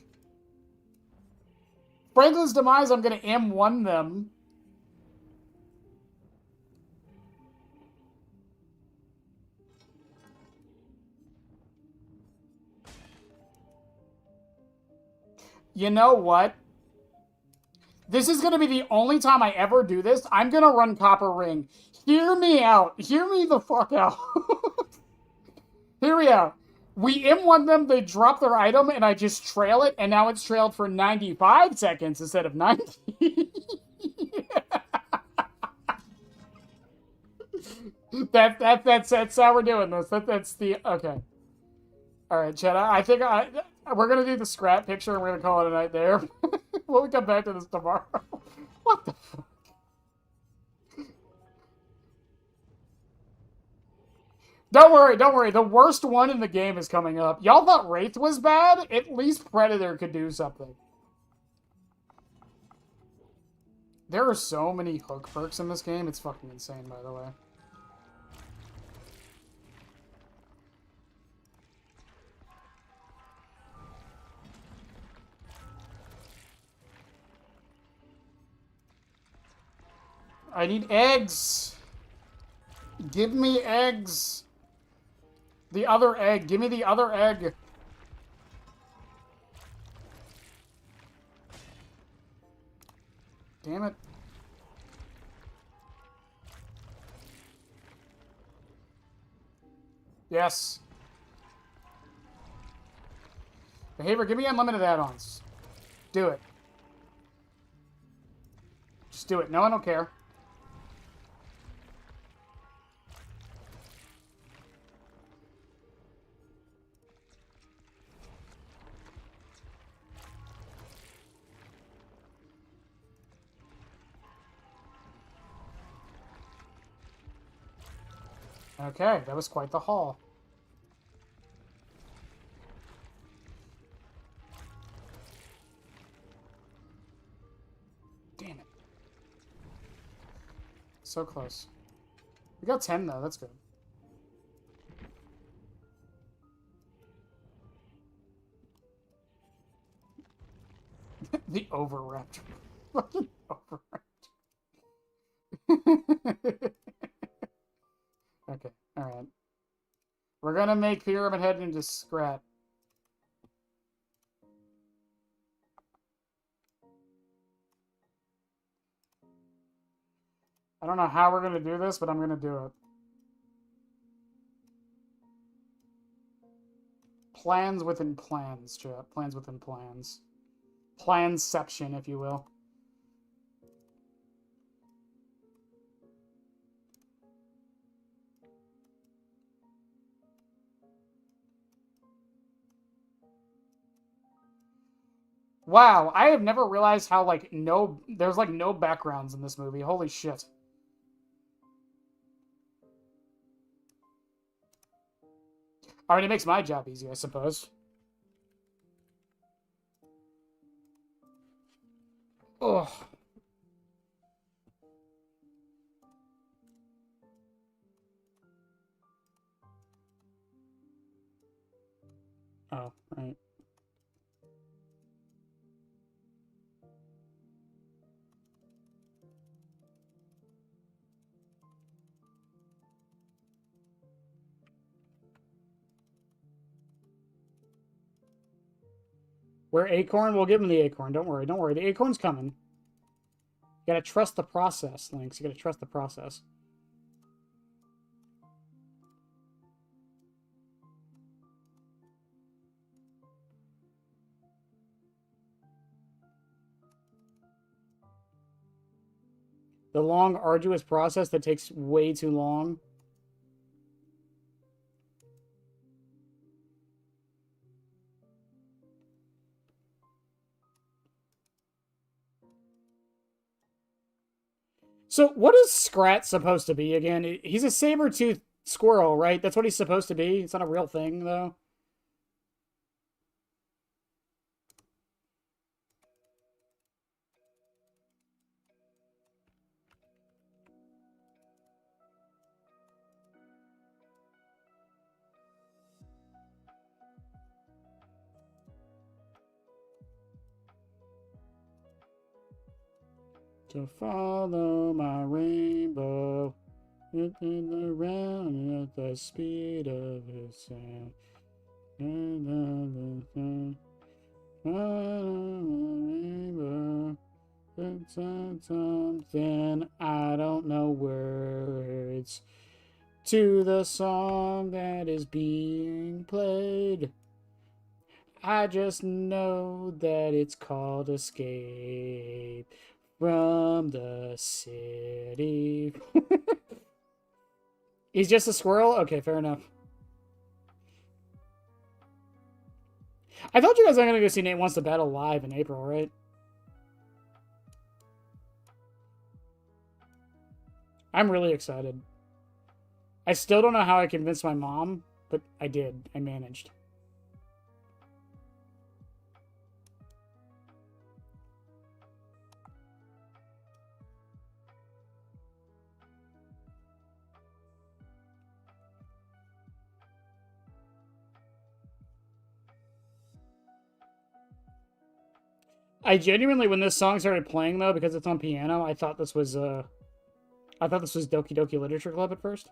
Franklin's Demise, I'm going to M1 them. You know what? This is going to be the only time I ever do this. I'm going to run Copper Ring. Hear me out. Hear me the fuck out. Here we are. We M1 them, they drop their item, and I just trail it, and now it's trailed for 95 seconds instead of 90. That's how we're doing this. That's the... Okay. Alright, Chad, I think We're gonna do the scrap picture and we're gonna call it a night there. We'll come back to this tomorrow. What the fuck? Don't worry, don't worry. The worst one in the game is coming up. Y'all thought Wraith was bad? At least Predator could do something. There are so many hook perks in this game. It's fucking insane, by the way. I need eggs. Give me eggs. The other egg. Give me the other egg. Damn it. Yes. Behavior, give me unlimited add-ons. Do it. Just do it. No, I don't care. Okay, that was quite the haul. Damn it. So close. We got 10, though. That's good. The Overwrapped. Fucking Overwrapped. Okay, alright. We're gonna make Pyramid Head into scrap. I don't know how we're gonna do this, but I'm gonna do it. Plans within plans, chat. Plans within plans. Planception, if you will. Wow, I have never realized how, like, there's, like, no backgrounds in this movie. Holy shit. I mean, it makes my job easy, I suppose. Ugh. Oh, right. Where Acorn? We'll give him the Acorn. Don't worry. Don't worry. The Acorn's coming. You gotta trust the process, Lynx. You gotta trust the process. The long, arduous process that takes way too long. So, what is Scrat supposed to be again? He's a saber-toothed squirrel, right? That's what he's supposed to be. It's not a real thing, though. To follow my rainbow, looking around at the speed of its sound. Rainbow, something I don't know words to the song that is being played. I just know that it's called Escape from the City. He's just a squirrel? Okay, fair enough. I told you guys I'm gonna go see Nate Wants to Battle live in April, right? I'm really excited. I still don't know how I convinced my mom, but I did. I managed. I genuinely, when this song started playing though, because it's on piano, I thought this was Doki Doki Literature Club at first.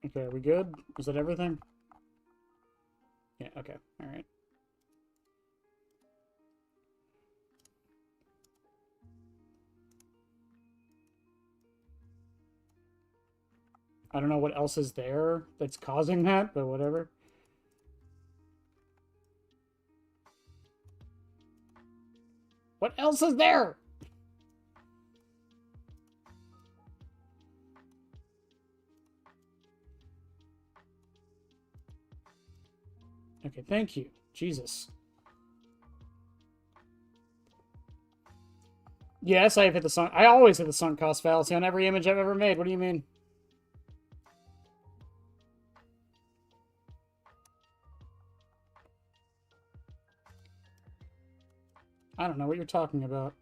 Okay, are we good? Is that everything? Yeah, okay. Alright. I don't know what else is there that's causing that, but whatever. What else is there? Okay, thank you. Jesus. Yes, I've hit the sunk. I always hit the sunk cost fallacy on every image I've ever made. What do you mean? I don't know what you're talking about.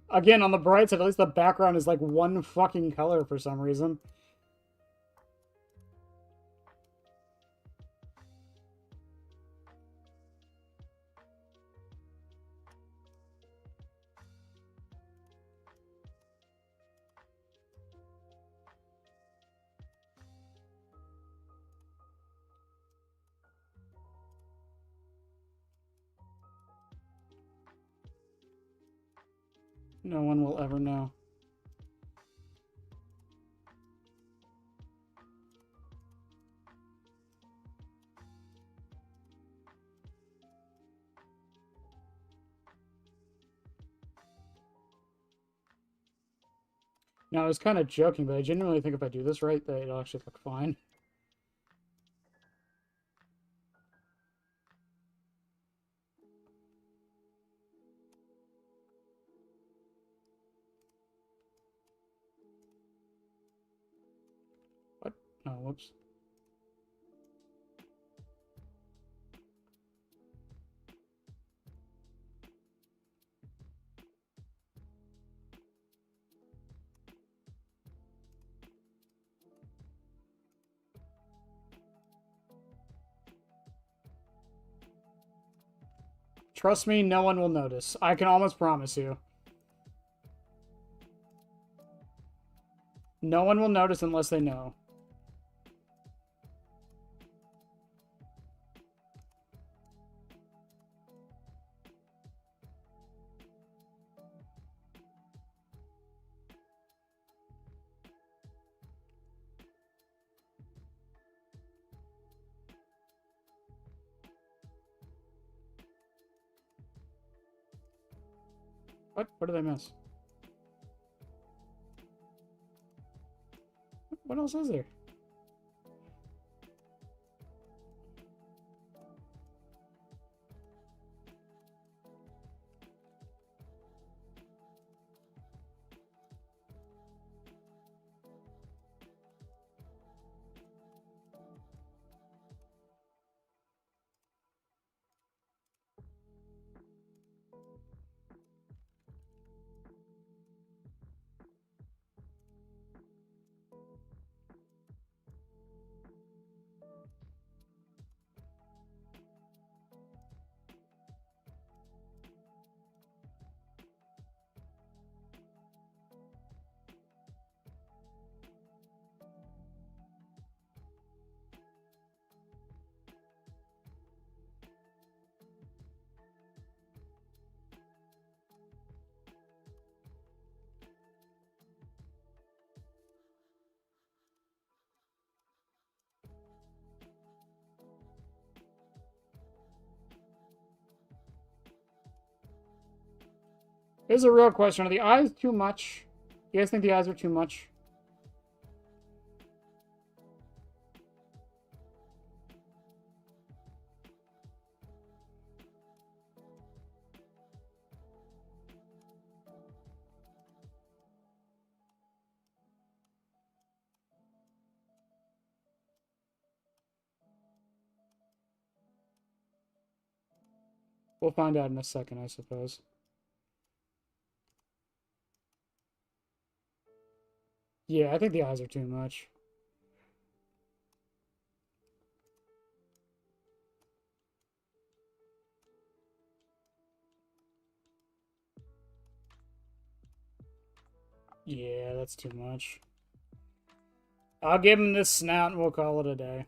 Again, on the bright side, at least the background is like one fucking color for some reason. No one will ever know. No, I was kind of joking, but I genuinely think if I do this right, that it'll actually look fine. What? Oh, whoops. Trust me, no one will notice. I can almost promise you. No one will notice unless they know. What? What did I miss? What else is there? Here's a real question. Are the eyes too much? You guys think the eyes are too much? We'll find out in a second, I suppose. Yeah, I think the eyes are too much. Yeah, that's too much. I'll give him this snout and we'll call it a day.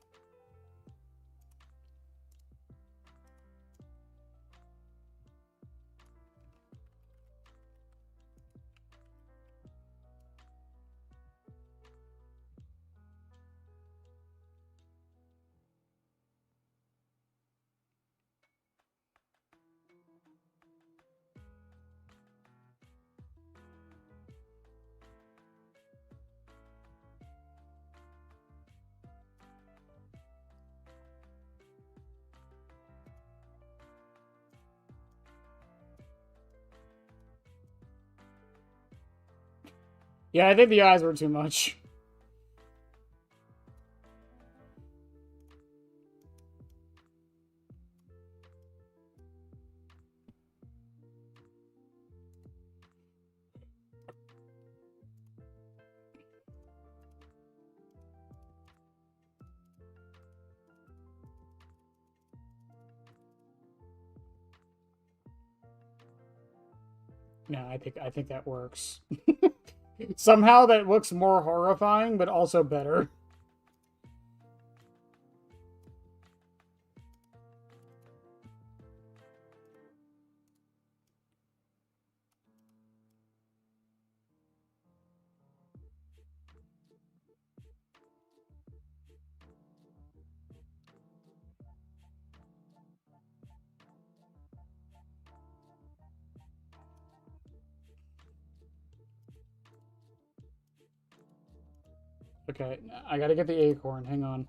Yeah, I think the eyes were too much. No, I think that works. Somehow that looks more horrifying, but also better. Okay, I gotta get the acorn. Hang on.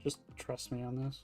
Just trust me on this.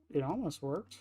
It almost worked.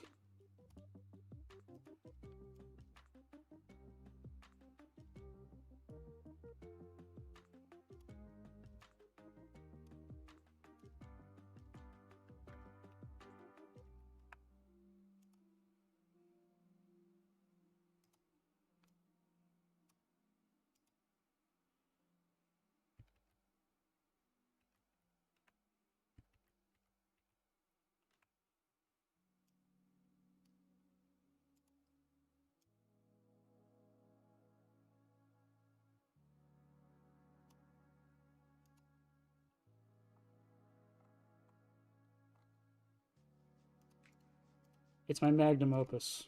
It's my magnum opus.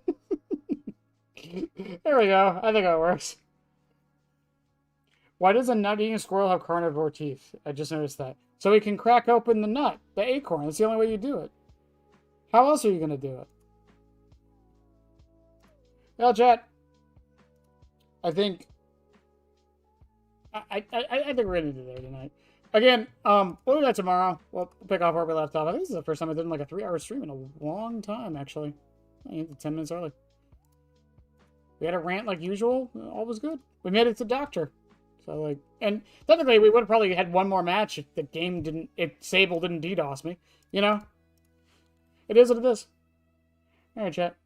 There we go. I think that works. Why does a nut-eating squirrel have carnivore teeth? I just noticed that. So he can crack open the nut, the acorn. That's the only way you do it. How else are you going to do it? Well, chat, I think I think we're going to do there tonight. Again, we'll do that tomorrow. We'll pick off where we left off. I think this is the first time I did like a 3-hour stream in a long time, actually. I think 10 minutes early. We had a rant like usual. All was good. We made it to Doctor. So, like, and technically we would have probably had one more match if the game didn't, if Sable didn't DDoS me. You know? It is what it is. Alright, chat.